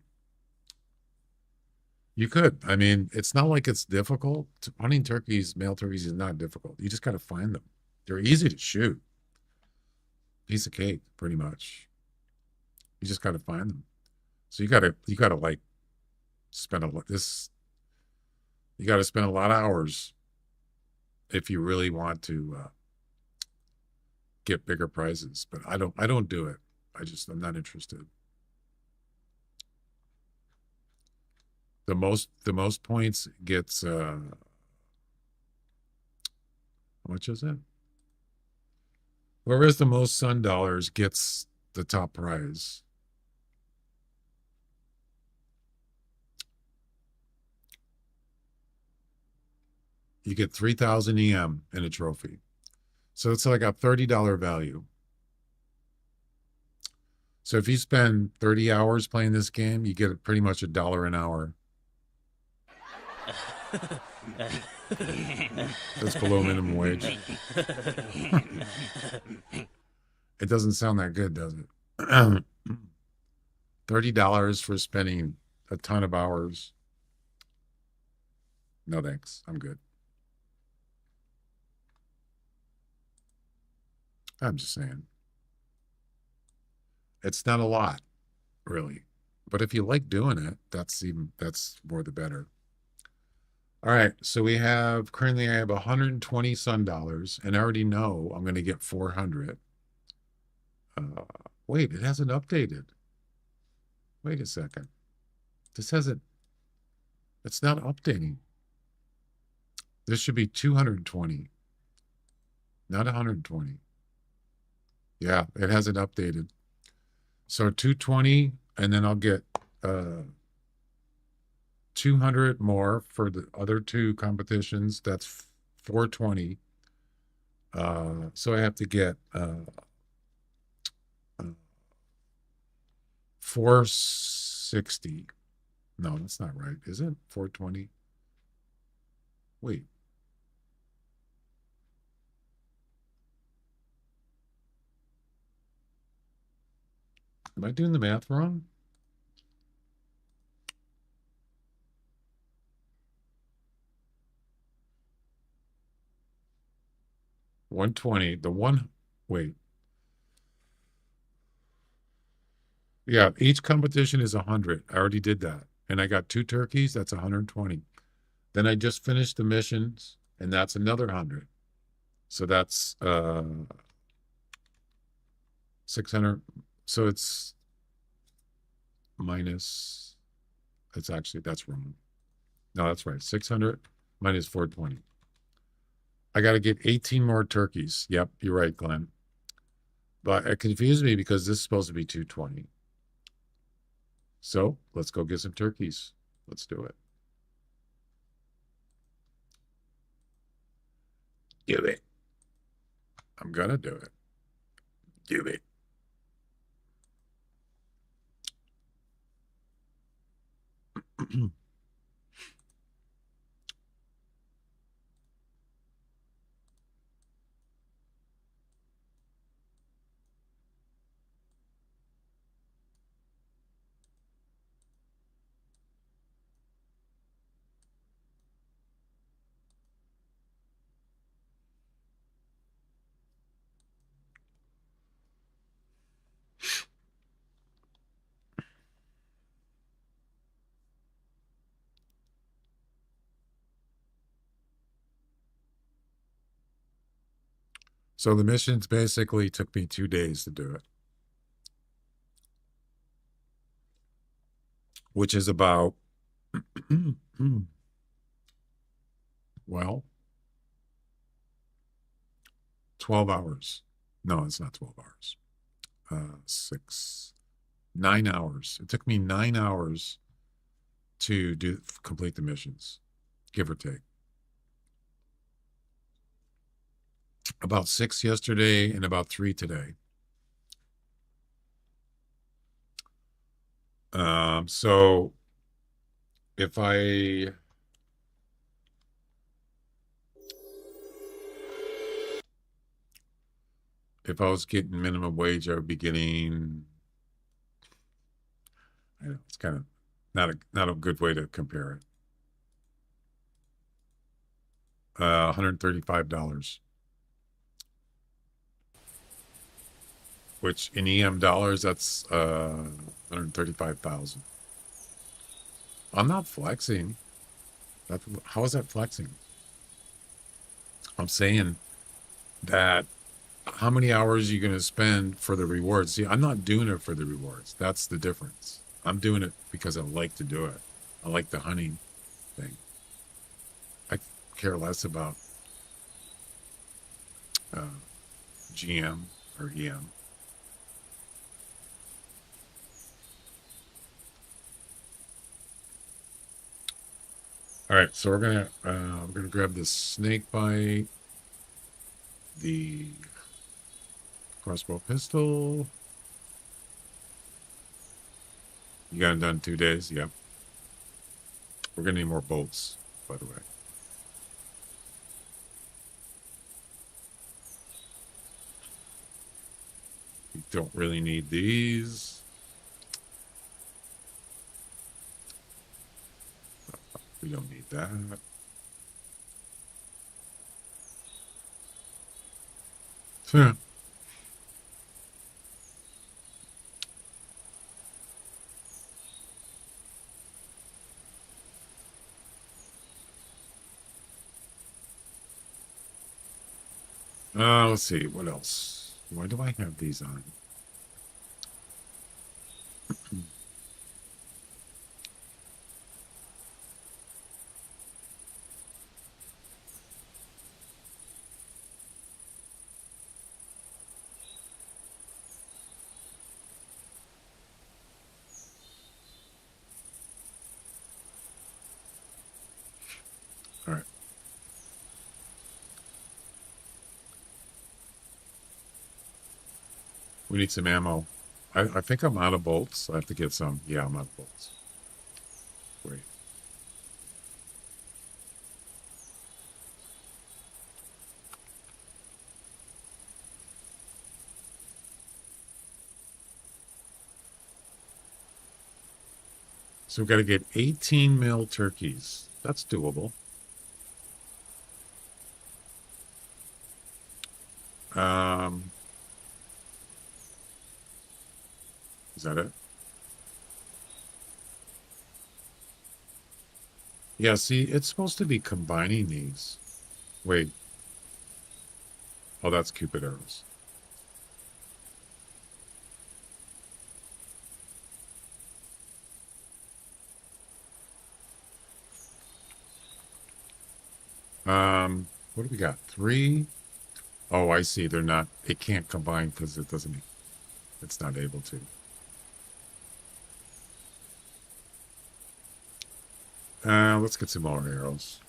You could. I mean, it's not like it's difficult. Hunting turkeys, male turkeys, is not difficult. You just got to find them. They're easy to shoot. Piece of cake, pretty much. You just got to find them. So you got to like spend you got to spend a lot of hours if you really want to get bigger prizes. But I don't do it. I'm not interested. The most points gets how much is it? Whoever has the most Sun dollars gets the top prize. You get 3,000 EM in a trophy. So it's like a $30 value. So if you spend 30 hours playing this game, you get pretty much $1 an hour. That's below minimum wage. It doesn't sound that good, does it? $30 for spending a ton of hours. No thanks. I'm good. I'm just saying. It's not a lot, really. But if you like doing it, that's more the better. All right, so currently I have 120 Sun dollars, and I already know I'm going to get 400. Wait, it hasn't updated. Wait a second. It's not updating. This should be 220, not 120. Yeah, it hasn't updated. So 220, and then I'll get 200 more for the other two competitions. That's 420. So I have to get 460. No, that's not right. Is it 420? Wait. Am I doing the math wrong? $120. Wait. Yeah, each competition is 100. I already did that. And I got 2 turkeys. That's 120. Then I just finished the missions, and that's another 100. So that's 600. So it's minus, that's wrong. No, that's right. 600 minus 420. I got to get 18 more turkeys. Yep, you're right, Glenn. But it confused me because this is supposed to be 220. So let's go get some turkeys. Let's do it. Do it. I'm going to do it. Do it. So the missions basically took me 2 days to do it, which is about, well, 12 hours. No, it's not 12 hours. 9 hours. It took me 9 hours to complete the missions, give or take. About 6 yesterday and about 3 today. So if I was getting minimum wage, I would be getting, I know, it's kind of not a good way to compare it. $135. Which in EM dollars, that's 135,000. I'm not flexing. How is that flexing? I'm saying that how many hours are you going to spend for the rewards? See, I'm not doing it for the rewards. That's the difference. I'm doing it because I like to do it. I like the hunting thing. I care less about GM or EM. All right, so we're gonna grab this snake bite, the crossbow pistol. You got it done in 2 days. Yep. We're gonna need more bolts, by the way. We don't really need these. We don't need that. Huh. Let's see, what else? Why do I have these on? We need some ammo. I think I'm out of bolts. I have to get some. Yeah, I'm out of bolts. Wait. So we've got to get 18 male turkeys. That's doable. Is that it? Yeah, see, it's supposed to be combining these. Wait. Oh, that's Cupid arrows. What do we got? 3. Oh, I see. They're not, it can't combine because it's not able to. Let's get some more arrows.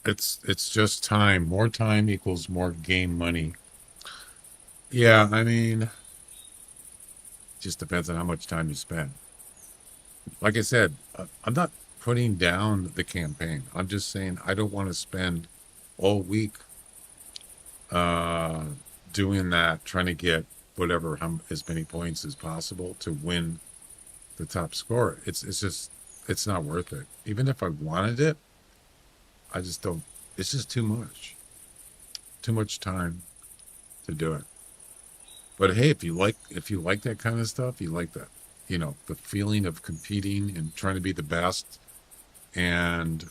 It's just time. More time equals more game money. Yeah, I mean, just depends on how much time you spend. Like I said, I'm not putting down the campaign. I'm just saying I don't want to spend all week doing that, trying to get whatever as many points as possible to win the top score. It's not worth it. Even if I wanted it, I just don't. It's just too much time to do it. But hey, if you like that kind of stuff, you like that, the feeling of competing and trying to be the best, and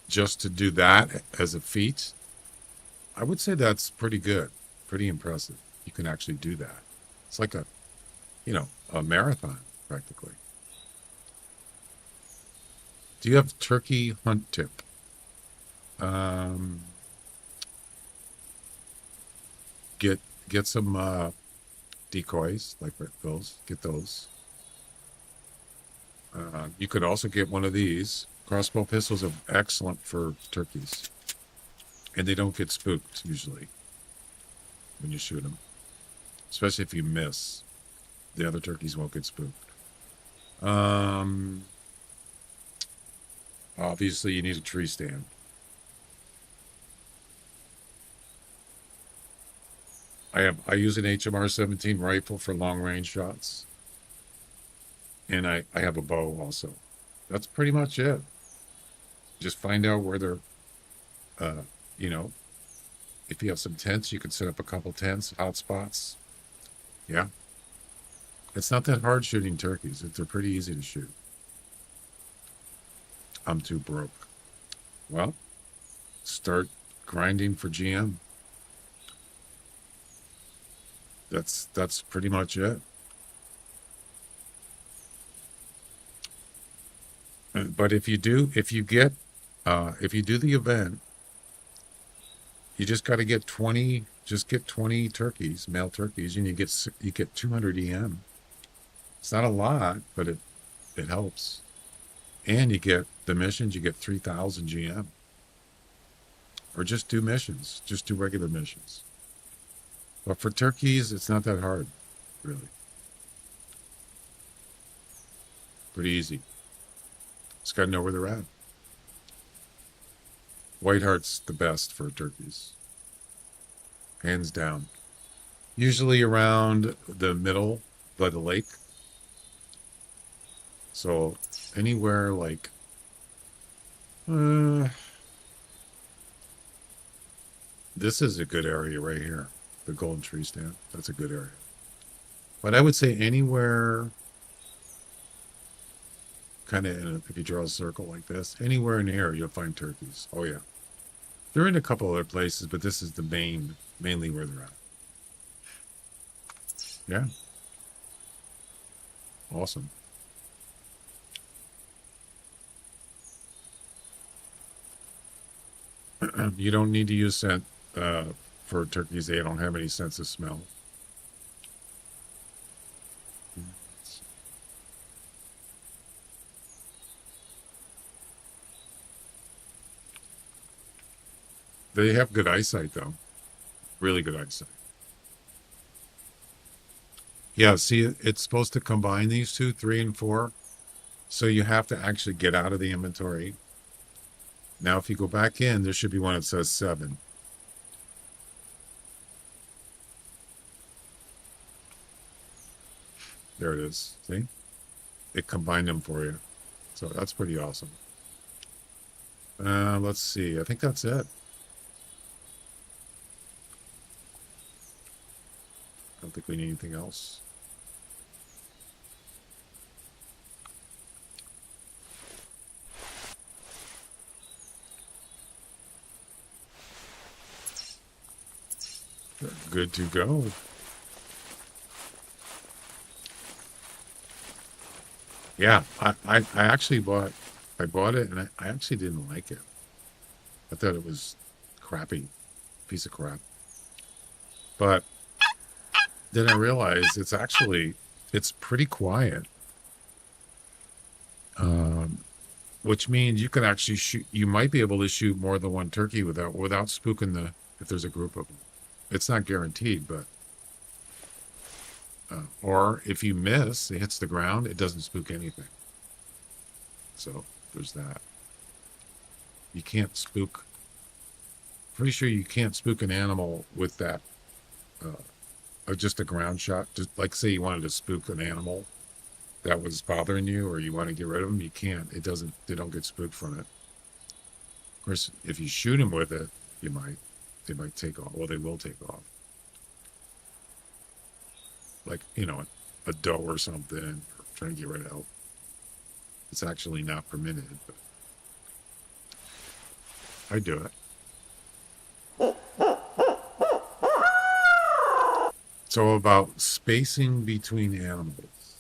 just to do that as a feat, I would say that's pretty good, pretty impressive. You can actually do that. It's like a marathon practically. Do you have turkey hunt tip? Get some decoys like those. Get those. You could also get one of these. Crossbow pistols are excellent for turkeys, and they don't get spooked usually when you shoot them, especially if you miss. The other turkeys won't get spooked. Obviously, you need a tree stand. I use an HMR 17 rifle for long range shots, and I have a bow also. That's pretty much it. Just find out where they're, if you have some tents, you can set up a couple tents, hot spots. Yeah. It's not that hard shooting turkeys. They're pretty easy to shoot. I'm too broke. Well, start grinding for GM. That's pretty much it. But if you do the event, you just got to get 20. Just get 20 turkeys, male turkeys, and you get 200 EM. It's not a lot, but it helps. And you get the missions. You get 3,000 GM. Or just do missions. Just do regular missions. But for turkeys, it's not that hard, really. Pretty easy. Just got to know where they're at. Whiteheart's the best for turkeys. Hands down. Usually around the middle by the lake. So anywhere like... this is a good area right here. The golden tree stand. That's a good area. But I would say anywhere, kind of, if you draw a circle like this, anywhere in here, you'll find turkeys. Oh, yeah. They're in a couple other places, but this is the mainly where they're at. Yeah. Awesome. You don't need to use scent for turkeys. They don't have any sense of smell. They have good eyesight, though. Really good eyesight. Yeah, see, it's supposed to combine these two, 3 and 4. So you have to actually get out of the inventory. Now, if you go back in, there should be one that says 7. There it is. See? It combined them for you. So that's pretty awesome. Let's see. I think that's it. I don't think we need anything else. Good to go. Yeah, I actually bought it, and I actually didn't like it. I thought it was crappy, piece of crap. But then I realized it's pretty quiet. Which means you can actually shoot, you might be able to shoot more than one turkey without spooking if there's a group of them. It's not guaranteed, but, or if you miss, it hits the ground, it doesn't spook anything. So there's that. You can't spook, pretty sure you can't spook an animal with that, just a ground shot. Just like, say you wanted to spook an animal that was bothering you, or you want to get rid of them, you can't. They don't get spooked from it. Of course, if you shoot them with it, they might take off. Well, they will take off. Like, a doe or something, or trying to get rid of elk. It's actually not permitted, but I do it. So about spacing between animals.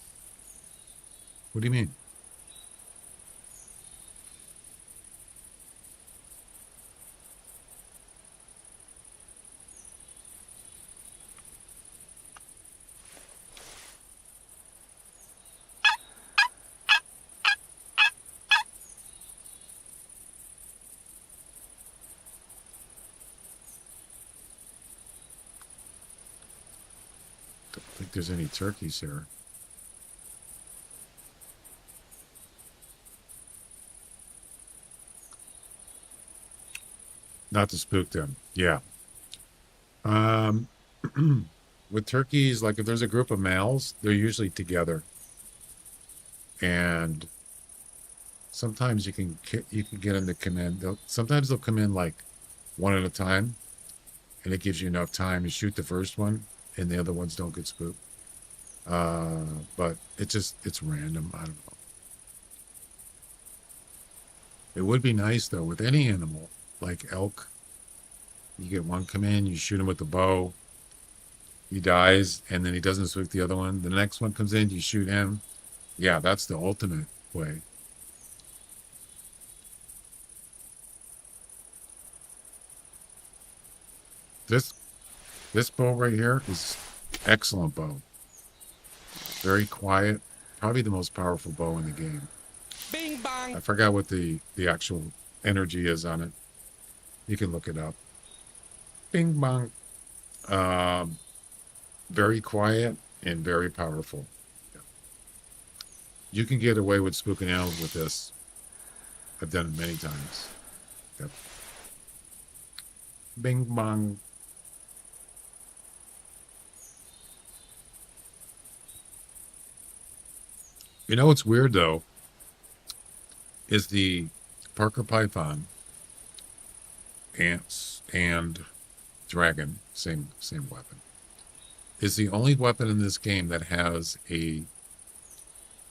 What do you mean? Don't think there's any turkeys here. Not to spook them. Yeah. With turkeys, like if there's a group of males, they're usually together. And sometimes you can get them to come in. Sometimes they'll come in like one at a time, and it gives you enough time to shoot the first one, and the other ones don't get spooked. But it's random. I don't know. It would be nice though with any animal, like elk. You get one come in, you shoot him with the bow. He dies, and then he doesn't spook the other one. The next one comes in, you shoot him. Yeah, that's the ultimate way. This bow right here is excellent bow. Very quiet. Probably the most powerful bow in the game.
Bing bang.
I forgot what the actual energy is on it. You can look it up. Bing bang. Very quiet and very powerful. Yeah. You can get away with spooking animals with this. I've done it many times. Yep. Bing bang. You know what's weird though is the Parker Python, ants, and dragon, same weapon, is the only weapon in this game that has a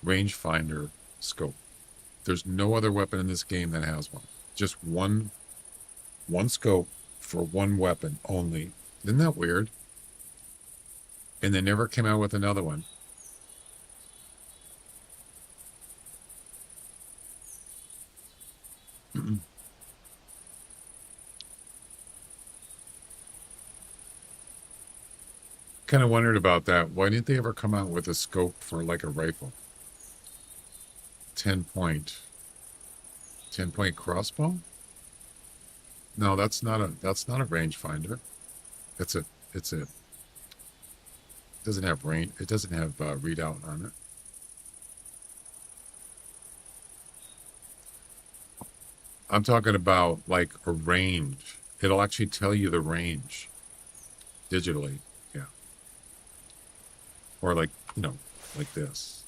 rangefinder scope. There's no other weapon in this game that has one. Just one scope for one weapon only. Isn't that weird? And they never came out with another one. Kind of wondered about that. Why didn't they ever come out with a scope for like a rifle? 10 point crossbow? No, that's not a rangefinder. It's a doesn't have range. It doesn't have readout on it. I'm talking about like a range. It'll actually tell you the range digitally. Yeah. Or like, like this.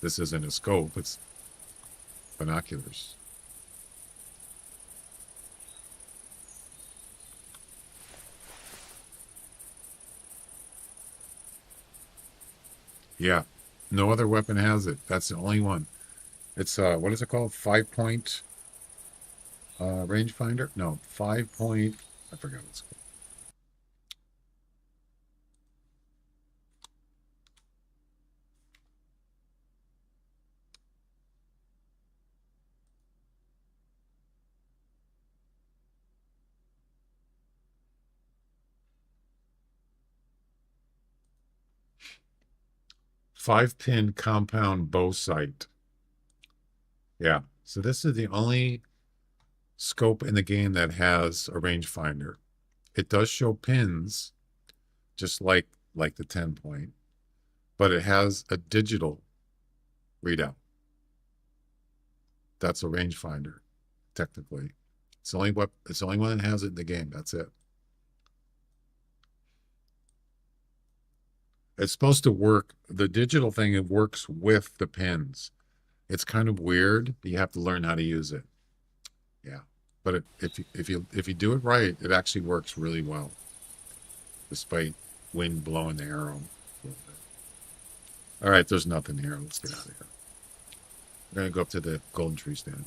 This isn't a scope, it's binoculars. Yeah. No other weapon has it. That's the only one. It's what is it called? 5-point rangefinder? No, 5-point. I forgot what it's called. Five-pin compound bow sight. Yeah. So this is the only scope in the game that has a rangefinder. It does show pins, just like the 10-point, but it has a digital readout. That's a rangefinder, technically. It's the only one that has it in the game. That's it. It's supposed to work. The digital thing, it works with the pins. It's kind of weird. But you have to learn how to use it. Yeah, but if you do it right, it actually works really well, despite wind blowing the arrow. All right, there's nothing here. Let's get out of here. We're gonna go up to the golden tree stand.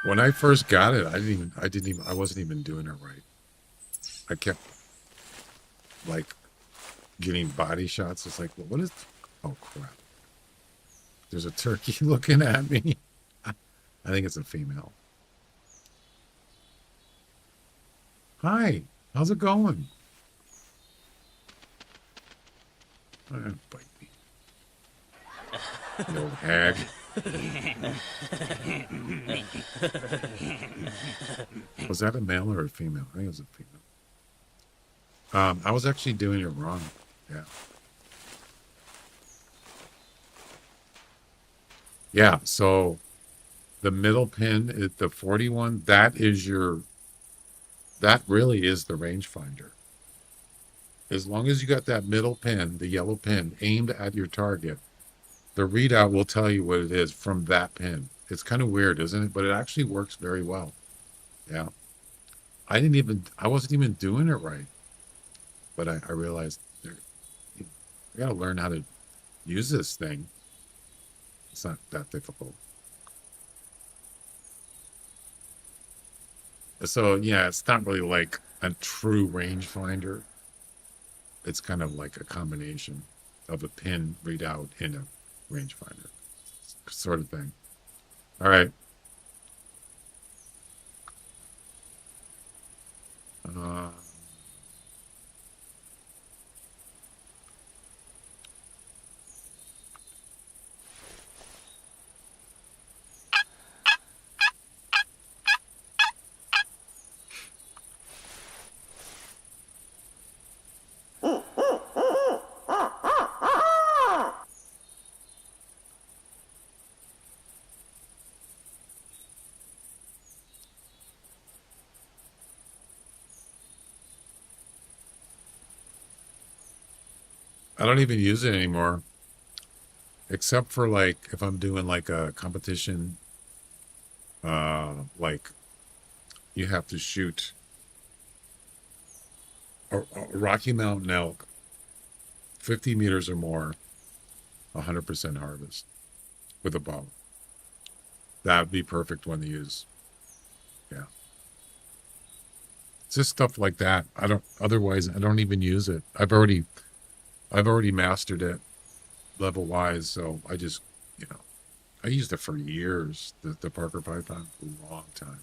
When I first got it, I wasn't even doing it right. I kept like getting body shots. It's like, well, what is? Oh crap! There's a turkey looking at me. I think it's a female. Hi, how's it going? Bite me. You old hag. Was that a male or a female? I think it was a female. I was actually doing it wrong. Yeah. Yeah, so the middle pin, the 41, that really is the rangefinder. As long as you got that middle pin, the yellow pin, aimed at your target, the readout will tell you what it is from that pin. It's kind of weird, isn't it? But it actually works very well. Yeah. I wasn't even doing it right. But I realized I gotta learn how to use this thing. It's not that difficult. So yeah, it's not really like a true rangefinder. It's kind of like a combination of a pin readout and a rangefinder sort of thing. All right. I don't even use it anymore, except for like if I'm doing like a competition, like you have to shoot a Rocky Mountain elk 50 meters or more, 100% harvest with a bow. That'd be perfect one to use. Yeah. It's just stuff like that. Otherwise I don't even use it. I've already mastered it level wise, so I just, I used it for years, the Parker Python, for a long time.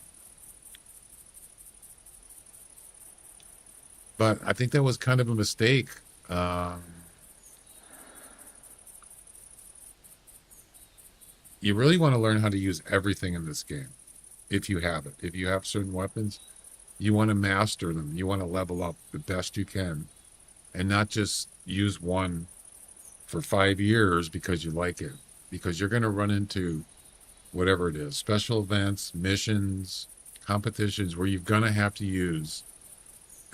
But I think that was kind of a mistake. you really want to learn how to use everything in this game. If you have it, if you have certain weapons, you want to master them. You want to level up the best you can and not just use one for 5 years because you like it, because you're going to run into whatever it is, special events, missions, competitions where you're going to have to use,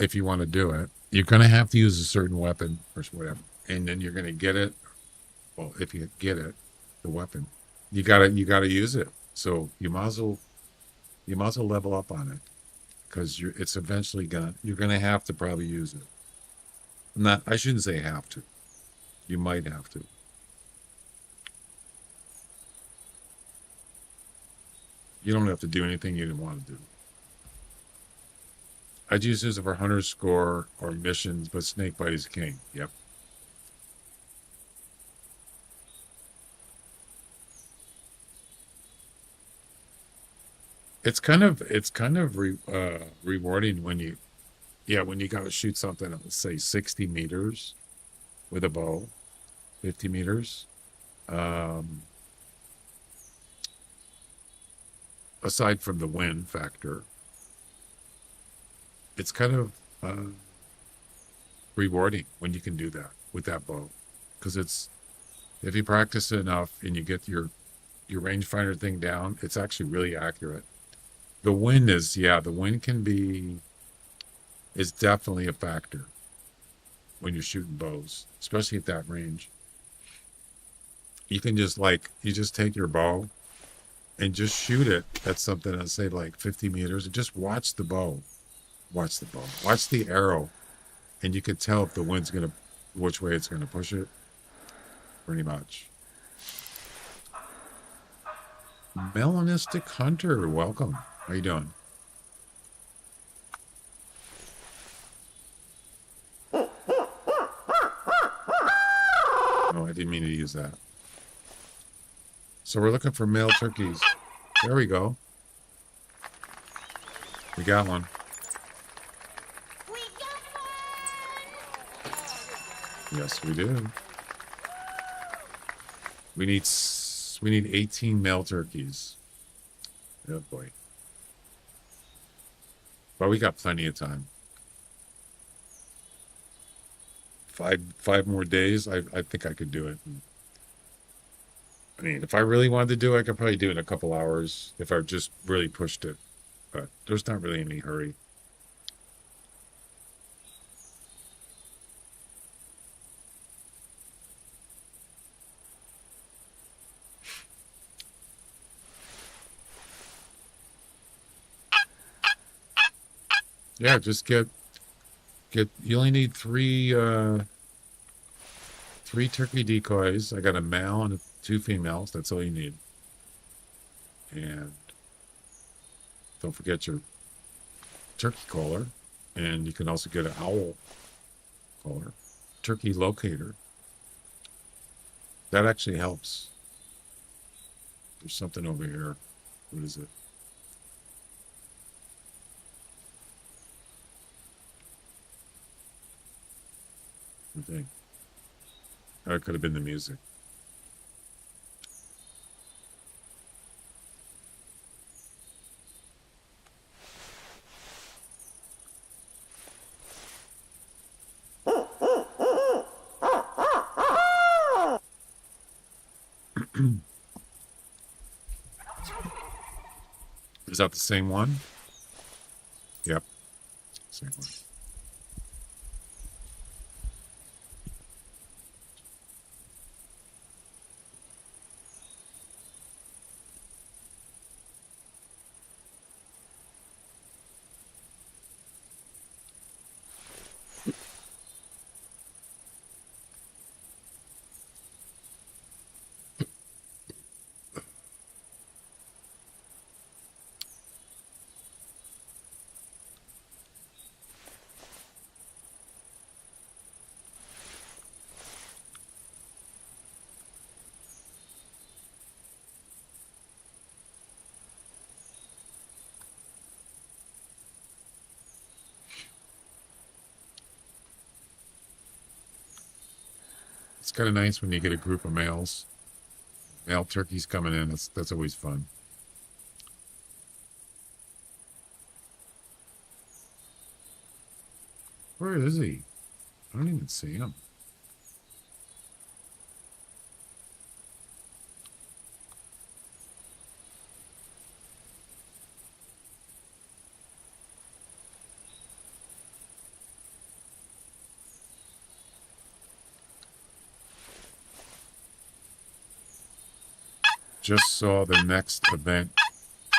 if you want to do it, you're going to have to use a certain weapon or whatever. And then you're going to get it. Well, if you get it, the weapon, you gotta use it. So you might as well level up on it, because it's eventually you're gonna have to probably use it. I shouldn't say have to. You might have to. You don't have to do anything you didn't want to do. I'd use this for hunter score or missions, but snakebite is king. Yep. It's kind of rewarding when you got to shoot something at, let's say, 60 meters with a bow, 50 meters. Aside from the wind factor, it's kind of rewarding when you can do that with that bow, because if you practice it enough and you get your rangefinder thing down, it's actually really accurate. The wind is definitely a factor when you're shooting bows, especially at that range. You can just take your bow and just shoot it at something at, say, like 50 meters, and just watch the bow. Watch the arrow, and you can tell if the wind's which way it's gonna push it, pretty much. Melanistic Hunter, welcome. How you doing? Oh, I didn't mean to use that. So we're looking for male turkeys. There we go. We got one. Yes, we do. We need 18 male turkeys. Oh boy. But we got plenty of time. Five more days. I think I could do it. I mean, if I really wanted to do it, I could probably do it in a couple hours if I just really pushed it. But there's not really any hurry. Yeah, just get. You only need three turkey decoys. I got a male and 2 females. That's all you need. And don't forget your turkey caller. And you can also get an owl caller, turkey locator. That actually helps. There's something over here. What is it? I think. Or it could have been the music. Is that the same one? Yep. Same one. It's kind of nice when you get a group of males male turkeys coming in. That's always fun. Where is he? I don't even see him. Just saw the next event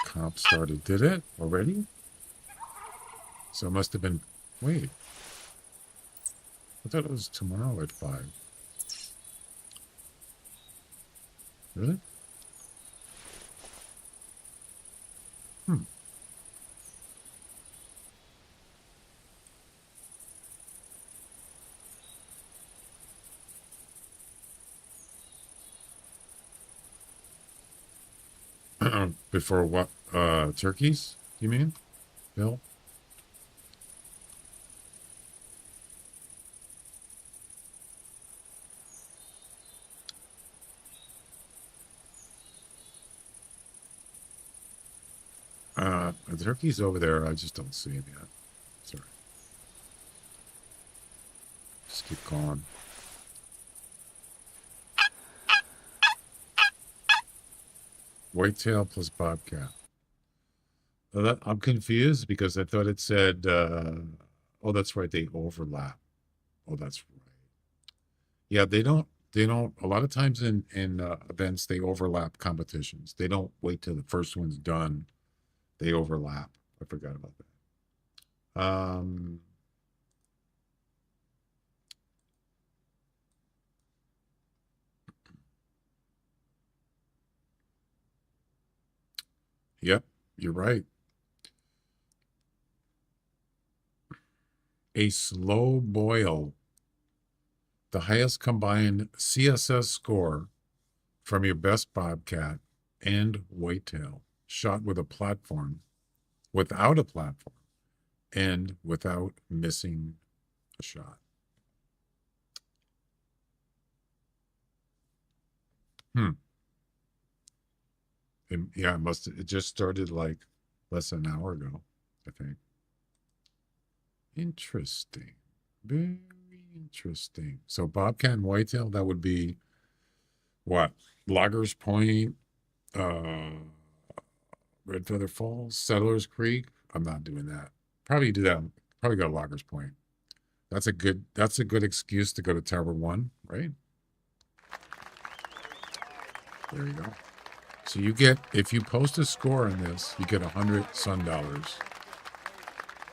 comp started. Did it already? So it must have been... Wait. I thought it was tomorrow at 5. Really? Before what? Turkeys, you mean, Bill? The turkey's over there. I just don't see him yet. Sorry. Just keep going. Whitetail plus bobcat. I'm confused because I thought it said, oh, that's right, they overlap. Oh, that's right. Yeah, they don't, a lot of times in events, they overlap competitions. They don't wait till the first one's done. They overlap. I forgot about that. Yep, you're right. A slow boil, the highest combined CSS score from your best bobcat and whitetail, shot with a platform, without a platform, and without missing a shot. Yeah, it just started like less than an hour ago, I think. Interesting. Very interesting. So bobcat and whitetail, that would be what? Loggers Point, Red Feather Falls, Settlers Creek. I'm not doing that. Probably do that. Probably go to Loggers Point. That's a good excuse to go to Tower 1, right? There you go. So you get, if you post a score on this, you get 100 Sun Dollars.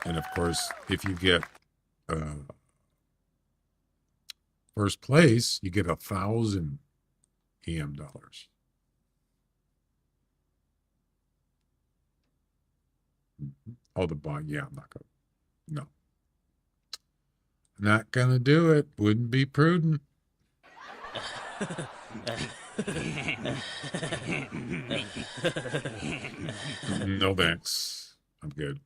And of course, if you get first place, you get 1,000 EM dollars. Oh, the bond. Yeah, I'm not going to. No. Not going to do it. Wouldn't be prudent. No thanks. I'm good.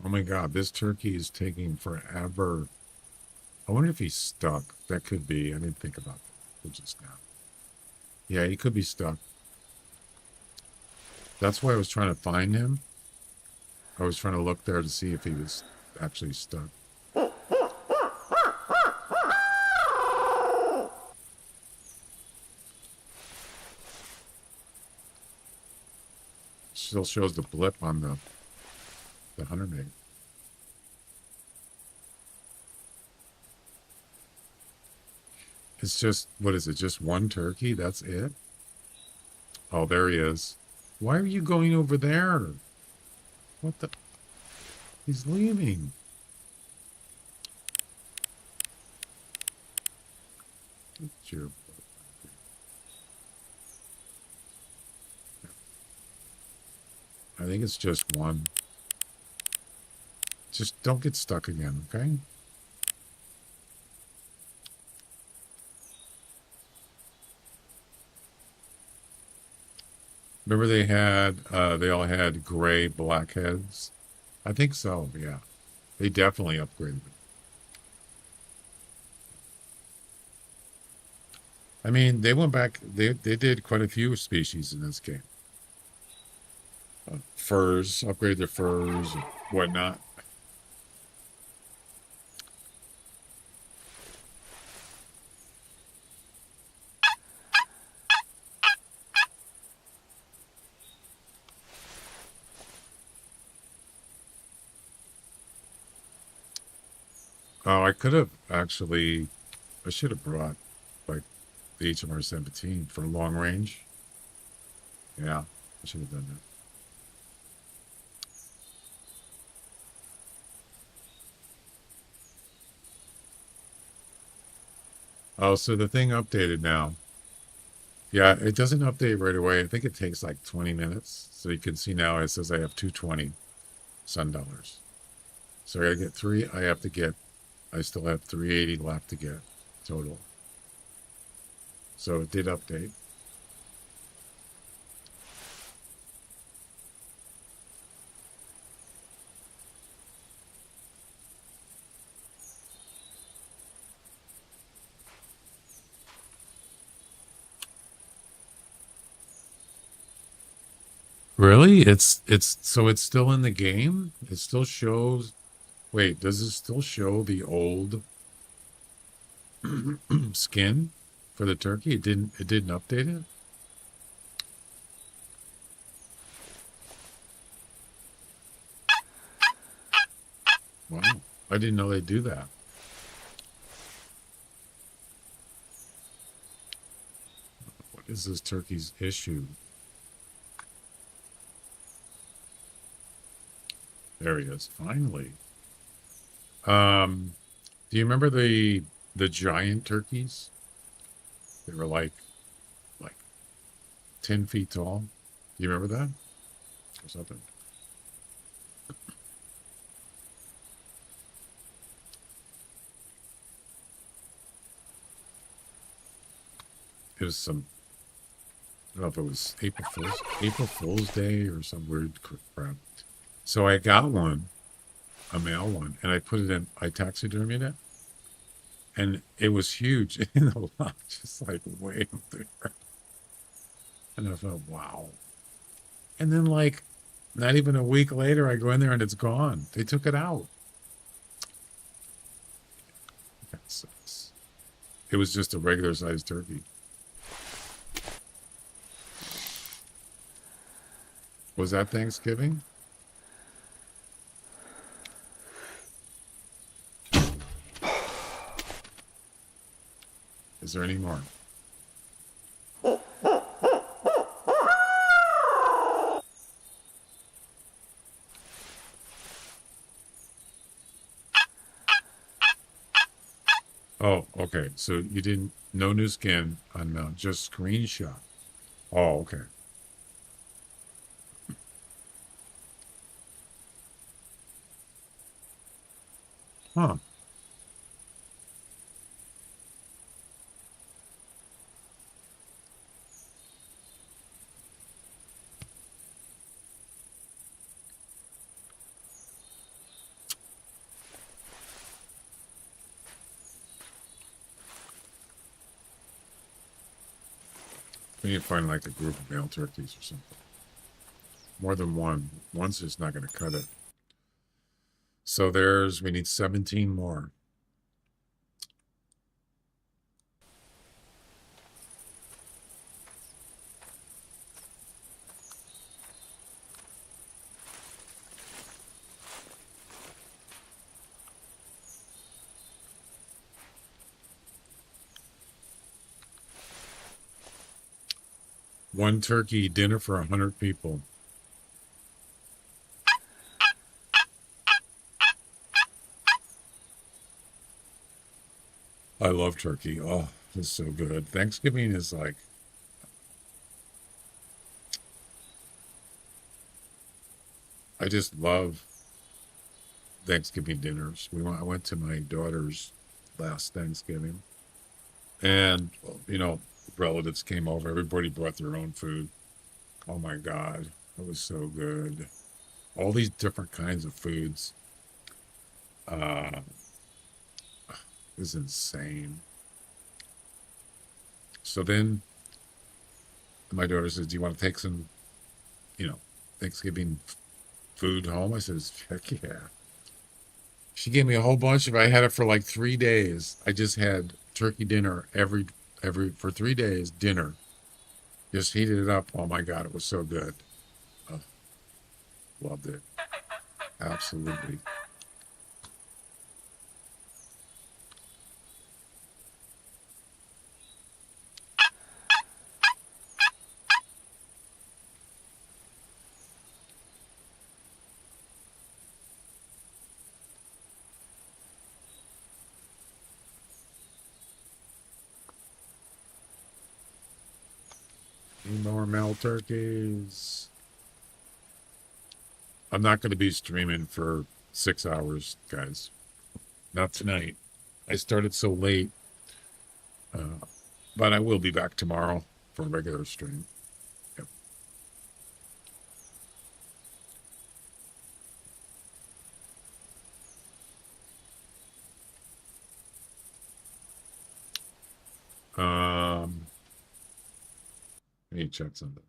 Oh my God, this turkey is taking forever. I wonder if he's stuck. That could be. I didn't think about that just now. Yeah, he could be stuck. That's why I was trying to find him. I was trying to look there to see if he was actually stuck. Still shows the blip on the hunter mate. It's just, what is it? Just one turkey? That's it? Oh, there he is. Why are you going over there? What the? He's leaving. It's your... I think it's just one. Just don't get stuck again, okay? Remember they all had gray blackheads? I think so, yeah. They definitely upgraded it. I mean, they went back, they did quite a few species in this game. Furs, upgrade their furs and whatnot. Oh, I could have actually, I should have brought like the HMR 17 for long range. Yeah, I should have done that. Oh, so the thing updated now. Yeah, it doesn't update right away. I think it takes like 20 minutes. So you can see now it says I have 220 sun dollars. So I gotta get three. I still have 380 left to get total. So it did update. Really? So it's still in the game? It still shows. Wait, does it still show the old skin for the turkey? It didn't update it? Wow. I didn't know they do that. What is this turkey's issue? There he is, finally. Do you remember the giant turkeys? They were like 10 feet tall. Do you remember that? Or something? It was I don't know if it was April Fool's Day or some weird crap. So I got one, a male one, and I taxidermied it. And it was huge in the lot, just like way up there. And I thought, wow. And then like not even a week later, I go in there and it's gone. They took it out. That sucks. It was just a regular sized turkey. Was that Thanksgiving? Is there any more? Oh, okay. So you didn't, no new skin on Mount, just screenshot. Oh, okay. Huh. We need to find like a group of male turkeys or something. More than one. One's just not going to cut it. So we need 17 more. One turkey dinner for 100 people. I love turkey. Oh, it's so good. Thanksgiving is like, I just love Thanksgiving dinners. I went to my daughter's last Thanksgiving, and relatives came over. Everybody brought their own food. Oh my God. It was so good. All these different kinds of foods. It was insane. So then my daughter says, do you want to take some, Thanksgiving food home? I says, heck yeah. She gave me a whole bunch of, I had it for like 3 days. I just had turkey dinner for 3 days, dinner. Just heated it up. Oh my God, it was so good. Oh, loved it. Absolutely. Need more male turkeys. I'm not going to be streaming for 6 hours, guys. Not tonight. I started so late. But I will be back tomorrow for a regular stream. Yep. Let me check something.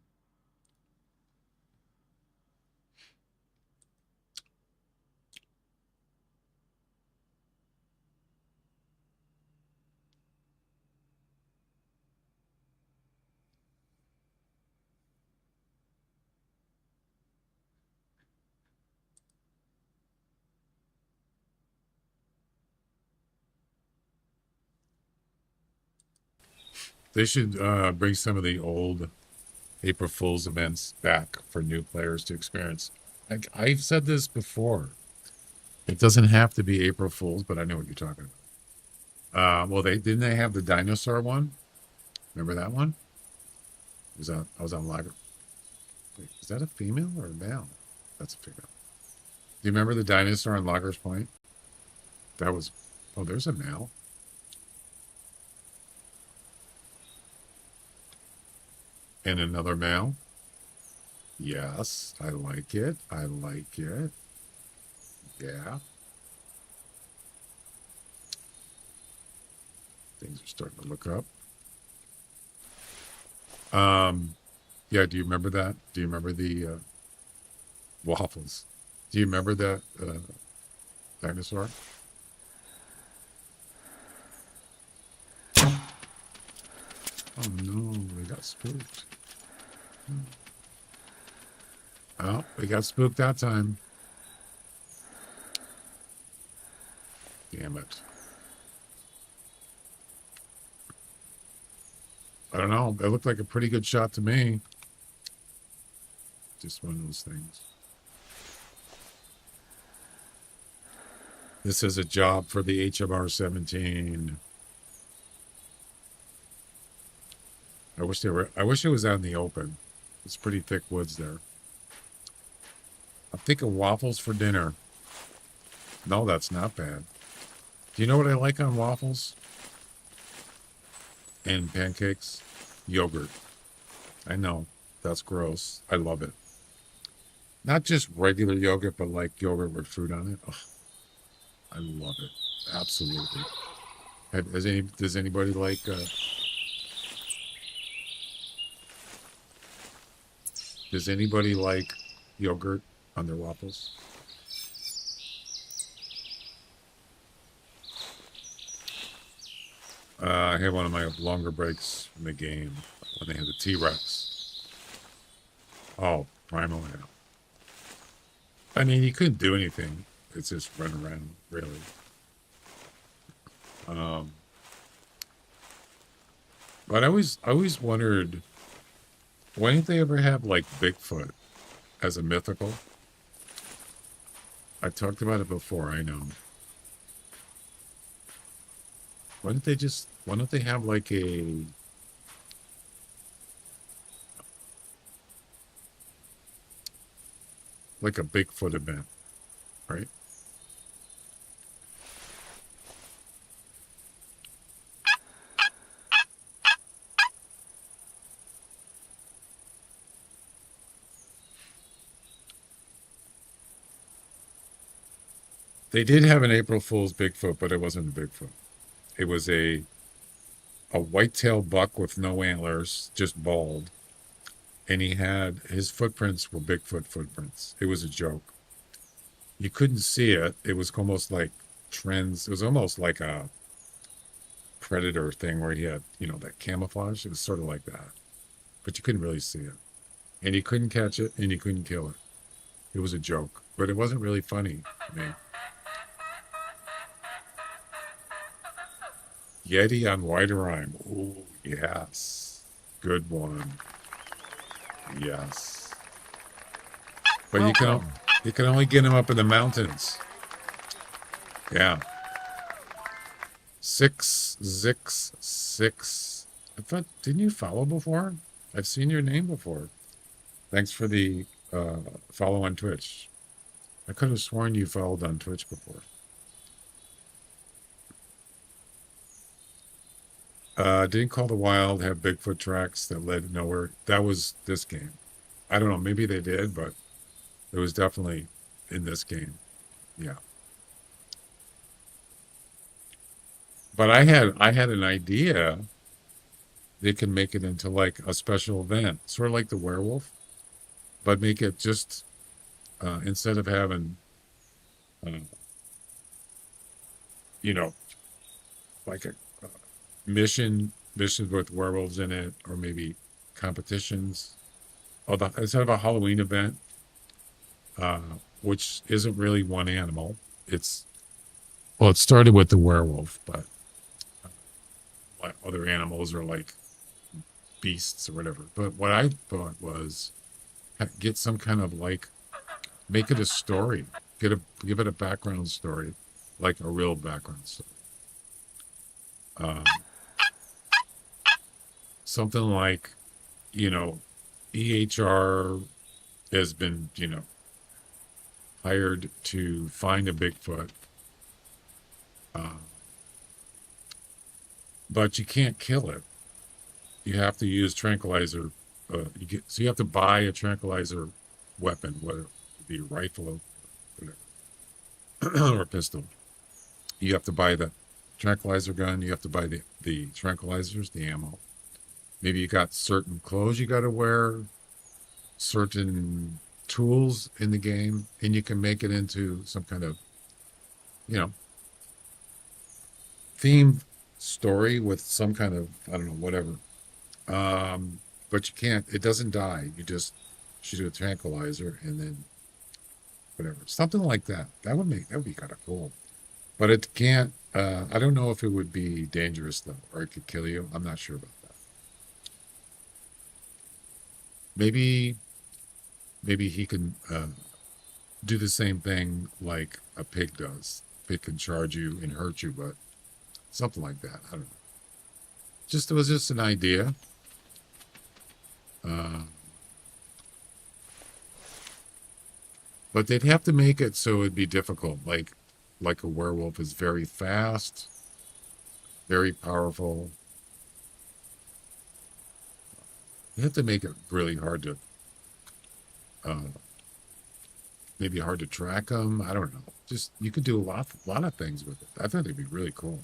They should bring some of the old April Fool's events back for new players to experience. I've said this before. It doesn't have to be April Fool's, but I know what you're talking about. Well, they have the dinosaur one. Remember that one? I was on live. Wait, is that a female or a male? That's a female. Do you remember the dinosaur on Loggers Point? That was. Oh, there's a male. And another male. Yes, I like it. I like it. Yeah. Things are starting to look up. Yeah, do you remember that? Do you remember the waffles? Do you remember that dinosaur? Oh no, we got spooked. Oh, we got spooked that time. Damn it. I don't know. It looked like a pretty good shot to me. Just one of those things. This is a job for the HMR 17. I wish it was out in the open. It's pretty thick woods there. I'm thinking waffles for dinner. No, that's not bad. Do you know what I like on waffles? And pancakes? Yogurt. I know. That's gross. I love it. Not just regular yogurt, but like yogurt with fruit on it. Oh, I love it. Absolutely. Does anybody like does anybody like yogurt on their waffles? I had one of my longer breaks in the game when they had the T-Rex. Oh, primal now. I mean, he couldn't do anything. It's just run around, really. But I always wondered, why didn't they ever have like Bigfoot as a mythical? I talked about it before, I know. Why don't they have like a Bigfoot event, right? They did have an April Fool's Bigfoot, but it wasn't a Bigfoot. It was a white-tailed buck with no antlers, just bald. And his footprints were Bigfoot footprints. It was a joke. You couldn't see it. It was almost like trends. It was almost like a predator thing where he had, that camouflage. It was sort of like that. But you couldn't really see it. And you couldn't catch it, and you couldn't kill it. It was a joke. But it wasn't really funny to me. Yeti on White Rhyme. Oh, yes. Good one. Yes. But you can only get him up in the mountains. Yeah. 666. I thought, didn't you follow before? I've seen your name before. Thanks for the follow on Twitch. I could have sworn you followed on Twitch before. Didn't Call the Wild have Bigfoot tracks that led nowhere? That was this game. I don't know. Maybe they did, but it was definitely in this game. Yeah. But I had an idea. They can make it into like a special event, sort of like the werewolf, but make it just instead of having, like a missions with werewolves in it, or maybe competitions. Instead of a Halloween event, which isn't really one animal, it started with the werewolf, but other animals are like beasts or whatever. But what I thought was get some kind of make it a story, give it a background story, like a real background story. Something like, EHR has been, hired to find a Bigfoot, but you can't kill it. You have to use tranquilizer. So you have to buy a tranquilizer weapon, whether it be a rifle or whatever, or a pistol. You have to buy the tranquilizer gun. You have to buy the tranquilizers, the ammo. Maybe you got certain clothes you got to wear, certain tools in the game, and you can make it into some kind of, themed story with some kind of, I don't know, whatever. But you can't, it doesn't die. You just shoot a tranquilizer and then whatever. Something like that. That would be kind of cool. But it can't, I don't know if it would be dangerous though, or it could kill you. I'm not sure about that. Maybe he can do the same thing like a pig does. Pig can charge you and hurt you, but something like that. I don't know. It was just an idea. But they'd have to make it so it'd be difficult. Like a werewolf is very fast, very powerful. You have to make it really hard to, maybe hard to track them. I don't know. Just, you could do a lot of things with it. I thought it'd be really cool.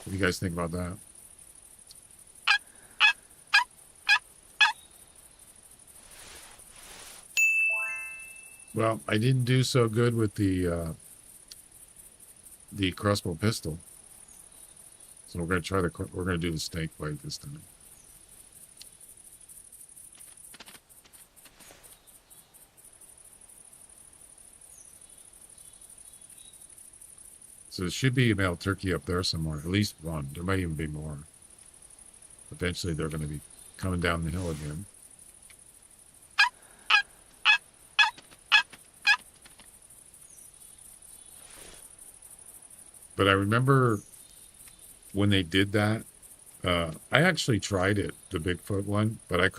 What do you guys think about that? Well, I didn't do so good with the crossbow pistol. So we're going to do the snake bite this time. So there should be a male turkey up there somewhere, at least one. There might even be more. Eventually they're going to be coming down the hill again. But I remember when they did that, I actually tried it, the Bigfoot one, but I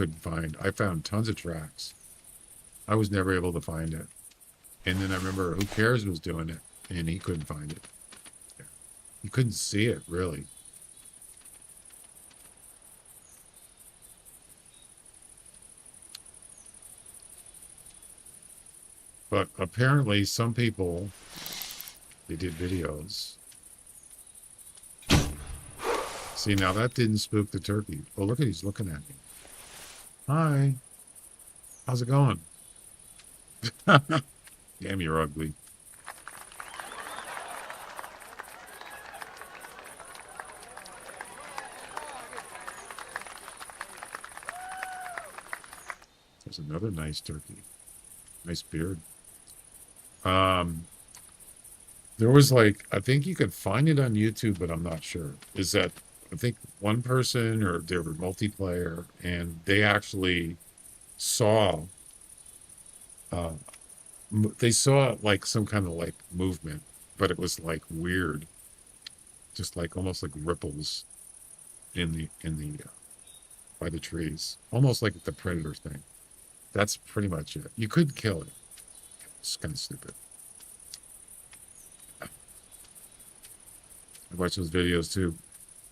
found tons of tracks. I was never able to find it. And then I remember Who Cares was doing it, and he couldn't find it. Yeah. You couldn't see it, really. But apparently some people, they did videos. See, now that didn't spook the turkey. Oh, look at, he's looking at me. Hi. How's it going? Damn, you're ugly. There's another nice turkey. Nice beard. There was like, I think you could find it on YouTube, but I'm not sure. Is that, I think one person or they were multiplayer and they actually saw, they saw like some kind of like movement, but it was like weird, just like almost like ripples by the trees, almost like the predator thing. That's pretty much it. You could kill it. It's kind of stupid. I watched those videos too.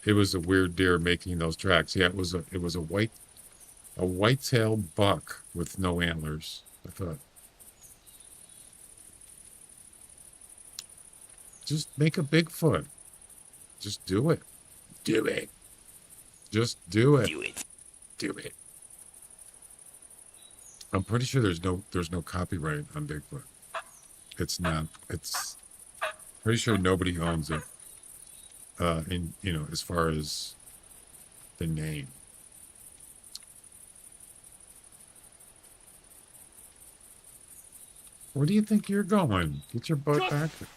It was a weird deer making those tracks. Yeah, it was a white-tailed buck with no antlers. I thought, just make a Bigfoot. Just do it. Do it. Just do it.
Do it.
Do it. I'm pretty sure there's no copyright on Bigfoot. It's not. It's pretty sure nobody owns it. In as far as the name. Where do you think you're going? Get your butt back here.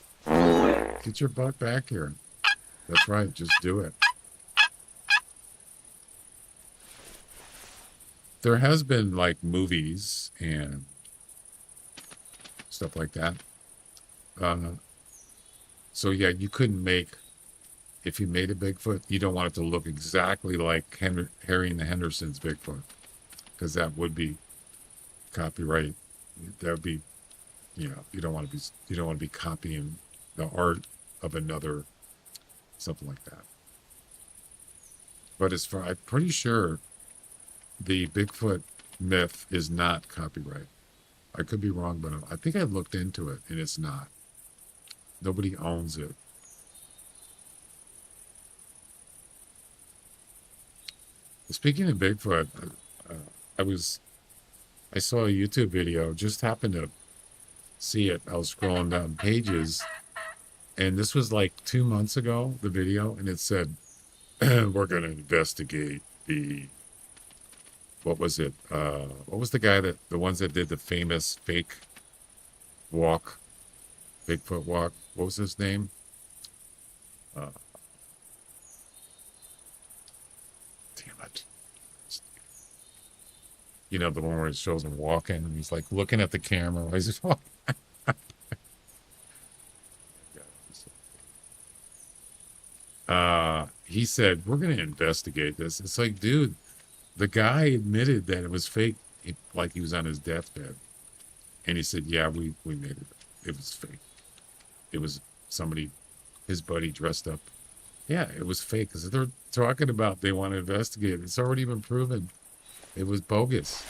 Get your butt back here. That's right. Just do it. There has been like movies and stuff like that. So yeah, you couldn't make, if you made a Bigfoot, you don't want it to look exactly like Harry and the Hendersons' Bigfoot, because that would be copyright. That would be, you don't want to be copying the art of another, something like that. But I'm pretty sure the Bigfoot myth is not copyright. I could be wrong, but I think I looked into it and it's not. Nobody owns it. Speaking of Bigfoot, I saw a YouTube video, just happened to see it. I was scrolling down pages, and this was like 2 months ago, the video, and it said, we're going to investigate what was it? What was the ones that did the famous fake walk, Bigfoot walk? What was his name? Damn it. The one where it shows him walking and he's like looking at the camera while he's walking. He said, we're going to investigate this. It's like, dude, the guy admitted that it was fake, like he was on his deathbed. And he said, yeah, we made it. It was fake. It was somebody, his buddy dressed up. Yeah, it was fake. Because they're talking about they want to investigate. It's already been proven. It was bogus.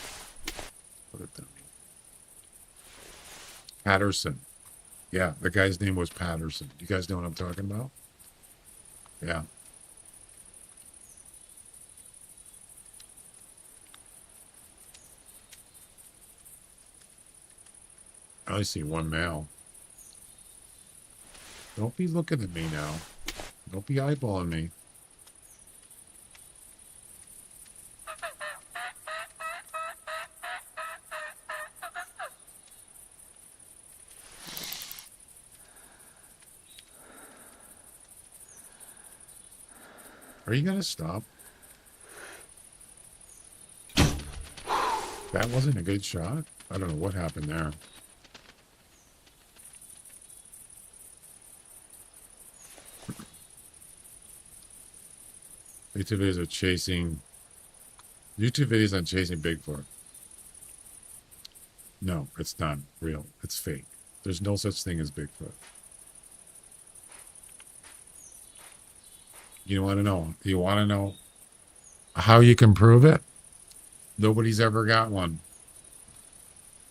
What a dummy. Patterson. Yeah, the guy's name was Patterson. You guys know what I'm talking about? Yeah. I only see one male. Don't be looking at me now. Don't be eyeballing me. Are you going to stop? That wasn't a good shot. I don't know what happened there. YouTube videos on chasing Bigfoot. No, it's not real. It's fake. There's no such thing as Bigfoot. You want to know? You want to know how you can prove it? Nobody's ever got one.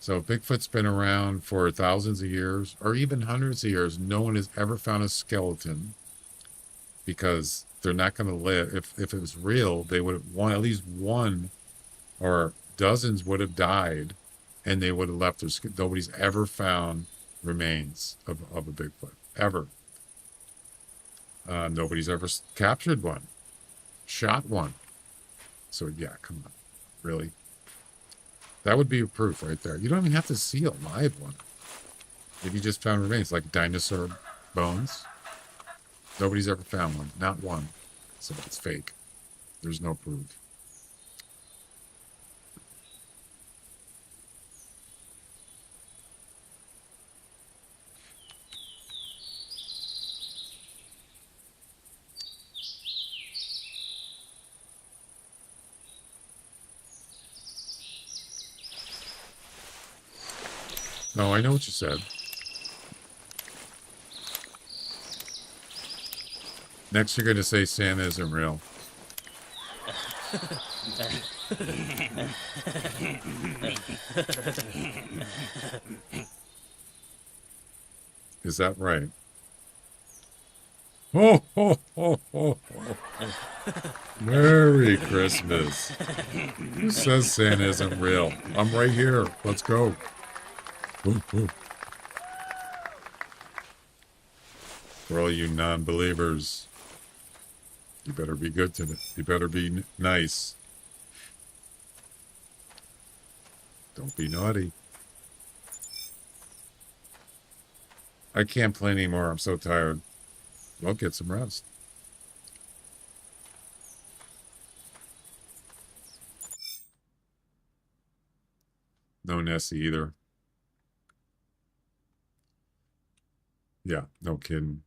So if Bigfoot's been around for thousands of years or even hundreds of years. No one has ever found a skeleton because they're not going to live. If it was real, they would have at least one or dozens would have died and they would have left their skin. Nobody's ever found remains of a Bigfoot, ever. Nobody's ever captured one, shot one. So yeah, come on, really? That would be proof right there. You don't even have to see a live one. If you just found remains, like dinosaur bones, nobody's ever found one, not one. So it's fake. There's no proof. No, I know what you said. Next, you're going to say Santa isn't real. Is that right? Oh, ho, ho, ho, ho. Merry Christmas. Who says Santa isn't real? I'm right here. Let's go. Ooh, ooh. For all you non-believers, you better be good to it. You better be nice. Don't be naughty. I can't play anymore. I'm so tired. Well, get some rest. No Nessie either. Yeah, no kidding.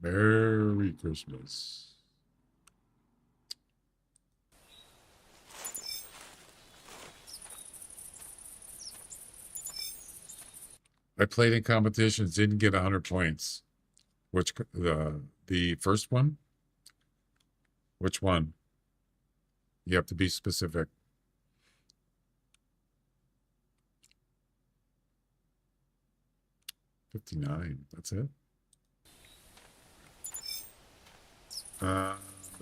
Merry Christmas. I played in competitions, didn't get 100 points. Which the first one? Which one? You have to be specific. $59. That's it. I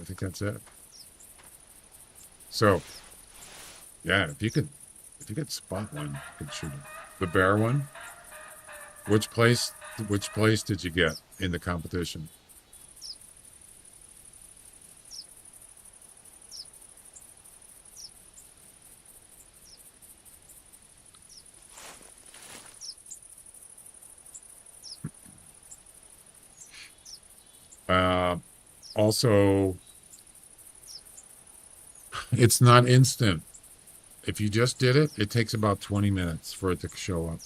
think that's it. So, yeah, if you could spot one, you could shoot it. The bear one. Which place did you get in the competition? Also, it's not instant. If you just did it, it takes about 20 minutes for it to show up.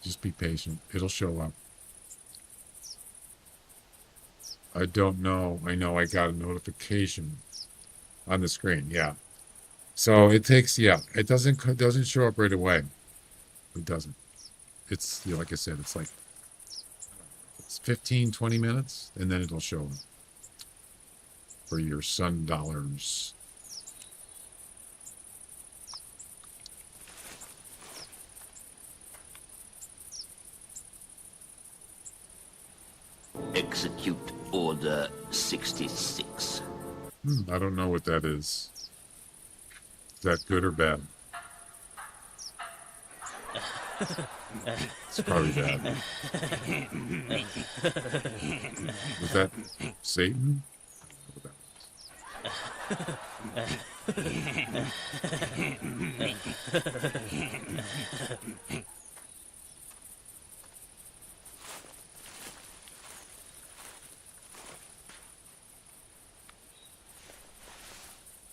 Just be patient. It'll show up. I don't know. I know I got a notification on the screen. Yeah. So it takes, yeah, it doesn't show up right away. It doesn't. It's, like I said, it's like, it's 15, 20 minutes, and then it'll show up for your sun dollars.
Execute Order 66.
I don't know what that is. Is that good or bad? It's probably bad. Was that Satan?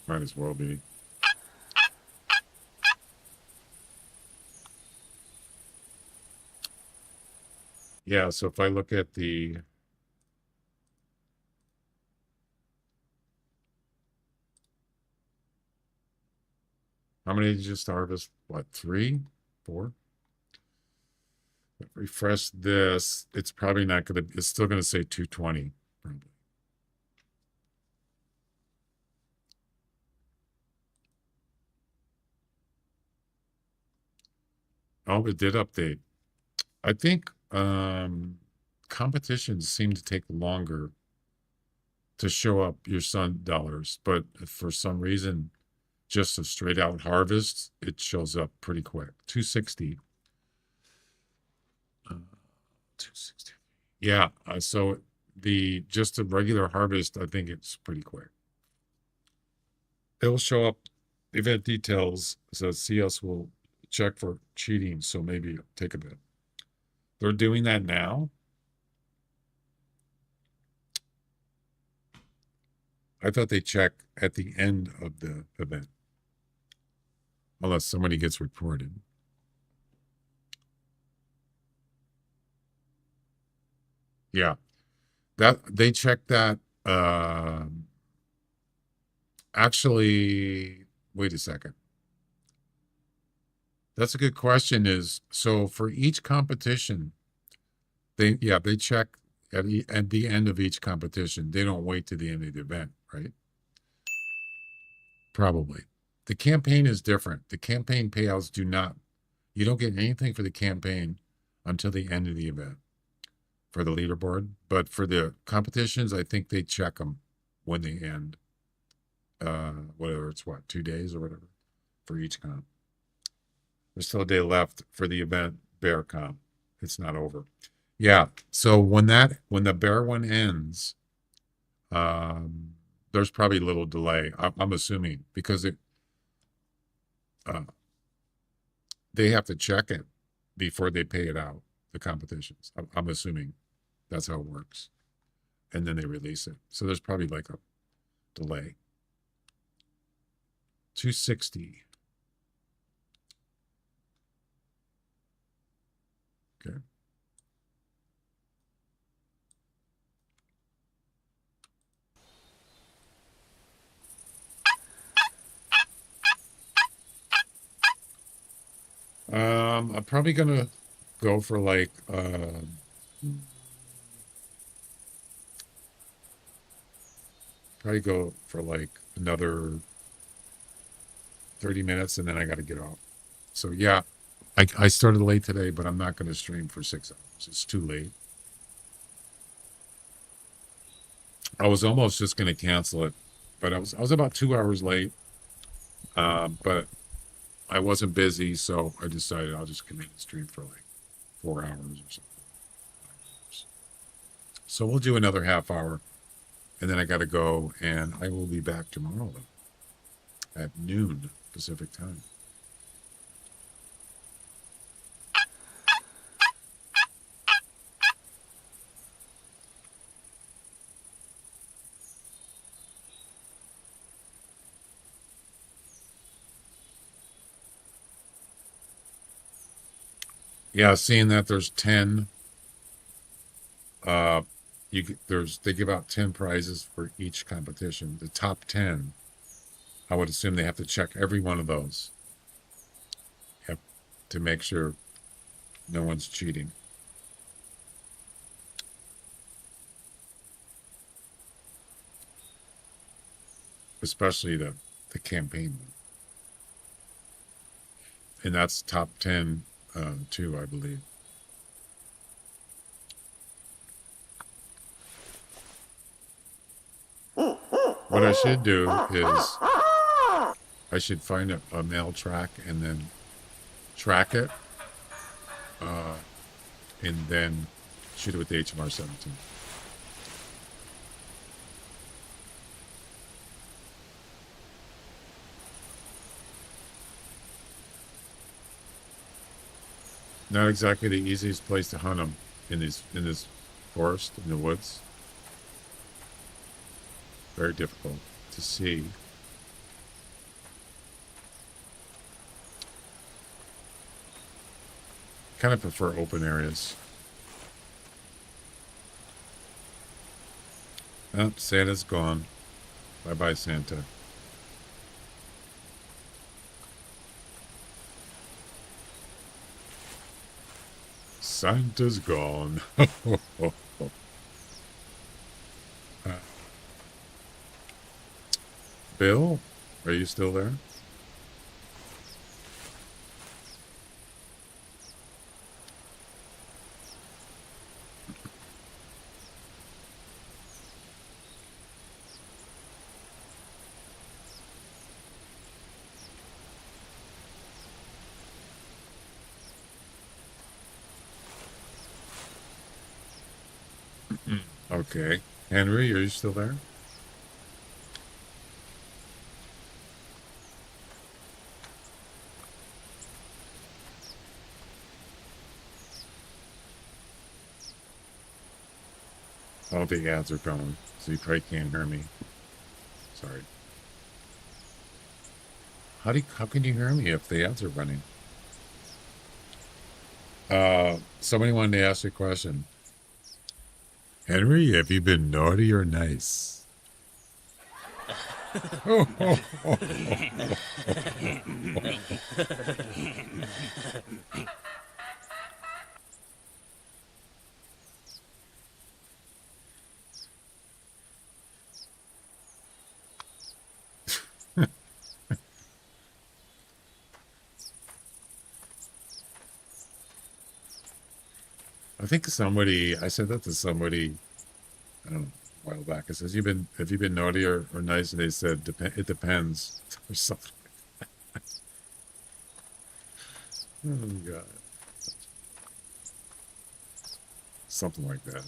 Might as well be. Yeah, so if I look at the How many did you just harvest? What, 3, 4? Refresh this. It's probably not going to, it's still going to say 220. Probably. Oh, it did update. I think competitions seem to take longer to show up your sun dollars, but for some reason, just a straight out harvest, it shows up pretty quick. 260. 260. Yeah, so just a regular harvest, I think it's pretty quick. It'll show up event details, so CS will check for cheating, so maybe it'll take a bit. They're doing that now. I thought they check at the end of the event, unless somebody gets reported. Yeah, that they check that. Actually, wait a second. That's a good question. So for each competition, they check at the end of each competition. They don't wait to the end of the event, right? Probably. The campaign is different. The campaign payouts you don't get anything for the campaign until the end of the event for the leaderboard. But for the competitions, I think they check them when they end. Whatever it's 2 days or whatever for each comp. There's still a day left for the event bear comp. It's not over. Yeah. So when the bear one ends, there's probably a little delay. I'm assuming because they have to check it before they pay it out. The competitions. I'm assuming that's how it works, and then they release it. So there's probably like a delay. 260. Okay. I'm probably gonna go for like probably go for like another 30 minutes and then I got to get off. So yeah, I started late today, but I'm not going to stream for 6 hours. It's too late. I was almost just going to cancel it, but I was about 2 hours late. But I wasn't busy, so I decided I'll just come in and stream for like 4 hours or something. So we'll do another half hour, and then I got to go, and I will be back tomorrow at noon Pacific time. Yeah, seeing that there's 10, they give out 10 prizes for each competition. The top 10, I would assume they have to check every one of those. Yep, to make sure no one's cheating. Especially the campaign one. And that's top 10 too, I believe. What I should do is I should find a mail track and then track it and then shoot it with the HMR 17. Not exactly the easiest place to hunt them in this forest, in the woods. Very difficult to see. Kind of prefer open areas. Oh, Santa's gone. Bye-bye, Santa. Santa's gone. Bill, are you still there? Okay. Henry, are you still there? I don't think ads are coming, so you probably can't hear me. Sorry. How can you hear me if the ads are running? Somebody wanted to ask you a question. Henry, have you been naughty or nice? I think I said that to somebody, I don't know, a while back. I says, have you been naughty or nice? And they said, it depends, or something. Oh, God. Something like that.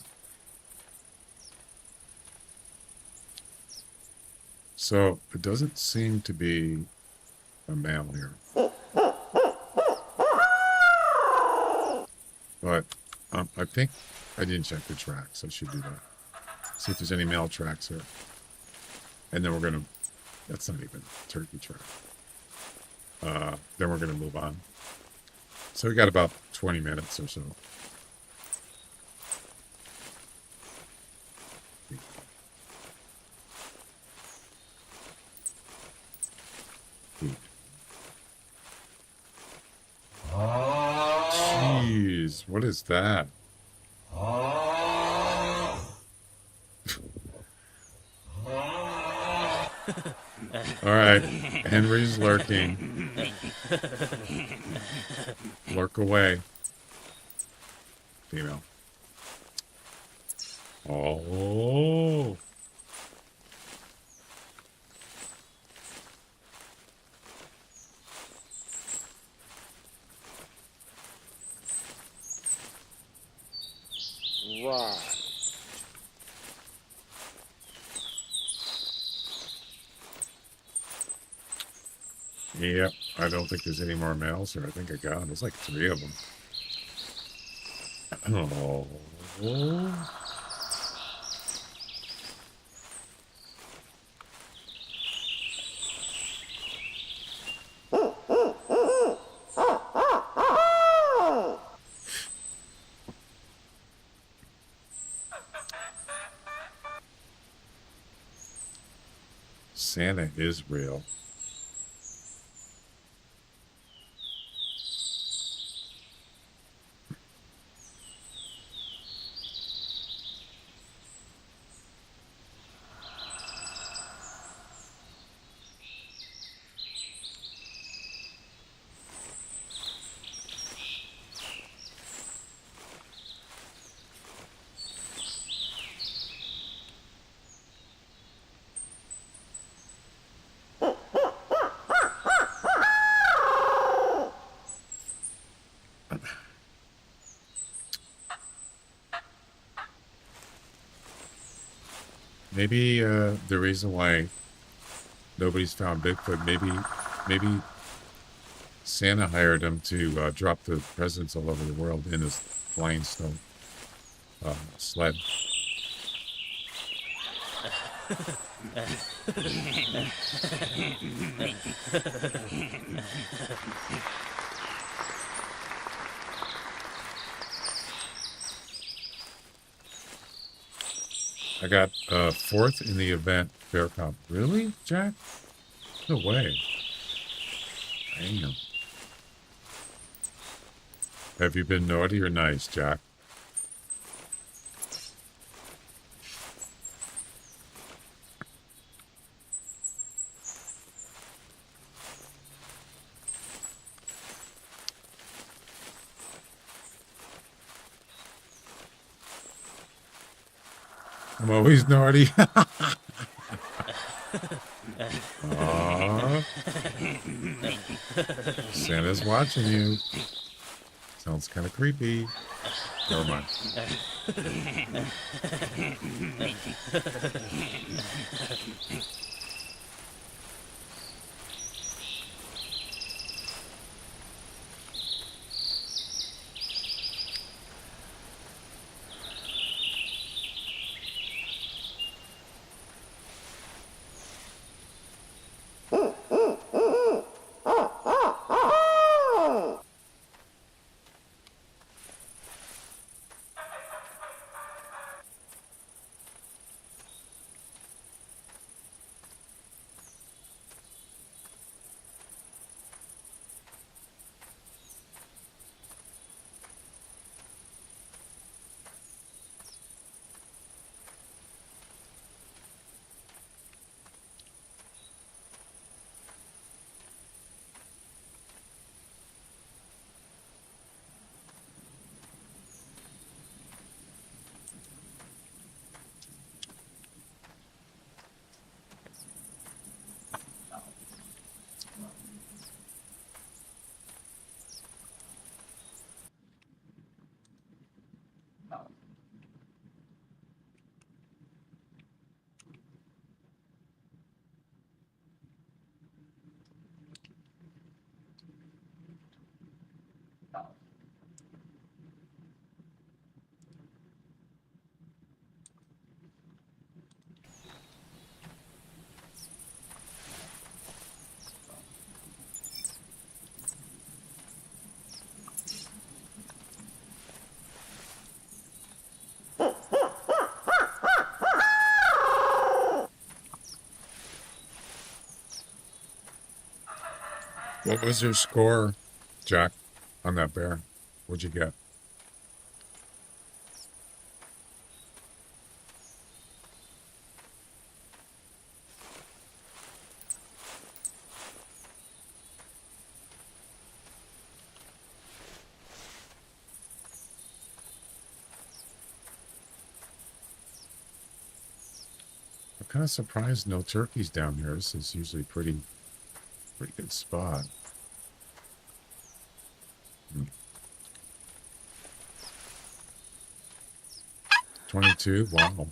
So, it doesn't seem to be a male here. But, I think I didn't check the tracks. I should do that. See if there's any male tracks here. And then we're going to... That's not even a turkey track. Then we're going to move on. So we got about 20 minutes or so. Jeez, what is that? All right, Henry's lurking. Lurk away. Female. Oh.
Right.
Yep, I don't think there's any more males here. I think I got them. There's like 3 of them. Oh. Santa is real. Maybe the reason why nobody's found Bigfoot, maybe Santa hired him to drop the presents all over the world in his flying snow sled. I got 4th in the event bear comp. Really, Jack? No way. Damn. Have you been naughty or nice, Jack? I'm always naughty. Aw. Santa's watching you. Sounds kind of creepy. Never mind. What was your score, Jack, on that bear? What'd you get? I'm kind of surprised no turkeys down here. This is usually pretty good spot. 22, wow.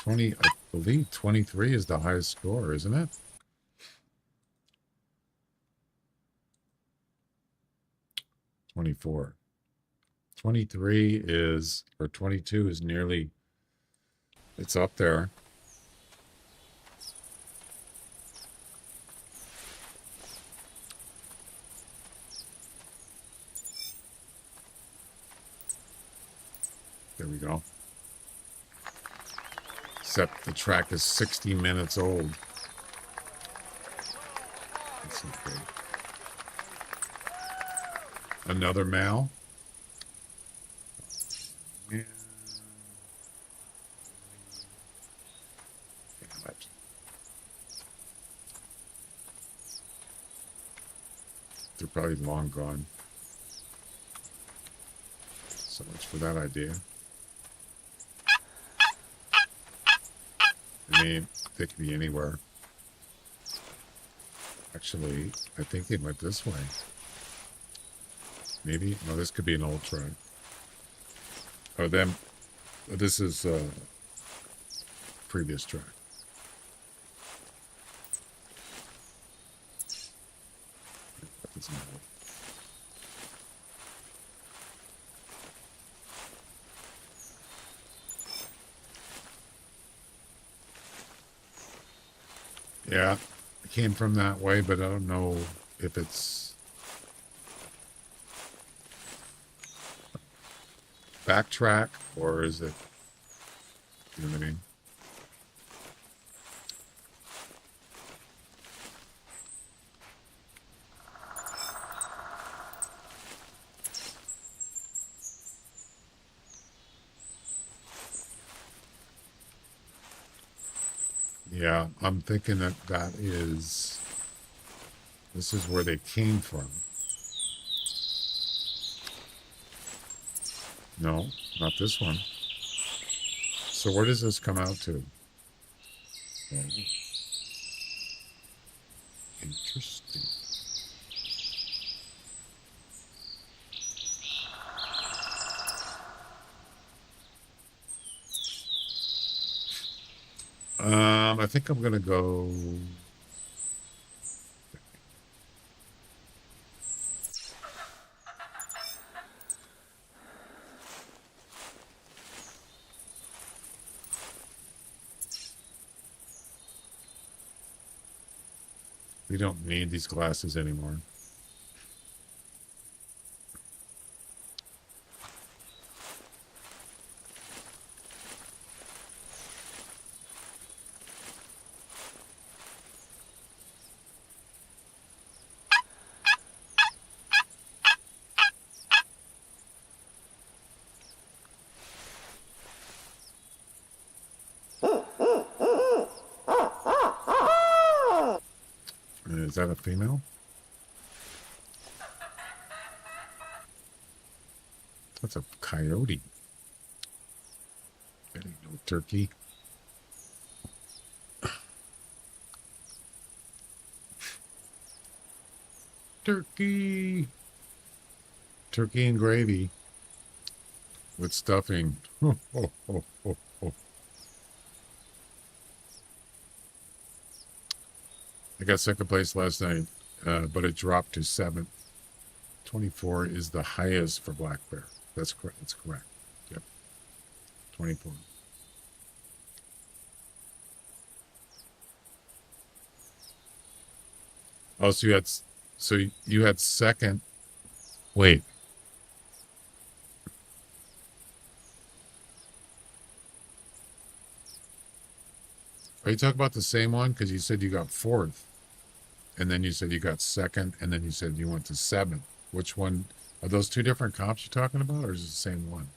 20, I believe 23 is the highest score, isn't it? $24. 23 is, or 22 is nearly, it's up there. There we go. Except the track is 60 minutes old. That's not good. Another male. Yeah. Damn it. They're probably long gone. So much for that idea. I mean, they could be anywhere. Actually, I think they went this way. Maybe? No, this could be an old track. Oh, this is previous track. That doesn't help. Yeah, it came from that way, but I don't know if it's backtrack or is it, you know what I mean? Yeah, I'm thinking that this is where they came from. No, not this one. So where does this come out to? Oh, interesting. I think I'm gonna go. We don't need these glasses anymore. Is that a female? That's a coyote. There you go, turkey. Turkey. Turkey and gravy with stuffing. Oh, oh, oh, oh, oh. I got second place last night, but it dropped to 7th. 24 is the highest for black bear. That's correct. That's correct. Yep. 24. Oh, so you had second. Wait. Are you talking about the same one? Because you said you got 4th, and then you said you got 2nd, and then you said you went to 7th. Which one? Are those two different comps you're talking about, or is it the same one?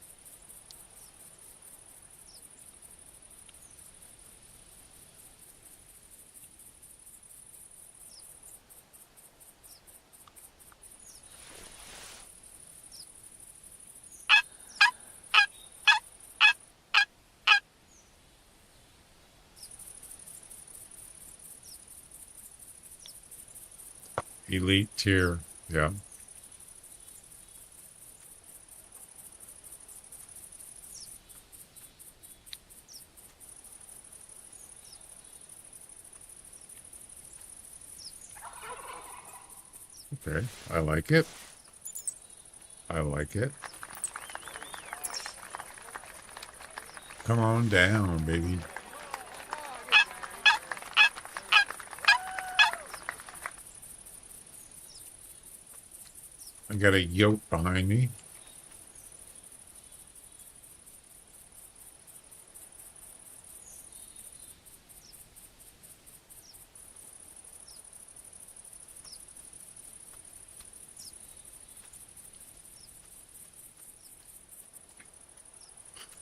Elite tier. Yeah. Okay. I like it. I like it. Come on down, baby. I got a yoke behind me.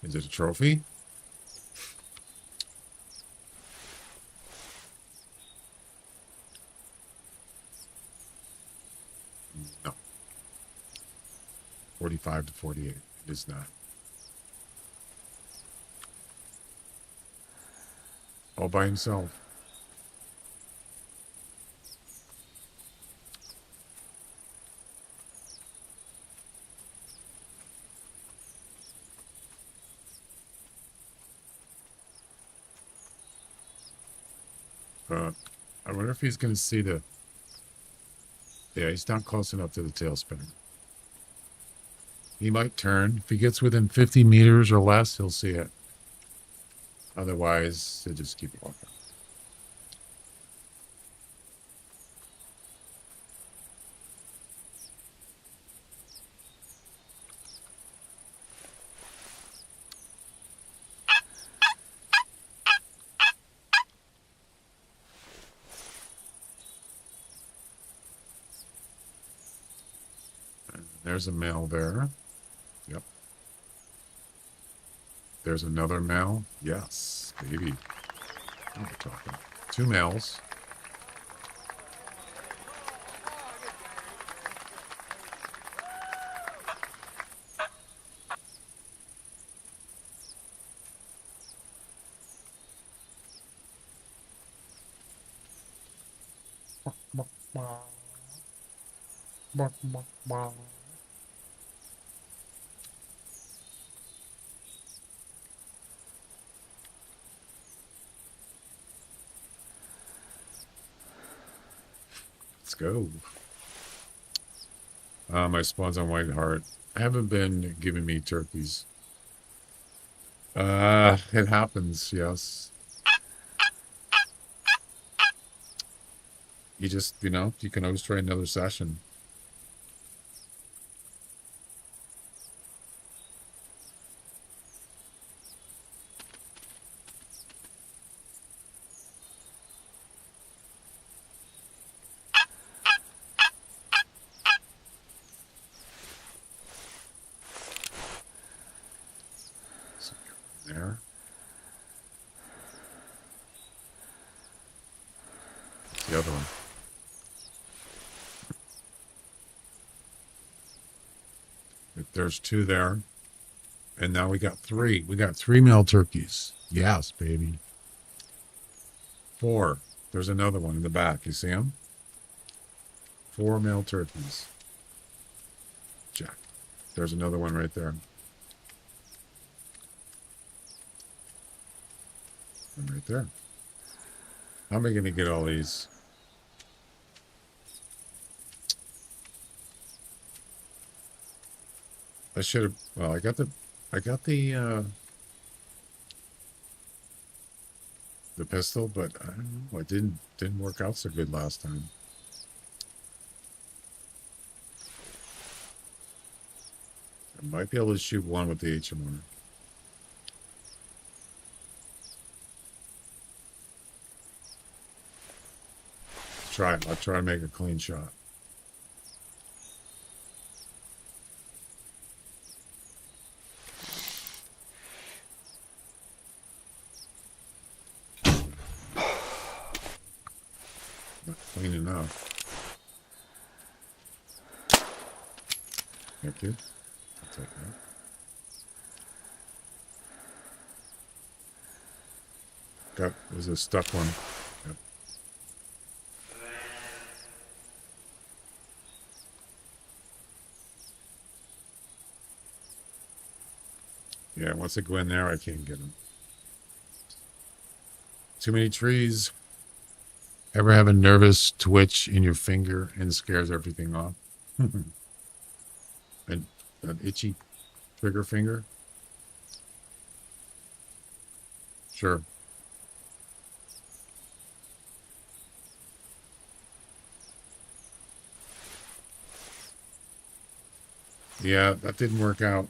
Is it a trophy? No. 45 to 48. It is not. All by himself. I wonder if he's going to see the... Yeah, he's not close enough to the tail spinner. He might turn. If he gets within 50 meters or less, he'll see it. Otherwise, he'll just keep walking. There's a male there. Yep. There's another male. Yes, baby. What am I talking? 2 males. Let's go. My spawn's on White Heart. Haven't been giving me turkeys. It happens, yes. You just, you can always try another session. There. That's the other one. There's 2 there. And now we got 3. We got 3 male turkeys. Yes, baby. 4. There's another one in the back. You see him? 4 male turkeys. Jack. There's another one right there. And right there. How am I going to get all these? I should have, well, I got the pistol, but I don't know, it didn't work out so good last time. I might be able to shoot one with the HMR. Try it. I'll try to make a clean shot. Not clean enough. Thank you. I'll take that. There's a stuck one. Yep. Yeah, once I go in there, I can't get them. Too many trees. Ever have a nervous twitch in your finger and scares everything off? And an itchy trigger finger? Sure. Yeah, that didn't work out.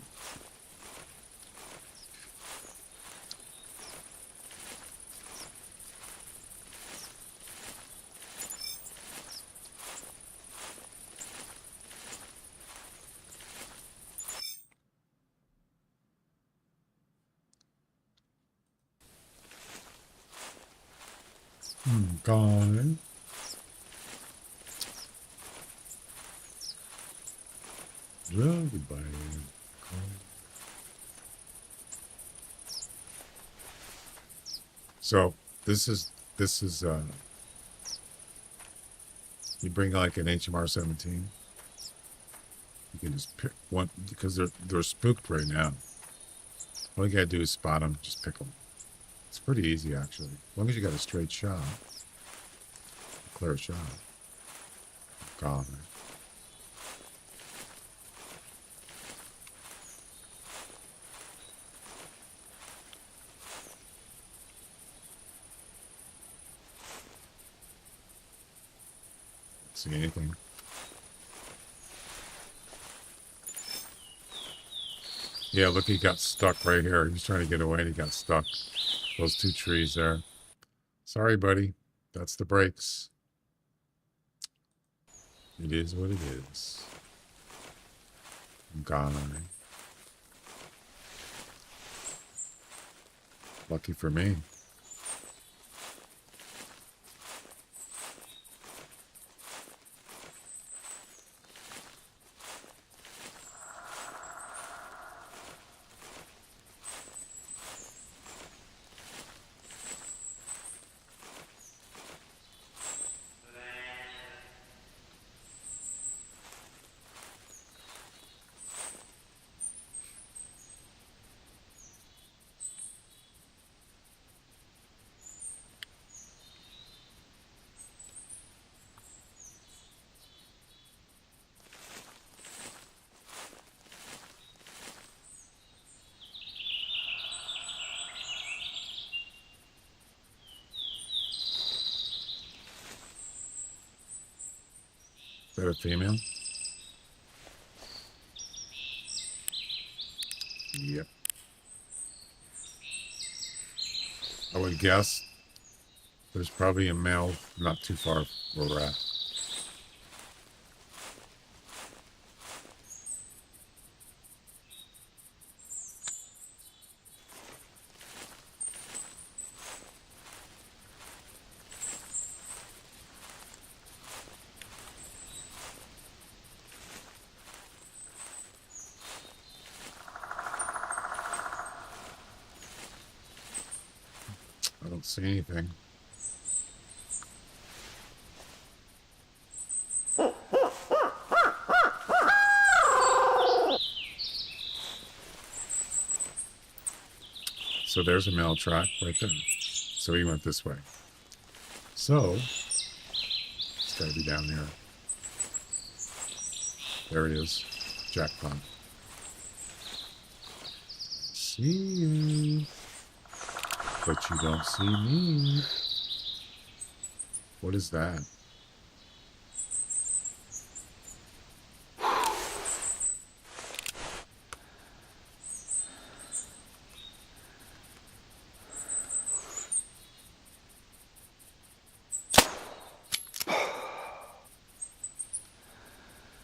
Gone. Well, goodbye. So this is you bring like an HMR 17. You can just pick one because they're spooked right now. All you gotta do is spot them, just pick them. It's pretty easy actually, as long as you got a straight shot, a clear shot. God. See anything? Yeah, look, he got stuck right here. He was trying to get away and he got stuck. Those 2 trees there. Sorry, buddy. That's the brakes. It is what it is. I'm gone on it. Lucky for me. that a female? Yep. I would guess there's probably a male not too far where we're at. I don't see anything. So there's a mail track right there. So he went this way. So it's got to be down there. There it is. Jackpot. See you. But you don't see me. What is that?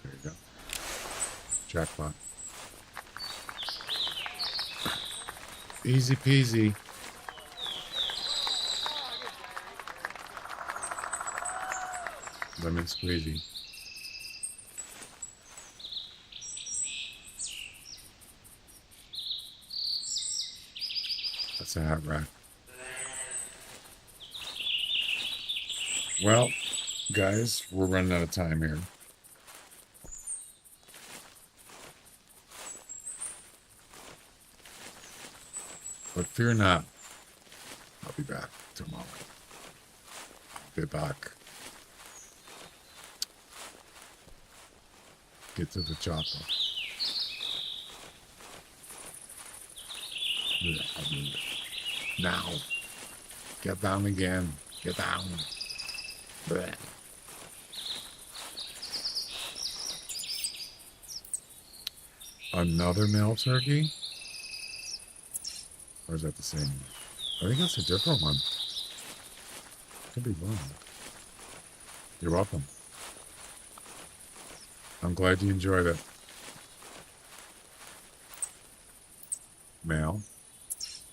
There you go. Jackpot. Easy peasy. Lemon squeezy. That's a hat rack. Well, guys, we're running out of time here. But fear not. I'll be back tomorrow. I'll be back. Get to the chopper. Now. Get down again. Get down. Blech. Another male turkey? Or is that the same? I think that's a different one. Could be wrong. You're welcome. I'm glad you enjoyed it. Male.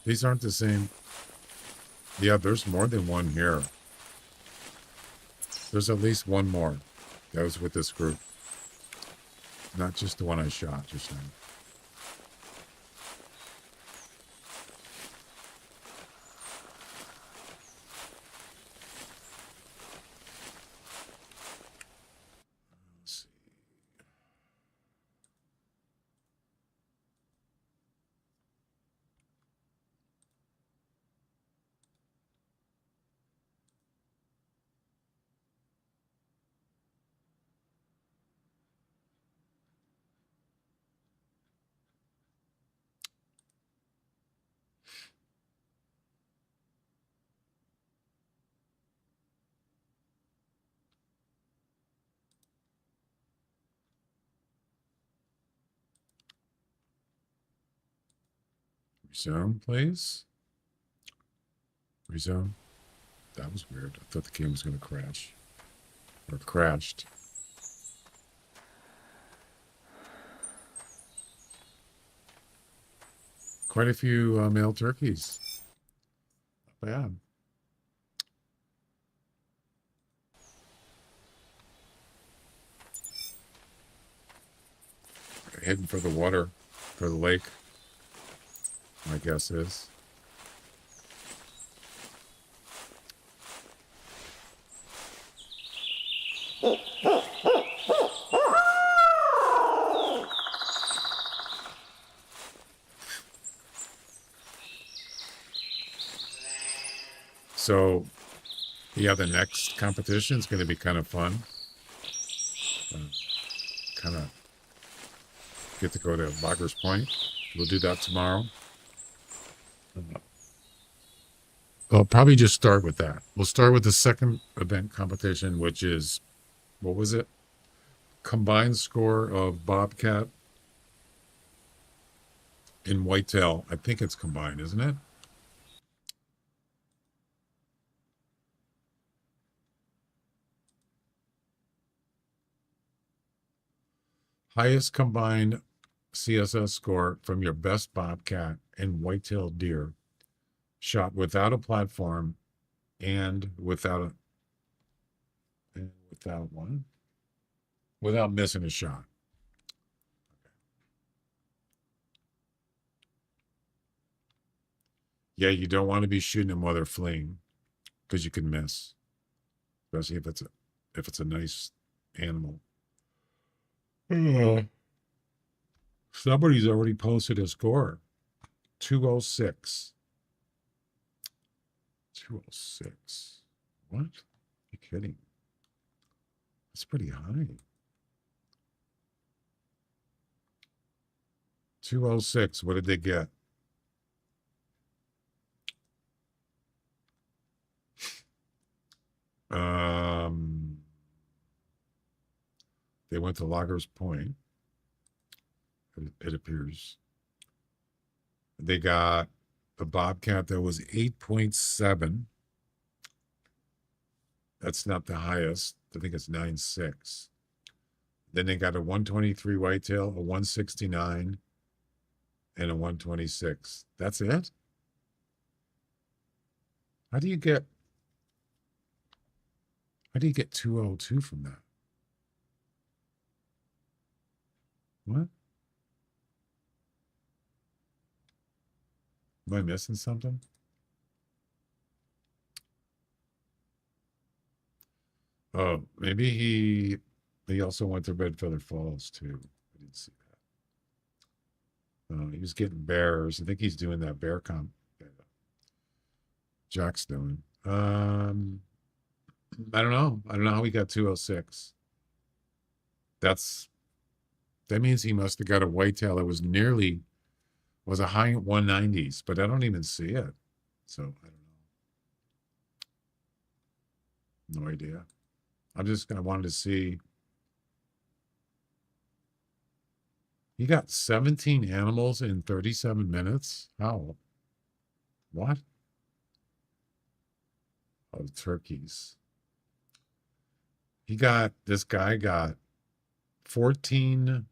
These aren't the same. Yeah, there's more than one here. There's at least one more that was with this group. Not just the one I shot just now. Resume, please. Resume. That was weird. I thought the game was going to crash. Or it crashed. Quite a few male turkeys. Not bad. Heading for the water, for the lake. My guess is. So, yeah, the next competition is going to be kind of fun. Kind of get to go to Loggers Point. We'll do that tomorrow. I'll probably just start with that. We'll start with the second event competition, which is, what was it? combined score of bobcat and whitetail. I think it's combined, isn't it? Highest combined CSS score from your best bobcat and whitetail deer shot without a platform and without one, without missing a shot. Yeah, you don't want to be shooting them while they're fleeing because you can miss, especially if it's a nice animal. Somebody's already posted a score. 206. 206. What? You kidding? That's pretty high. 206. What did they get? They went to Loggers Point. It appears. They got a bobcat that was 8.7. That's not the highest. I think it's 9.6. Then they got a 123 whitetail, a 169, and a 126. That's it? How do you get 202 from that? What? Am I missing something? Oh, maybe he also went to Red Feather Falls too. I didn't see that. He was getting bears. I think he's doing that bear comp. Jack's doing. I don't know. I don't know how he got 206. That means he must have got a whitetail that was a high 190s, but I don't even see it. So I don't know. No idea. I wanted to see. He got 17 animals in 37 minutes. How? What? Oh, turkeys. This guy got 14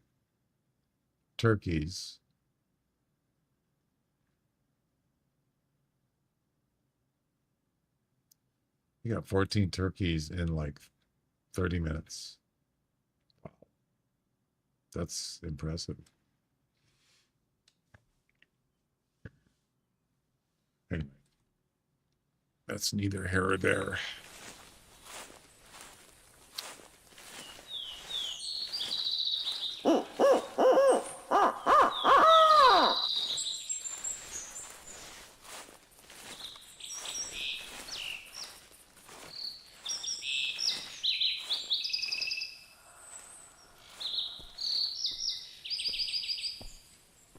turkeys. He got 14 turkeys in like 30 minutes. Wow. That's impressive. Anyway, that's neither here or there.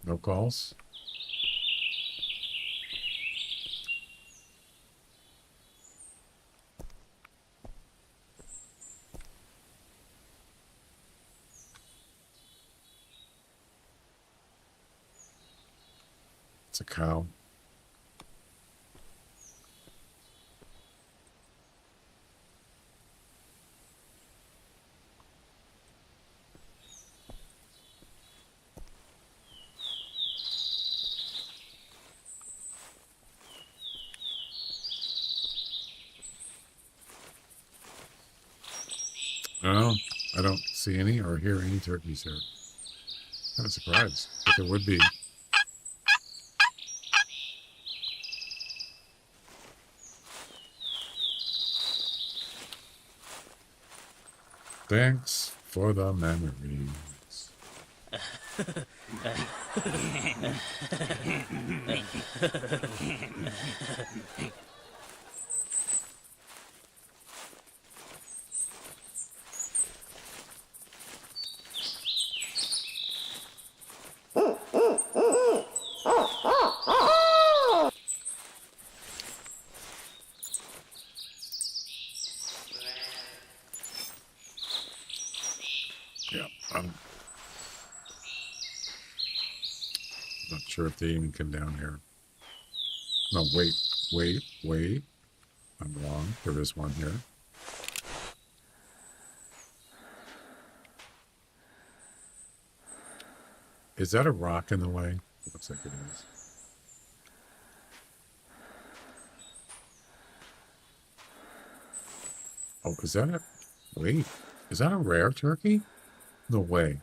No calls? It's a cow. No, I don't see any or hear any turkeys here. Kind of surprised, but there would be. Thanks for the memories. sure if they even come down here. No, wait. I'm wrong. There is one here. Is that a rock in the way? It looks like it is. Oh, is that a... Wait. Is that a rare turkey? No way.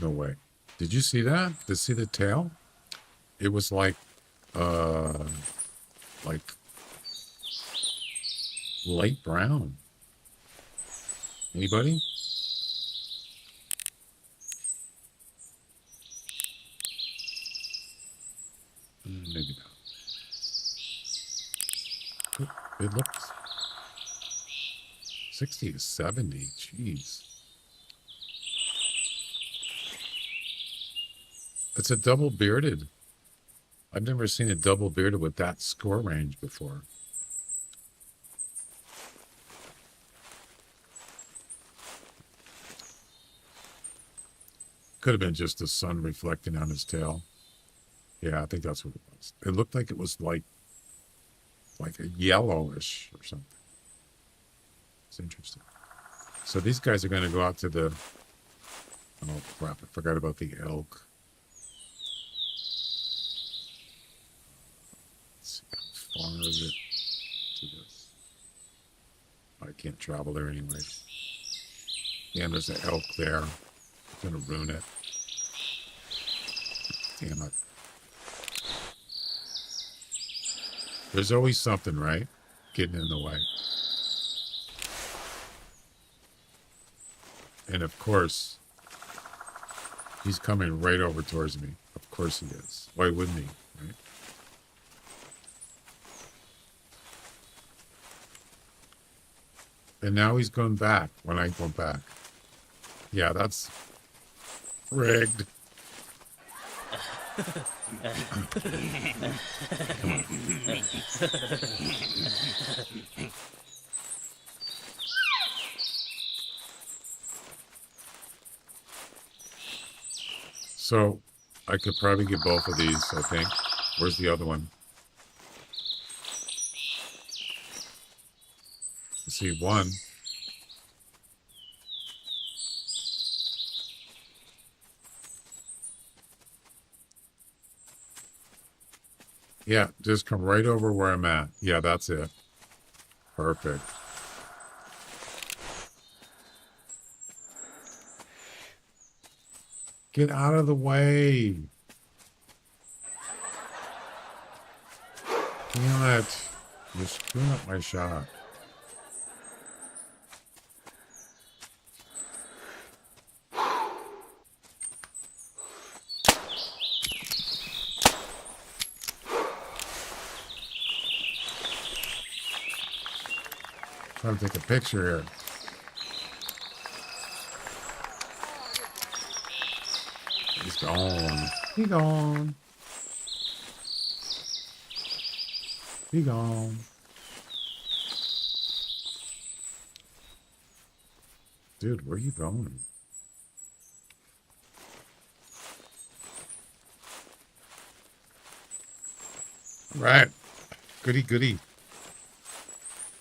No way. Did you see that? Did you see the tail? It was like light brown. Anybody? Maybe not. It looks 60 to 70. Jeez. It's a double bearded. I've never seen a double bearded with that score range before. Could have been just the sun reflecting on his tail. Yeah, I think that's what it was. It looked like it was like a yellowish or something. It's interesting. So these guys are going to go out to the... Oh, crap. I forgot about the elk. Let's see, how far is it to this? I can't travel there anyway. Yeah, there's an elk there. I'm going to ruin it. Damn it. There's always something, right? Getting in the way. And of course, he's coming right over towards me. Of course he is. Why wouldn't he, right? And now he's going back when I go back. Yeah, that's rigged. So I could probably get both of these, I think. Where's the other one? Let's see, one. Yeah, just come right over where I'm at. Yeah, that's it. Perfect. Get out of the way. Damn it. You're screwing up my shot. Trying to take a picture here. He's gone. He gone. He gone. Dude, where are you going? All right. Goody, goody.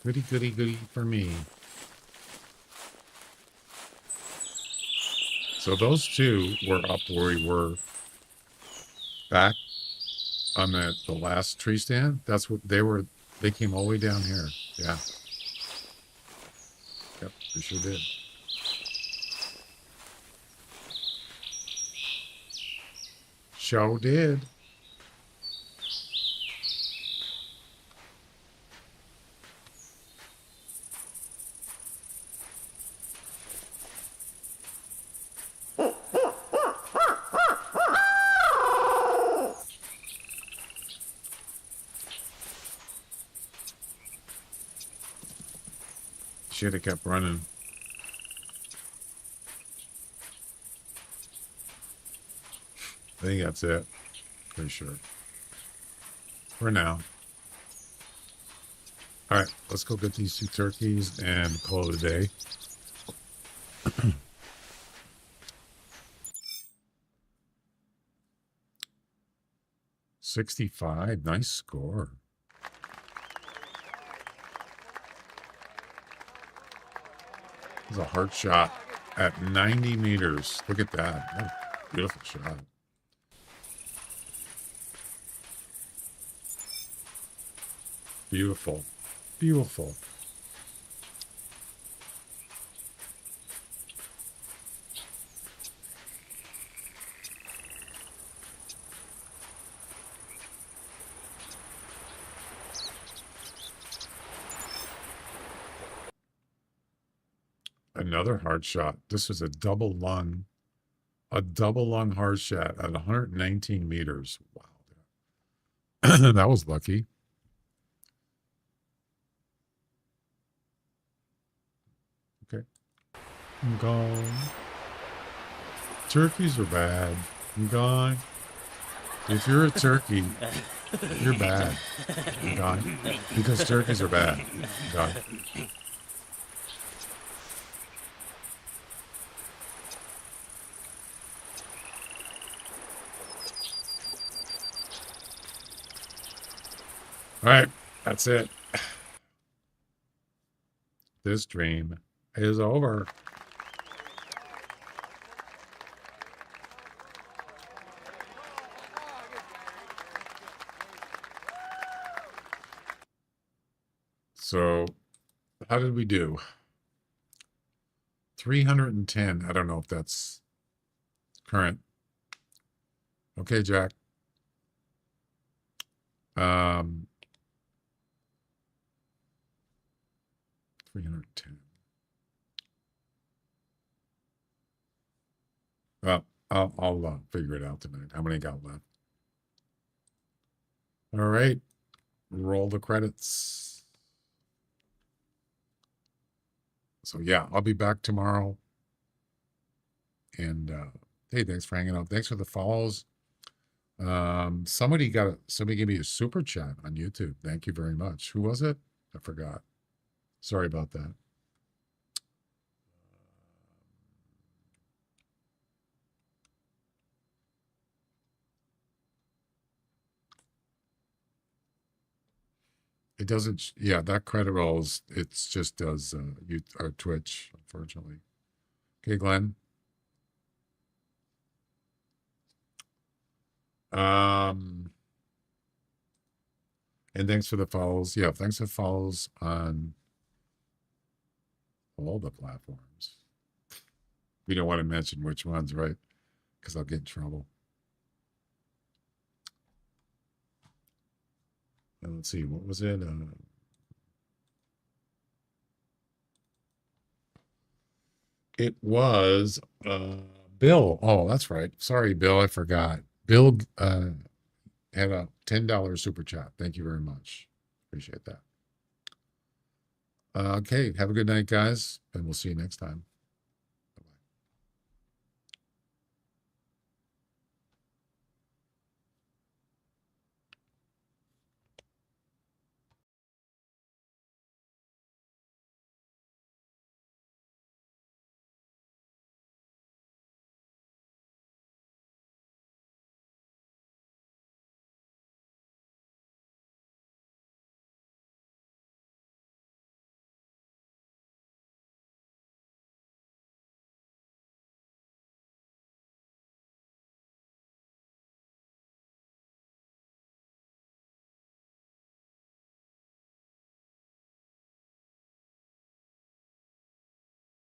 Goody, goody, goody for me. So those two were up where we were back on the last tree stand. That's what they were. They came all the way down here. Yeah. Yep, they sure did. Sure did. Should have kept running. I think that's it. Pretty sure. For now. All right, let's go get these two turkeys and call it a day. 65. Nice score. It's a hard shot at 90 meters. Look at that. What a beautiful shot. Beautiful. Beautiful. Another hard shot. This was a double lung hard shot at 119 meters. Wow. That was lucky. Okay. I'm gone. Turkeys are bad. I'm gone. If you're a turkey, you're bad. I'm gone. Because turkeys are bad. I'm gone. All right, that's it. This dream is over. So, how did we do? 310. I don't know if that's current. Okay, Jack. 310. Well, I'll figure it out tonight. How many got left? All right. Roll the credits. So yeah, I'll be back tomorrow. And hey, thanks for hanging out. Thanks for the follows. Somebody gave me a super chat on YouTube. Thank you very much. Who was it? I forgot. Sorry about that. It doesn't, yeah, that credit rolls, it just does our Twitch, unfortunately. Okay, Glenn. And thanks for the follows. Yeah, thanks for follows on all the platforms. We don't want to mention which ones, right? Because I'll get in trouble. And let's see, what was it? It was Bill. Oh, that's right. Sorry, Bill, I forgot. Bill had a $10 super chat. Thank you very much. Appreciate that. Okay, have a good night, guys, and we'll see you next time.